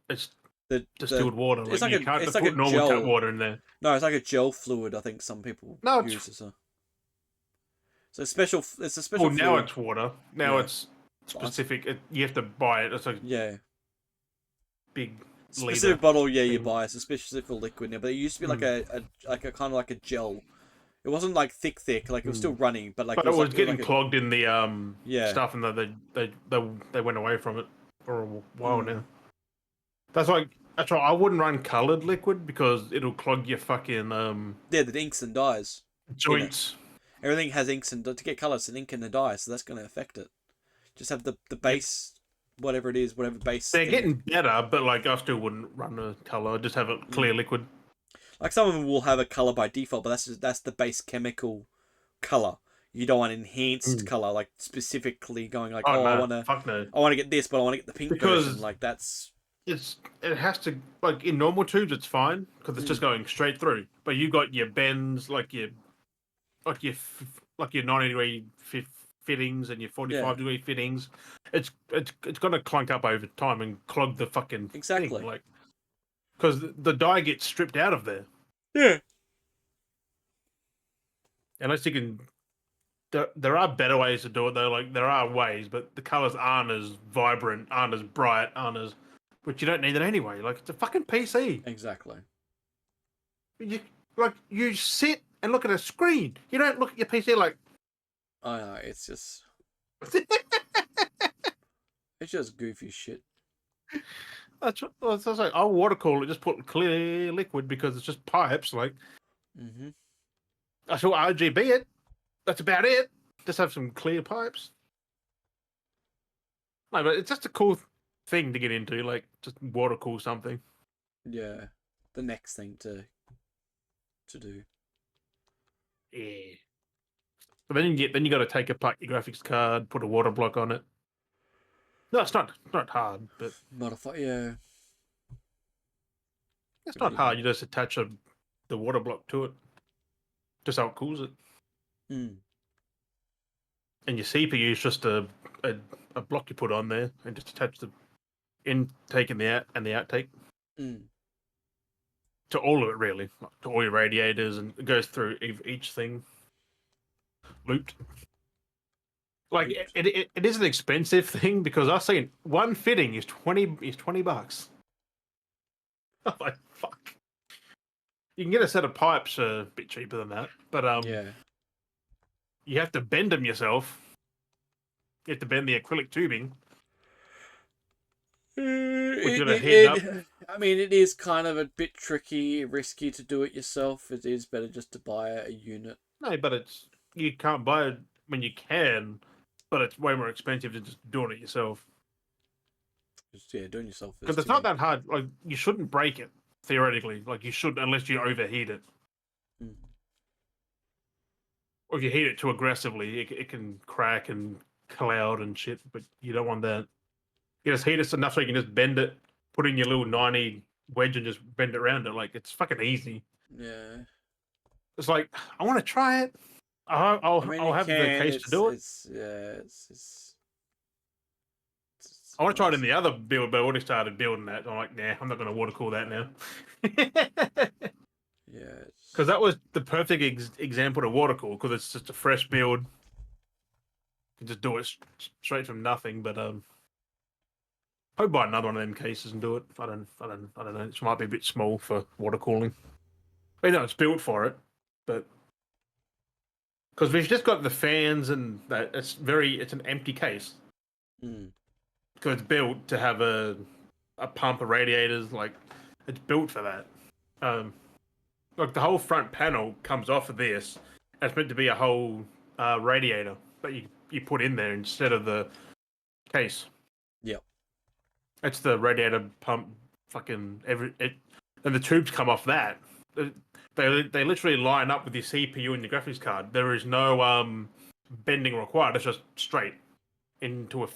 distilled water. Like, you can't put normal tap water in there. No, it's like a gel fluid. I think some people use it. So it's a special. Well, now it's water. Now it's specific. You have to buy it. It's like big specific bottle. Yeah, you buy. It's a specific liquid now, but it used to be like a kind of like a gel. It wasn't like thick. Like it was still running, but like. But it was getting clogged in the stuff, and they went away from it for a while now. That's right. I wouldn't run colored liquid because it'll clog your fucking the inks and dyes joints. Everything has inks and to get colours, an ink and a dye, so that's going to affect it. Just have the base, whatever it is, whatever base. They're getting better, but like I still wouldn't run a colour. Just have a clear liquid. Like some of them will have a colour by default, but that's the base chemical colour. You don't want enhanced colour, like specifically going like, I want to get this, but I want to get the pink version. Like that's. It has to, like in normal tubes, it's fine because it's just going straight through. But you got your bends, like your 90-degree fittings and your 45-degree fittings. It's gonna clunk up over time and clog the fucking thing, like because the dye gets stripped out of there. Yeah. Unless you can. There are better ways to do it though. Like there are ways, but the colors aren't as vibrant, aren't as bright, aren't as. But you don't need it anyway. Like it's a fucking PC. Exactly. You sit and look at a screen. You don't look at your PC like. I know, it's just. It's just goofy shit. That's like, I'll water cool it. Just put clear liquid because it's just pipes. Like. I shall RGB it. That's about it. Just have some clear pipes. No, but it's just a cool thing to get into. Like just water cool something. Yeah, the next thing to do. Yeah. But then you got to take apart your graphics card, put a water block on it. No, it's not hard, but modify. Yeah, it's not hard. You just attach the water block to it, just how it cools it. And your CPU is just a block you put on there, and just attach the intake and the outtake. to all of it really, like, to all your radiators, and it goes through each thing looped. Like it is an expensive thing because I've seen one fitting is $20. I'm like, fuck. You can get a set of pipes a bit cheaper than that, but Yeah. you have to bend them yourself. You have to bend the acrylic tubing, which you got to heat up. I mean, it is kind of a bit tricky, risky to do it yourself. It is better just to buy a unit. No, but it's you can't buy it when you can, but it's way more expensive than just doing it yourself. Just, yeah, doing yourself is Because it's not that hard. Like you shouldn't break it theoretically. Like you should, unless you overheat it. Mm. Or if you heat it too aggressively, it can crack and cloud and shit. But you don't want that. You just heat it enough so you can just bend it, put in your little 90 wedge, and just bend it around it. Like it's fucking easy. Yeah. It's like I want to try it. I mean, I'll you have the can. case to do it. It's I want to try it in honest. the other build, but I already started building that. I'm like, nah, I'm not going to water cool that now. Yeah. Because that was the perfect example to water cool, because it's just a fresh build. You can just do it straight from nothing. But I'll buy another one of them cases and do it. I don't know. It might be a bit small for water cooling. But no, it's built for it. But because we've just got the fans and that, it's an empty case. Mm. Because it's built to have a pump of radiators. Like it's built for that. Like the whole front panel comes off of this. And it's meant to be a whole radiator that you put in there instead of the case. Yep. It's the radiator pump. Fucking and the tubes come off that. They literally line up with your CPU and your graphics card. There is no bending required. It's just straight into a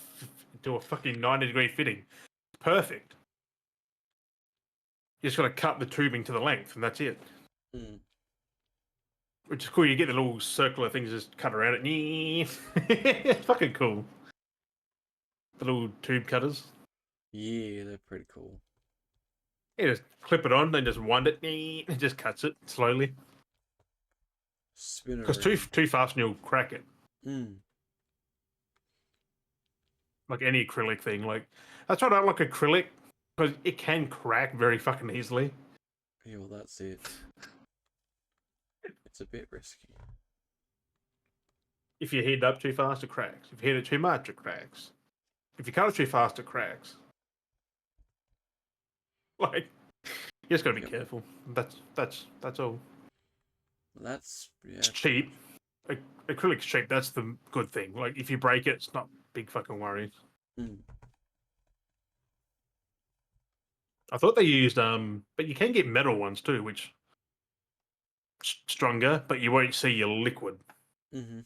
fucking 90-degree fitting. Perfect. You just got to cut the tubing to the length, and that's it. Mm. Which is cool. You get the little circular things just cut around it. It's fucking cool. The little tube cutters. Yeah, they're pretty cool. You just clip it on, then just wind it. It just cuts it slowly. Spin it Because around. too fast and you'll crack it. Mm. Like any acrylic thing. Like that's why I don't like acrylic, because it can crack very fucking easily. Yeah, well, that's it. It's a bit risky. If you heat it up too fast, it cracks. If you heat it too much, it cracks. If you cut it too fast, it cracks. Like you just gotta be careful. That's all. That's It's cheap. Acrylic's cheap. That's the good thing. Like if you break it, it's not big fucking worries. Mm. I thought they used but you can get metal ones too, which stronger, but you won't see your liquid Mm-hmm.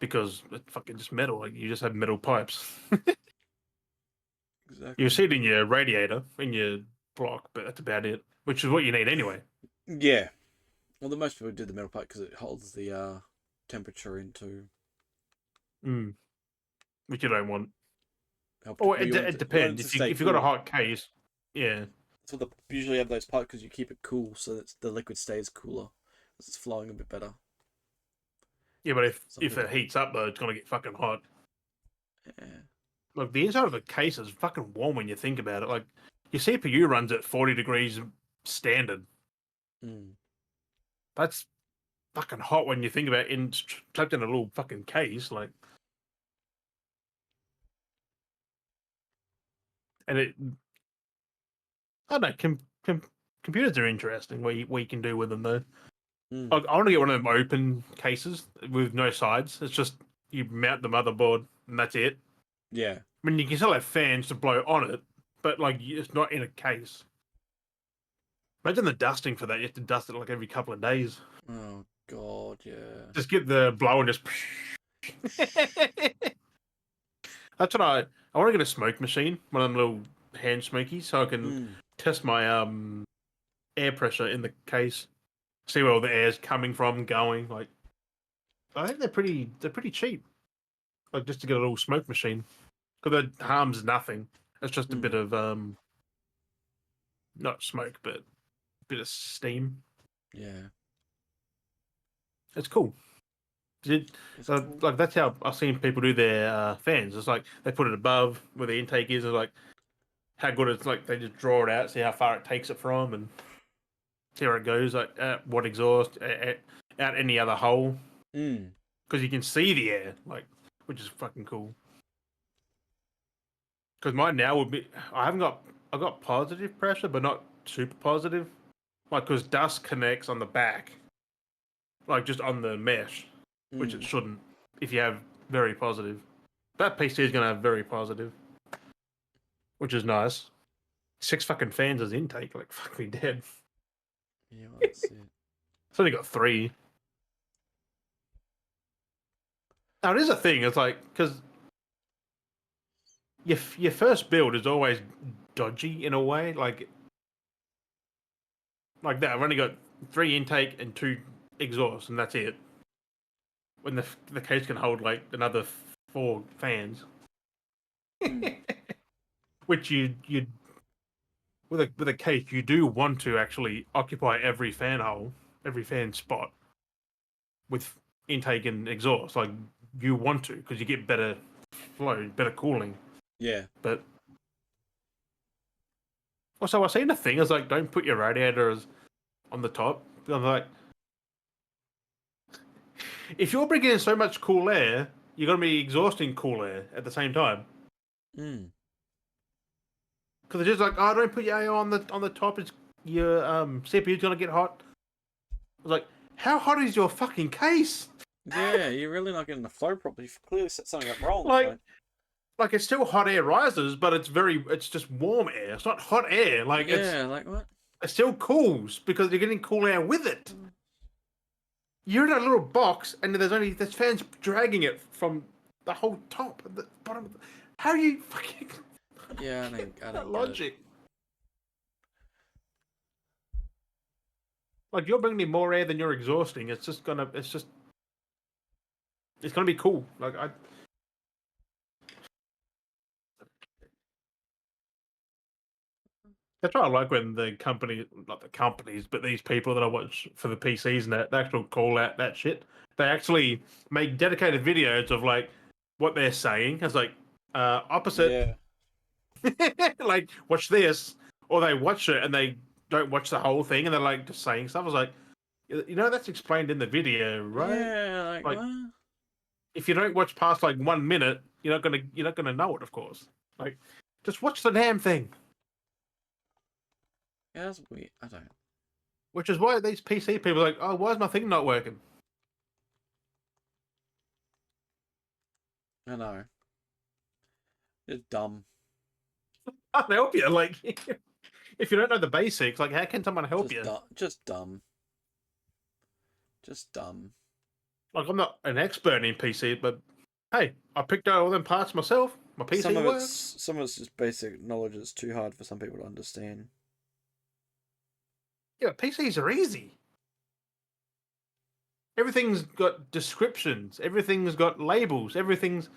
because it's fucking just metal. Like you just have metal pipes. Exactly. You see it in your radiator, in your block, but that's about it. Which is what you need anyway. Yeah. Well, the most people do the metal pipe because it holds the temperature into. Mm. Which you don't want. Or It depends. If you've got a hot case, yeah. So they usually have those pipes because you keep it cool, so that the liquid stays cooler, as it's flowing a bit better. Yeah, but if it heats up though, it's gonna get fucking hot. Yeah. Look, the inside of a case is fucking warm when you think about it. Like your CPU runs at 40 degrees standard. Mm. That's fucking hot when you think about it trapped in a little fucking case. Like, and I don't know. Computers are interesting. What you can do with them though. Mm. I want to get one of them open cases with no sides. It's just you mount the motherboard and that's it. Yeah. I mean, you can still have fans to blow on it, but like it's not in a case. Imagine the dusting for that. You have to dust it like every couple of days. Oh God, yeah. Just get the blower and just. That's what I want to get a smoke machine, one of them little hand smokies, so I can test my air pressure in the case, see where all the air's coming from, going. Like, I think they're pretty cheap. Like just to get a little smoke machine, because it harms nothing. It's just a bit of not smoke, but bit of steam. Yeah. It's cool. It's cool. Like that's how I've seen people do their fans. It's like they put it above where the intake is, and like how good it's like. They just draw it out, see how far it takes it from, and see where it goes. Like what exhaust out any other hole, because you can see the air, like, which is fucking cool. Because mine now would be, I've got positive pressure, but not super positive. Like, because dust connects on the back, like just on the mesh, which it shouldn't if you have very positive. That PC is going to have very positive, which is nice. 6 fucking fans as intake, like, fuck me dead. Yeah, well, that's it. It's only got 3. Now, it is a thing, it's like, because your first build is always dodgy in a way, like that. I've only got 3 intake and 2 exhaust, and that's it. When the case can hold like another 4 fans, which you with a case you do want to actually occupy every fan hole, every fan spot with intake and exhaust. Like you want to because you get better flow, better cooling. Yeah. But also, I seen a thing is like don't put your radiators on the top. I'm like, if you're bringing in so much cool air, you're gonna be exhausting cool air at the same time. Because it's just like, oh, don't put your AO on the top. It's your CPU's gonna get hot. I was like, how hot is your fucking case? Yeah, you're really not getting the flow properly. You've clearly set something up wrong. Like it's still hot air rises, but it's just warm air. It's not hot air. Like like what? It still cools because you're getting cool air with it. You're in a little box, and there's fans dragging it from the whole top and the bottom. How are you fucking? Yeah, I don't logic. Like you're bringing in more air than you're exhausting. It's gonna be cool. That's why I like when not the companies, but these people that I watch for the PCs and that, they actually call out that shit. They actually make dedicated videos of like what they're saying. It's like opposite. Yeah. Like watch this, or they watch it and they don't watch the whole thing and they're like just saying stuff. I was like, that's explained in the video, right? Yeah, Like what? if you don't watch past like 1 minute, you're not gonna know it. Of course, like just watch the damn thing. Yeah, that's weird. I don't. Which is why these PC people are like, oh, why is my thing not working? I know. It's dumb. I can't help you. Like, if you don't know the basics, like, how can someone help you? Just dumb. Just dumb. Like, I'm not an expert in PC, but hey, I picked out all them parts myself. My PC works. Some of it's just basic knowledge that's too hard for some people to understand. Yeah, PCs are easy. Everything's got descriptions. Everything's got labels. Everything's,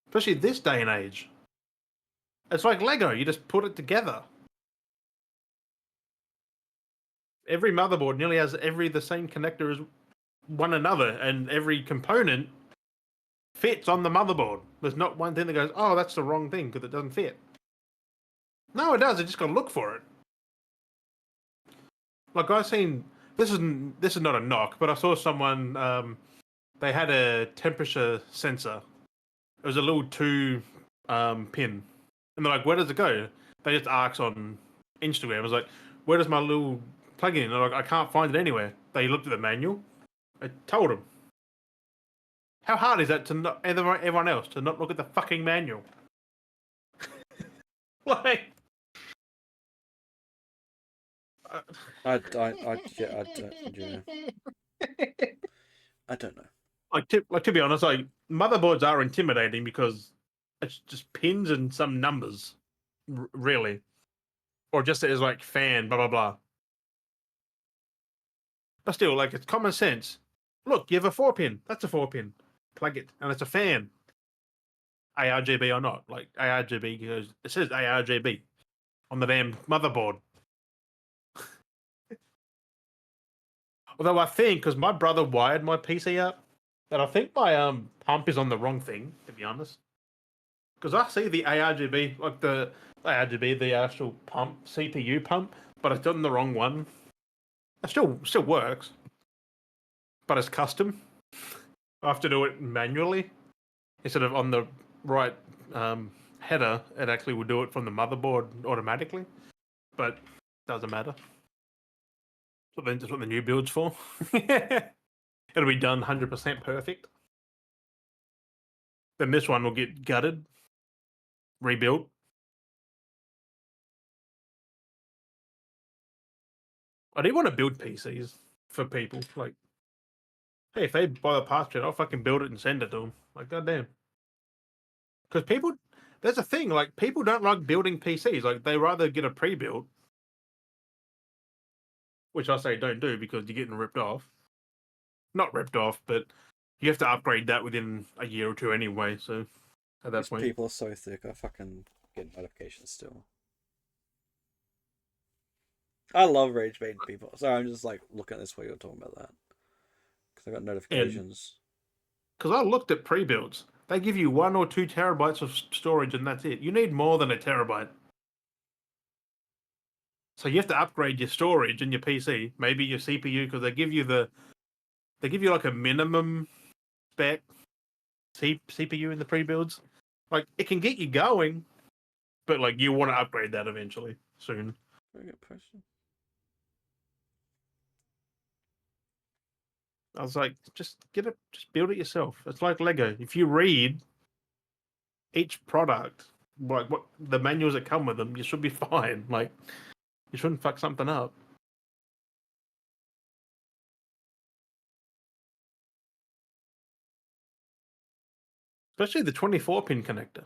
especially this day and age. It's like Lego. You just put it together. Every motherboard nearly has the same connector as one another, and every component fits on the motherboard. There's not one thing that goes, oh, that's the wrong thing because it doesn't fit. No, it does. You just got to look for it. Like I've seen, this is not a knock, but I saw someone. They had a temperature sensor. It was a little 2 pin, and they're like, "Where does it go?" They just asked on Instagram. I was like, "Where does my little plug in?" And they're like, "I can't find it anywhere." They looked at the manual. I told them. How hard is that to not everyone else to not look at the fucking manual? Like, I don't know. to be honest, like motherboards are intimidating because it's just pins and some numbers, really, or just as like fan blah blah blah. But still, like it's common sense. Look, you have a 4-pin. That's a 4-pin. Plug it, and it's a fan. ARGB or not, like ARGB goes. It says ARGB on the damn motherboard. Although I think because my brother wired my PC up, and I think my pump is on the wrong thing, to be honest. Because I see the ARGB, like the ARGB, the actual pump, CPU pump, but it's done the wrong one. It still works, but it's custom. I have to do it manually instead of on the right header. It actually will do it from the motherboard automatically, but doesn't matter. That's what the new build's for. It'll be done 100% perfect. Then this one will get gutted, rebuilt. I do want to build PCs for people. Like, hey, if they buy the parts kit, I'll fucking build it and send it to them. Like, goddamn. Because people, there's a thing, like, people don't like building PCs. Like, they rather get a pre-built, which I say don't do because you're getting ripped off. Not ripped off, but you have to upgrade that within a year or two anyway. So, at that These point. people are so thick. I fucking get notifications still. I love rage baiting people. So I'm just like looking at this while you're talking about that. Because I got notifications. Because I looked at pre-builds. They give you 1 or 2 terabytes of storage and that's it. You need more than a terabyte. So you have to upgrade your storage in your PC, maybe your CPU, because they give you like a minimum spec CPU in the pre-builds. Like it can get you going, but like you want to upgrade that eventually soon. Very good question. I was like, just build it yourself. It's like Lego. If you read each product, like what the manuals that come with them, you should be fine. Like you shouldn't fuck something up. Especially the 24-pin connector.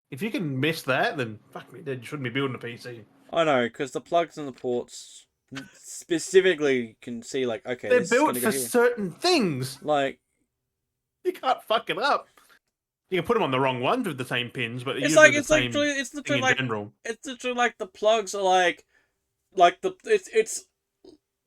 If you can miss that, then fuck me dead. You shouldn't be building a PC. I know, because the plugs and the ports specifically can see like, okay, they're this is built gonna for go here. certain things. Like you can't fuck it up. You can put them on the wrong ones with the same pins, but it's usually like the it's same literally it's thing literally in like general. it's literally like the plugs are like the it's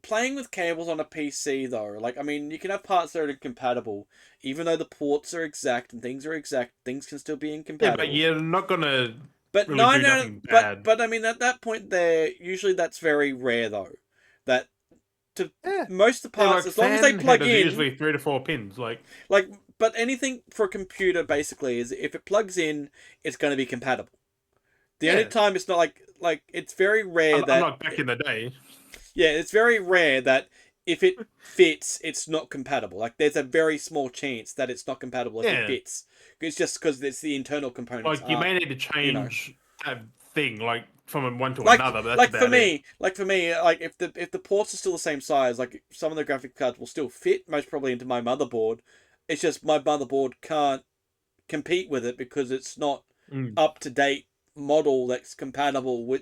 playing with cables on a PC though. Like I mean, you can have parts that are incompatible, even though the ports are exact and things are exact. Things can still be Yeah, incompatible. but you're not gonna But really no, do no, nothing bad. but I mean at that point there usually that's very rare though. That to Yeah, most of the yeah, parts, like as long as they fan plug headers are in, usually 3 to 4 pins. Like but anything for a computer basically is if it plugs in, it's going to be compatible. The only yeah, time it's not like it's very rare that unlike back in the day. yeah, it's very rare that if it fits, it's not compatible. Like there's a very small chance that it's not compatible if it Yeah, fits. It's just because it's the internal components like you aren't, may need to you know. change that thing, like from one to another, but that's about it. Like for me, like if the ports are still the same size, like some of the graphic cards will still fit most probably into my motherboard. It's just my motherboard can't compete with it because it's not Mm. up to date model that's compatible with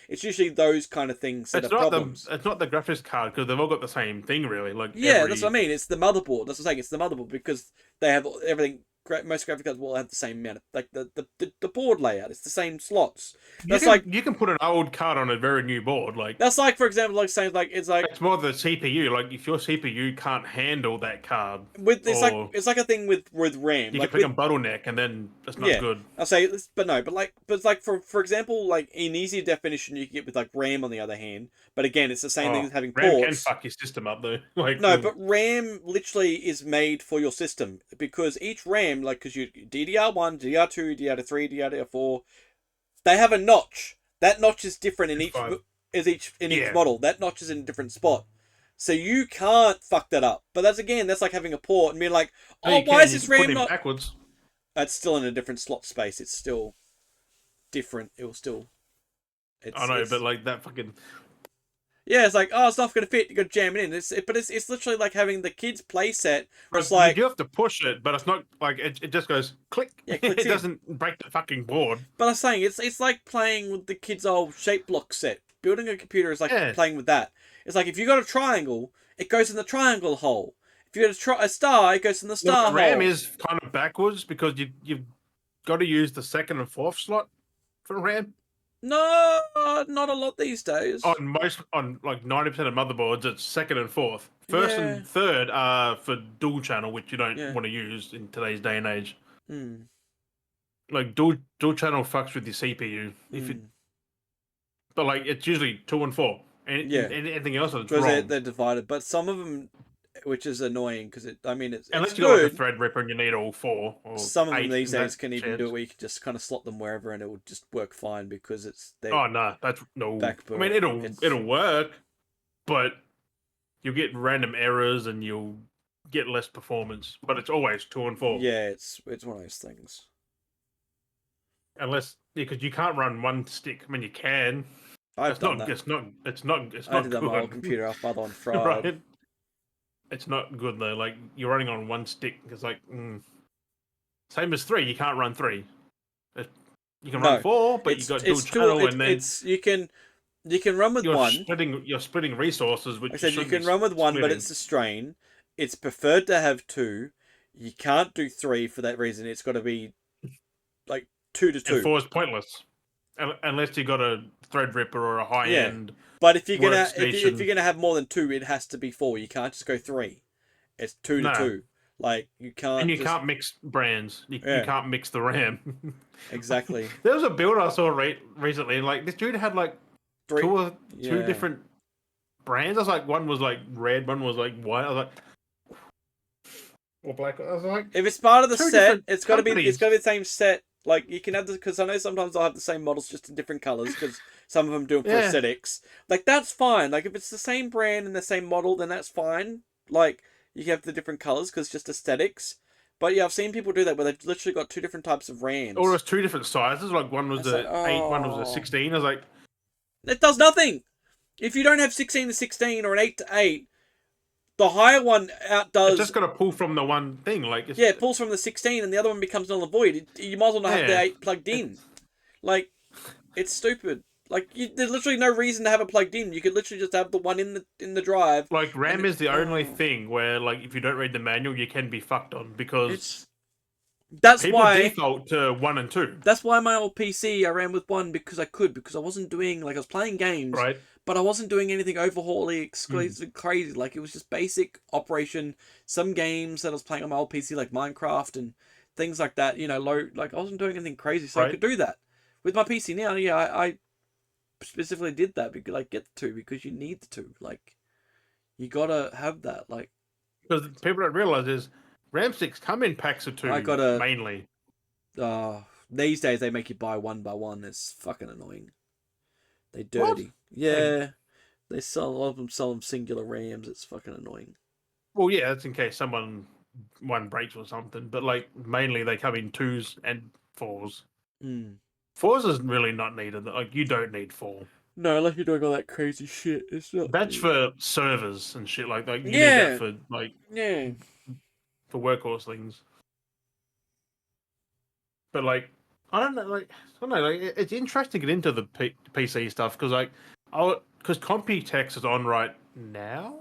it's usually those kind of things that are problems. It's not the graphics card because they've all got the same thing really. Like Yeah, that's what I every mean. It's the motherboard. That's what I'm saying. It's the motherboard because they have everything. Most graphic cards will have the same amount of like the board layout. It's the same slots. That's like you can put an old card on a very new board. Like for example like saying like it's like it's more the CPU. Like if your CPU can't handle that card, with or it's like a thing with RAM. you can Like pick a with bottleneck, and then that's not yeah, good. I'll say, but no, but it's like for example, like in easy definition, you can get with like RAM on the other hand. But again, it's the same thing Oh, as having RAM can ports. fuck your system up though. Like No, but RAM literally is made for your system because each RAM, like, because you DDR1, DDR2, DDR3, DDR4, they have a notch. That notch is different in each fine. in each Yeah, model. That notch is in a different spot. So you can't fuck that up. But that's like having a port and being like, no, oh, you why can. is You this can put RAM it in not? backwards. It's still in a different slot space. It's still different. It will still. I know, but like that fucking. Yeah, it's like, oh, it's not gonna fit. You gotta jam it in. But it's literally like having the kids' play set. It's Like, you like, do have to push it, but it's not like it just goes click. yeah, clicks It in. doesn't break the fucking board. But I'm saying it's like playing with the kids' old shape block set. Building a computer is like Yeah. playing with that. It's like if you got a triangle, it goes in the triangle hole. If you got a star, it goes in the star The RAM hole. is kind of backwards because you've got to use the second and fourth slot for RAM. No, not a lot these days. On like 90% of motherboards, it's second and fourth. First Yeah, and third are for dual channel, which you don't yeah. want to use in today's day and age. Hmm. Like dual channel fucks with your CPU. If it, Hmm. but like it's usually two and four, and Yeah, anything else is because wrong. they're divided, but some of them, which is annoying, because I mean, it's Unless you got like a good. Threadripper and you need all four or Some of them eight these in days that can even do it sense. where you can just kind of slot them wherever and it will just work fine because it's their Oh no, that's no. I mean, backbone. it'll work, but you'll get random errors and you'll get less performance. But it's always two and four, Yeah, it's one of those things. unless because you can't run one stick. I mean, you can. I've It's done not. that. It's not. It's not. It's I did not that on my old good, computer off Mother on Fried. right? It's not good though. Like you're running on one stick. It's like same as three. You can't run three. You can run No, four, but you got dual it's dual. channel, and then It's you can run with one. you're splitting resources, Like I which you said, you shouldn't be can run with one, but splitting. it's a strain. It's preferred to have two. You can't do three for that reason. It's got to be like two to And two. four is pointless unless you got a Threadripper or a high Yeah, end but if you're gonna if workstation. you're gonna have more than two, it has to be four. You can't just go three. It's two to No, two. Like you and can't you just can't mix brands. You yeah can't mix the RAM. exactly There was a build I saw recently, and like this dude had like three. two Yeah, different brands. I was like, one was like red, one was like white. I was like, or black. I was like, if it's part of the two set, different it's companies. got to be the same set. Like you can have the because I know sometimes I'll have the same models just in different colors because some of them do it for Yeah, aesthetics. Like that's fine. Like if it's the same brand and the same model, then that's fine. Like you can have the different colors because just aesthetics. But yeah, I've seen people do that where they've literally got two different types of or it RAMs. was two different sizes. Like one was It's like a 8, one was a oh, 16. I was like, it does nothing. If you don't have 16 to 16 or an 8 to 8, the higher one it's outdoes. just got to pull from the one thing. Like it's Yeah, it pulls from the 16 and the other one becomes null and void. You might as well not have the yeah, 8 plugged in. it's Like, it's stupid. Like, there's literally no reason to have it plugged in. You could literally just have the one in the drive, like and RAM it, is the only thing where like if you don't read the manual, you can be fucked on because it's that's people why default to one and two, my old PC I ran with one because I wasn't doing like I was playing games, right? but I wasn't doing anything overhauly Mm, exclusive crazy. Like it was just basic operation. Some games that I was playing on my old PC like Minecraft and things like that. You know, low like I wasn't doing anything crazy, so I right? could do that with my PC now. Yeah, I specifically did that because like get the two because you need the two. Like you gotta have that. Like Because people don't realize is RAM sticks come in packs of I two gotta. mainly. These days they make you buy one by one. It's fucking annoying. They What? dirty. Hey, Yeah, they sell a lot of them. Sell them singular RAMs. It's fucking annoying. well, yeah, that's in case one breaks or something. But like mainly they come in twos and fours. Mm. Fours is really not needed. Like you don't need four. No, unless you're doing all that crazy shit, it's not. That's for servers and shit like that. You need that Yeah, for like yeah. for workhorse things. But like, I don't know. Like, I don't know. Like, it's interesting to get into the PC stuff because like, because Computex is on right now,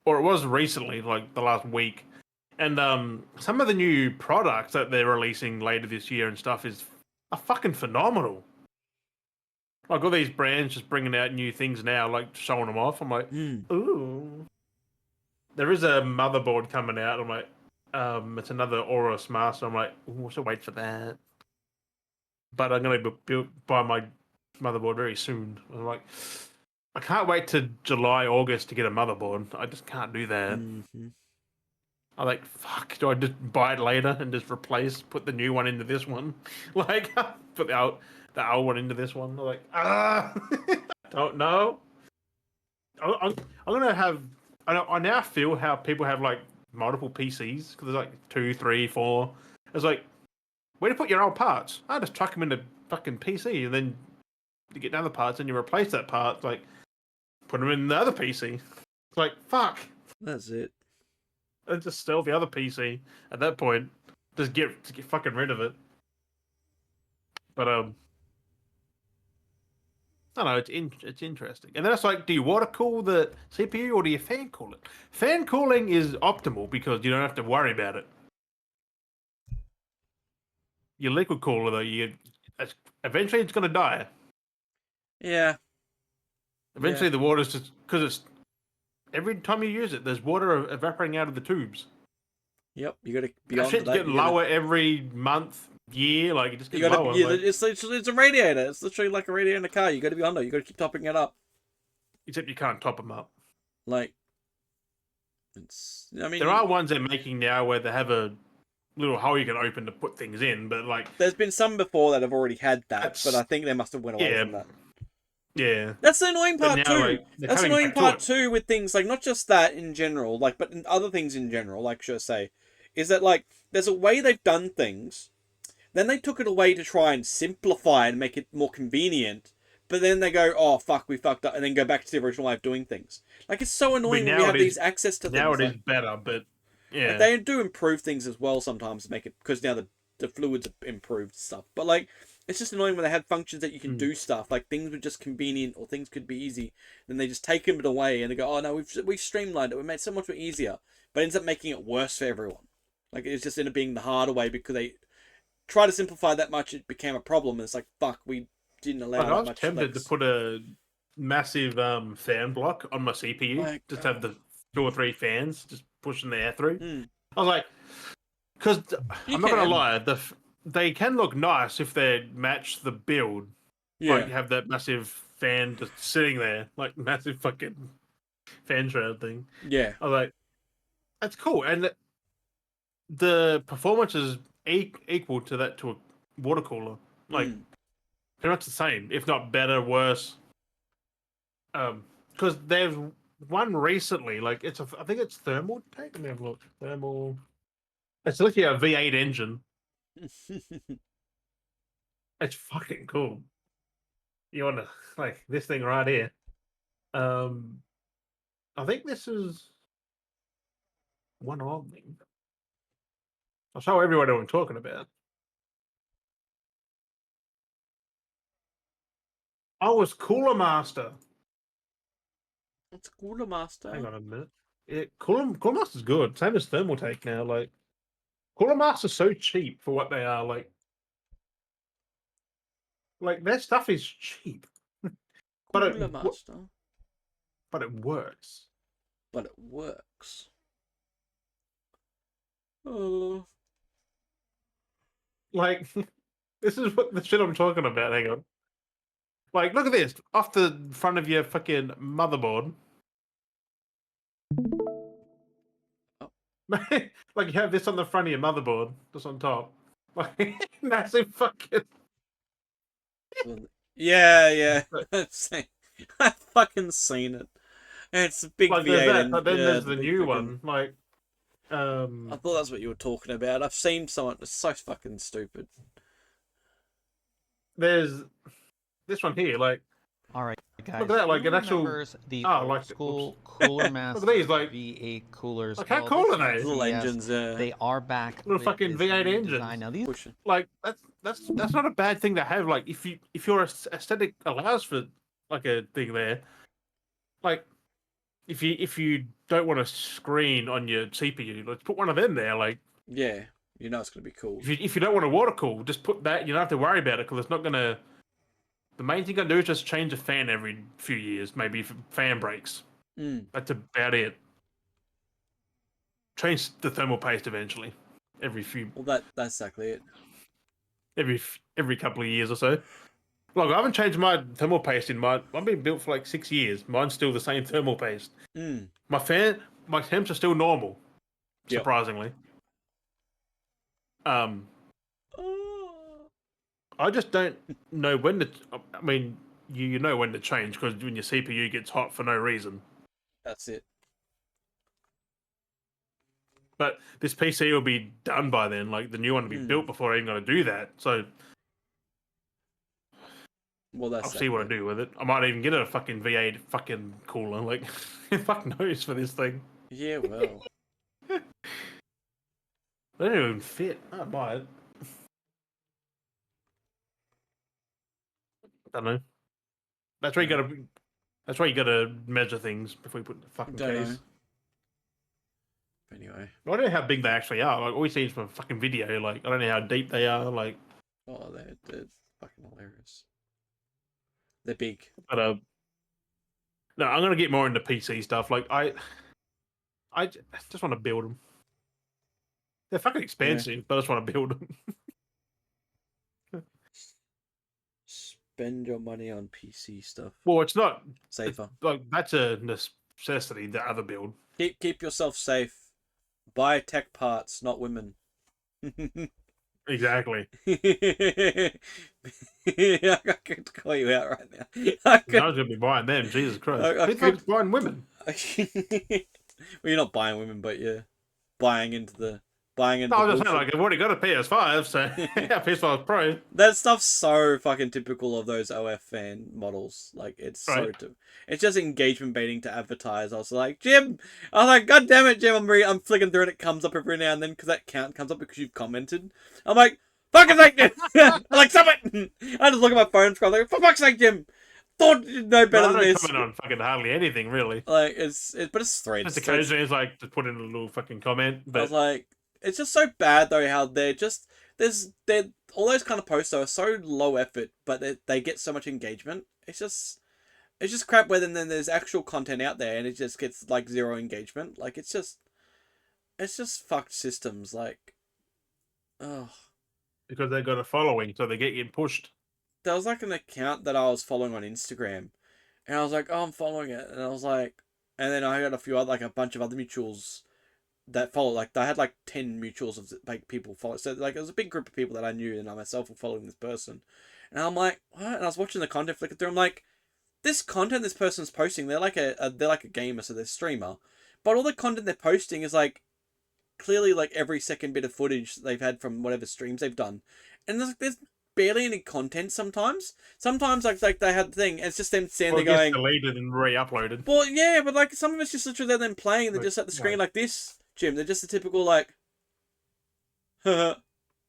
or it was recently, like the last week, and some of the new products that they're releasing later this year and stuff are fucking phenomenal. Like all these brands just bringing out new things now, like showing them off. I'm like, Mm. ooh. There is a motherboard coming out. I'm like, it's another Aorus Master. I'm like, ooh, I should wait for that. But I'm going to buy my motherboard very soon. I'm like, I can't wait to July, August to get a motherboard. I just can't do that. Mm-hmm. I'm like, fuck, do I just buy it later and just put the new one into this one? Like, put the old one into this one? I'm like, don't know. I'm going to have, I now feel how people have like multiple PCs because there's like two, three, four. It's like, where do you put your old parts? I just chuck them into fucking PC and then you get other parts and you replace that part. Like, put them in the other PC. It's like, fuck. That's it. And just sell the other PC at that point. Just get fucking rid of it. But I don't know. It's interesting. And then it's like, do you water cool the CPU or do you fan cool it? Fan cooling is optimal because you don't have to worry about it. Your liquid cooler though, eventually it's gonna die. Yeah. Eventually, the water's just because it's every time you use it, there's water evaporating out of the tubes. Yep. You got to be That onto shit's that. getting lower every month, year. Like it just You gets got to. lower. Yeah, Like it's literally it's a radiator. It's literally like a radiator in a car. You got to be under. You got to keep topping it up. except you can't top them up. Like it's. I There mean, are ones they're making now where they have a little hole you can open to put things in, but like there's been some before that have already had that, but I that's think they must have went away yeah, from that. yeah. That's the annoying But part now too. like they're That's the coming annoying back to part it. too with things like not just that in general, like but in other things in general, like should I say, is that like there's a way they've done things, then they took it away to try and simplify and make it more convenient, but then they go, oh fuck, we fucked up, and then go back to the original way of doing things. Like it's so I mean annoying when we have these access to now things. it is Like better, but like yeah. they do improve things as well sometimes to make it because now the fluids have improved stuff. But like it's just annoying when they had functions that you can Mm. do stuff like things were just convenient or things could be easy, then they just take it away and they go, oh no, we've streamlined it, we made it so much more easier, but it ends up making it worse for everyone. Like it's just ended up being the harder way because they try to simplify that much, it became a problem. And it's like fuck, we didn't Like allow I that was much tempted to flex. put a massive fan block on my CPU, Like just have the 2 or 3 fans just pushing the air through. hmm, I was like, because you I'm not gonna can, lie, they can look nice if they match the build. Like yeah, you have that massive fan just sitting there, like massive fucking fan shroud thing. yeah, I was like, that's cool, and the performance is equal to that to a water cooler. Like hmm. pretty much the same, if not better, worse. Because there's one recently, like I think it's thermal tank. Let me have a look. Thermal. It's literally a V8 engine. It's fucking cool. You want to like this thing right here? Um, I think this is one of them. I'll show everyone what I'm talking about. Oh, it's Cooler Master. It's a cooler Hang master. on a minute. Cooler Master's good. Same as Thermal Take now. Like Cooler Master's so cheap for what they are. Like their stuff is cheap, but Cooler master, but it works. but it works. Oh. Like this is what the shit I'm talking about. Hang on. Like look at this off the front of your fucking motherboard. Oh. Like you have this on the front of your motherboard, just on top. Like massive fucking. Yeah, yeah. I've fucking seen it. It's a big Like there's V8 that, and but then yeah, there's the the big new freaking. one. Like I thought that's what you were talking about. I've seen someone. It's so fucking stupid. there's this one here. Like All right, look guys. at that. Who Like an actual. remembers the Oh, old like whoops. school Cooler Look at Master these. Like V8 coolers? how Well, cool this are year at they? Little CES, engines, they are back Little with fucking this V8 new engines. design. Now, these pushing. Like that's not a bad thing to have. Like if your aesthetic allows for like a thing there, like if you don't want a screen on your CPU, let's put one of them there. Like Yeah, you know it's gonna be cool. if you don't want a water cool, just put that. You don't have to worry about it because it's not gonna. The main thing I do is just change the fan every few years, maybe if fan breaks. Mm. That's about it. Change the thermal paste eventually, every few Well, that's exactly it. every couple of years or so. Look, I haven't changed my thermal paste in my. I've been built for like 6 years. Mine's still the same thermal paste. Mm. My temps are still normal, Yep. surprisingly. Um, Oh. I just don't know when to. I mean, you know when to change because when your CPU gets hot for no reason. That's it. But this PC will be done by then. Like the new one will be built before I'm going to do that. So Well, that's I'll see what I do with it. I might even get a fucking V8 fucking cooler. Like, fuck knows for this thing. Yeah, well. They don't even fit. I'd buy it. Don't know. That's where you gotta. That's why you gotta measure things before you put the fucking Don't case. know. Anyway. I don't know how big they actually are. Like, all we see is from a fucking video. Like, I don't know how deep they are. Like, Oh, they're fucking hilarious. They're big. But no, I'm gonna get more into PC stuff. Like just want to build them. They're fucking expensive, but I just want to build them. Spend your money on PC stuff. Well, it's not Safer. Like that's a necessity. The other build. Keep yourself safe. Buy tech parts, not women. Exactly. I could call you out right now. I was gonna be buying them. Jesus Christ! I Who thinks buying women? Well, you're not buying women, but you're buying into the No, I was just saying, bullshit. like, I've already got a PS5, so PS5 Pro. That stuff's so fucking typical of those OF fan models. Like, it's Right. it's just engagement baiting to advertise. I was like, Jim, I was like, God damn it, Jim, I'm flicking through and it comes up every now and then because that count comes up because you've commented. I'm like, fucking sake, Jim. I'm like, stop it. I just look at my phone and scroll like, for fuck's sake, Jim. Thought you'd know better I than don't this. comment on fucking hardly anything, really. Like, but it's threads. Just occasionally, it's like, just put in a little fucking comment. But I was like, it's just so bad though how they're just they're all those kind of posts though are so low effort, but they get so much engagement. It's just crap. Where then there's actual content out there and it just gets like zero engagement. Like it's just fucked systems. Like, oh, because they've got a following, so they get getting pushed. there was like an account that I was following on Instagram, and I was like, oh, I'm following it, and I was like, and then I got a few other, like a bunch of other mutuals that follow, like they had like 10 mutuals of like people follow, so like it was a big group of people that I knew and I myself were following this person, and I'm like, what? And I was watching the content flicker through. I'm like, this content this person's posting, they're like a gamer, so they're a streamer, but all the content they're posting is like clearly like every second bit of footage they've had from whatever streams they've done, and there's barely any content sometimes. Sometimes like they had the thing, and it's just them standing there going deleted and re-uploaded. Well, yeah, but like some of it's just literally them playing and they're just at the screen like this, Jim. They're just the typical like yeah.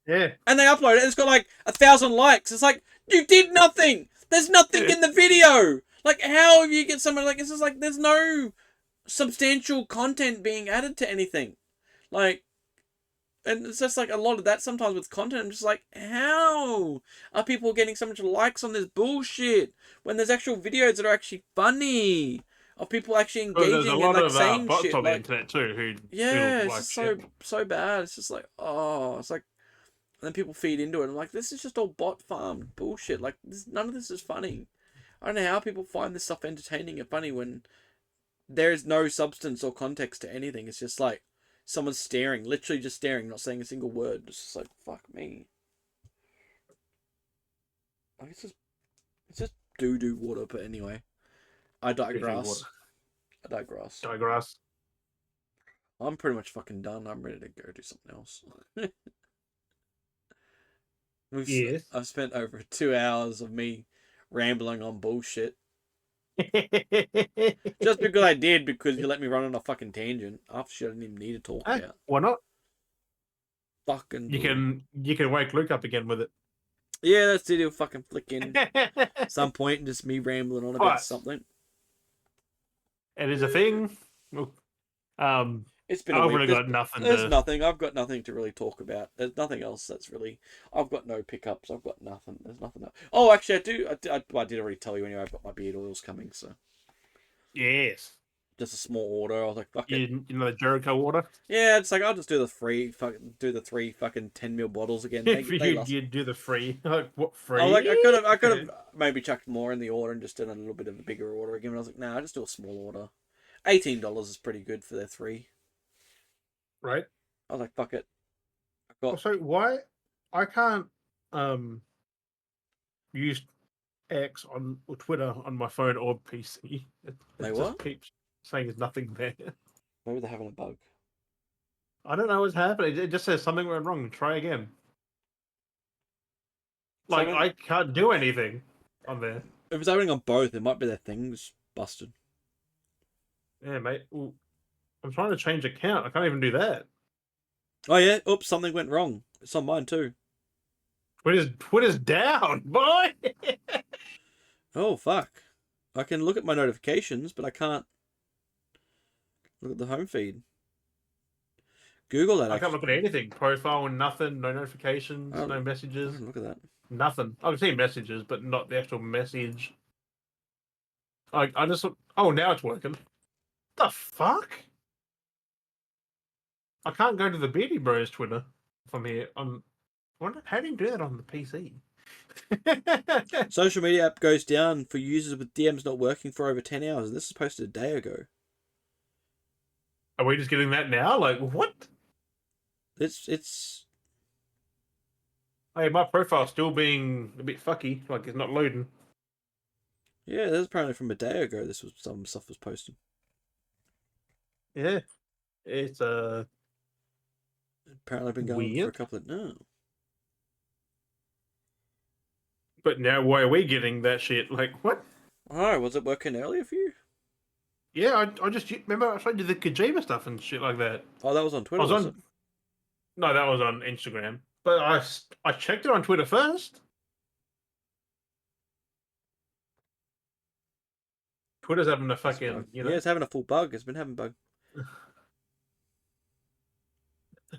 And they upload it and it's got like 1,000 likes. It's like, you did nothing! There's nothing in the video! Like how you get someone like it's just like there's no substantial content being added to anything. Like, and it's just like a lot of that sometimes with content. I'm just like, how are people getting so much likes on this bullshit when there's actual videos that are actually funny of people actually engaging and like saying bots shit on the like internet too who it's like just shit. so bad. It's just like, oh, it's like, and then people feed into it. I'm like, this is just all bot farmed bullshit. Like none of this is funny. I don't know how people find this stuff entertaining and funny when there is no substance or context to anything. It's just like someone's staring, literally just staring, not saying a single word. It's just like, fuck me. Like, it's just doo-doo water, but anyway. I digress. Digress. I'm pretty much fucking done. I'm ready to go do something else. Yes. I've spent over 2 hours of me rambling on bullshit. Just because I did, because you let me run on a fucking tangent after shit I didn't even need to talk about. Why not? Fucking You can wake Luke up again with it. Yeah, that's it. He'll fucking flick in some point and just me rambling on about something. It is a thing. It's been I've a week. really got nothing. There's nothing. I've got nothing to really talk about. There's nothing else that's really. I've got no pickups. I've got nothing. There's nothing else. Oh, actually, I did already tell you anyway. I've got my beard oils coming, so. Yes. Just a small order. I was like, fuck it. You know the Jericho water? Yeah, it's like I'll just do the three fucking 10 ml bottles again. They You do the free. Like what free? I could have maybe chucked more in the order and just done a little bit of a bigger order again. But I was like, nah, I just do a small order. $18 is pretty good for their 3. Right. I was like, fuck it. So why I can't use X on or Twitter on my phone or PC? It just keeps saying there's nothing there. Maybe they're having a bug. I don't know what's happening. It just says something went wrong. Try again. Like I can't do anything on there. If it's happening on both, it might be their thing's busted. Yeah, mate. Well, I'm trying to change account. I can't even do that. Oh yeah. Oops, something went wrong. It's on mine too. Twitter's down, boy. Oh fuck. I can look at my notifications, but I can't look at the home feed. Google that. I can't look at anything. Profile and nothing. No notifications. No messages. Look at that. Nothing. I can see messages, but not the actual message. I just oh now it's working. The fuck? I can't go to the Beardy Bros Twitter from here. How do you do that on the PC? Social media app goes down for users with DMs not working for over 10 hours. This was posted a day ago. Are we just getting that now? Like what? It's. Hey, my profile's still being a bit fucky. Like it's not loading. Yeah, this is apparently from a day ago. This was some stuff was posted. Yeah, it's Apparently been going on for a weird. couple of no. But now why are we getting that shit? Like what? Oh, was it working earlier for you? Yeah, I just remember I showed you the Kojima stuff and shit like that. Oh, that was on I Twitter, was was on. it? No, that was on Instagram. But I checked it on Twitter first. Twitter's having a fucking, Yeah, it's having a full bug. It's been having bug.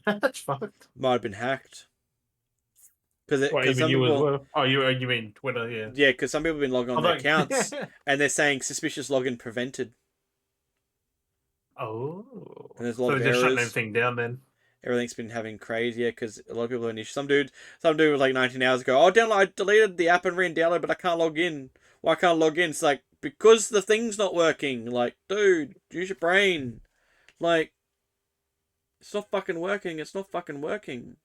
That's fucked. Might have been hacked. Well, Because even some you as people, well. Oh, you mean Twitter? Yeah. yeah, because some people have been logging on their accounts and they're saying suspicious login prevented. Oh. And there's a So lot they're of just shutting errors. everything doing then. Everything's been having crazy, yeah, because a lot of people are an issue. Some dude was like 19 hours ago. Oh, I deleted the app and re-download, but I can't log in. Why can't I log in? It's like because the thing's not working. Like, dude, use your brain. Like, it's not fucking working. It's not fucking working.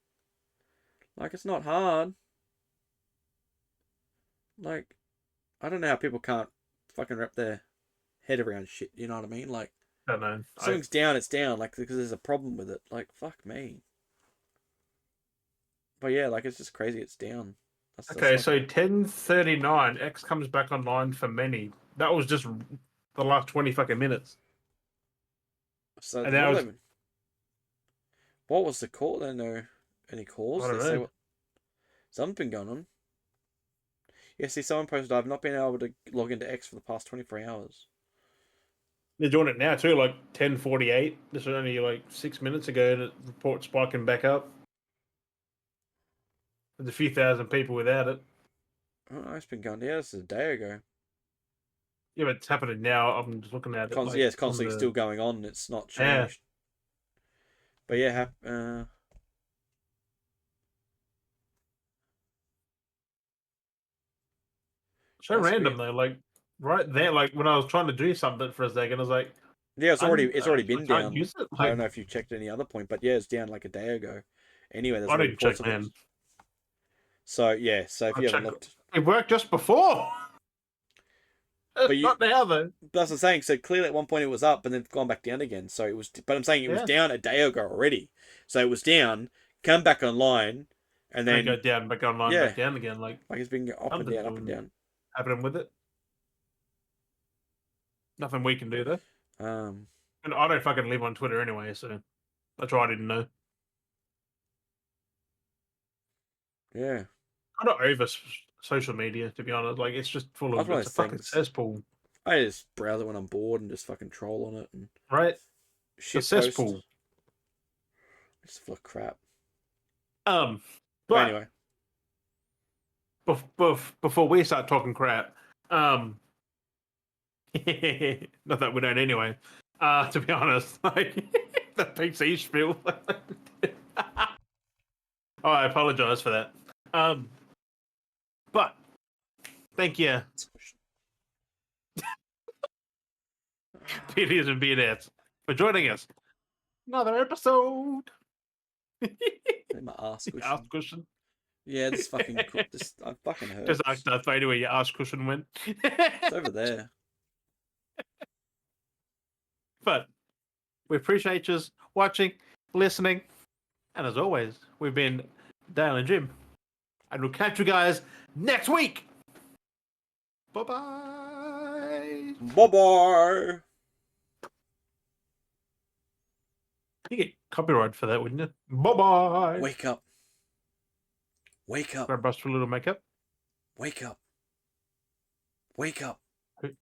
Like, it's not hard. Like, I don't know how people can't fucking wrap their head around shit. You know what I mean? Like, I don't know. if something's down, it's down. Like, because there's a problem with it. Like, fuck me. But yeah, like it's just crazy. It's down. Okay, so 10:39, X comes back online for many. That was just the last 20 fucking minutes. So And that was, what was the call? Then no, any calls? I don't They say know. what something's been going on. Yeah, see, someone posted, I've not been able to log into X for the past 24 hours. They're doing it now too, like 10:48. This was only like 6 minutes ago, and it reports spiking back up. There's a few thousand people without it. Oh, it's been going. Yeah, this is a day ago. Yeah, but it's happening now. I'm just looking at it. Yeah, it's constantly still going on. It's not changed. Yeah. But yeah, So random though, like right there, like when I was trying to do something for a second, I was like, yeah, it's already been I can't down. use it. I don't know if you checked any other point, but yeah, it's down like a day ago. Anyway, there's I no didn't check, reports of man. it. So yeah, so if you haven't looked, it worked just before. But not now though. That's what I'm saying. So clearly at one point it was up and then gone back down again. So it was, but I'm saying it was down a day ago already. So it was down, come back online, and then go down, back online, back down again. Like it's been up and down, up and down. Happening with it. Nothing we can do though. And I don't fucking live on Twitter anyway, so that's why I didn't know. Yeah. I'm not over social media, to be honest. Like, it's just full of it's a fucking cesspool. I just browse it when I'm bored and just fucking troll on it and right. Shit cesspool. It's full of crap. But anyway, before we start talking crap, not that we don't anyway. To be honest, like the PC spiel. Oh, I apologize for that. But thank you, Peters and Beardettes, for joining us. Another episode. my ass cushion. Ass cushion. Yeah, this fucking I fucking hurt. Just ask Darth Vader where your ass cushion went. It's over there. But we appreciate you watching, listening, and as always, we've been Dale and Jim, and we'll catch you guys next week. Bye bye. Bye bye. You get copyright for that, wouldn't you? Bye bye. Wake up. Wake up. Grab brush for a little makeup. Wake up. Wake up.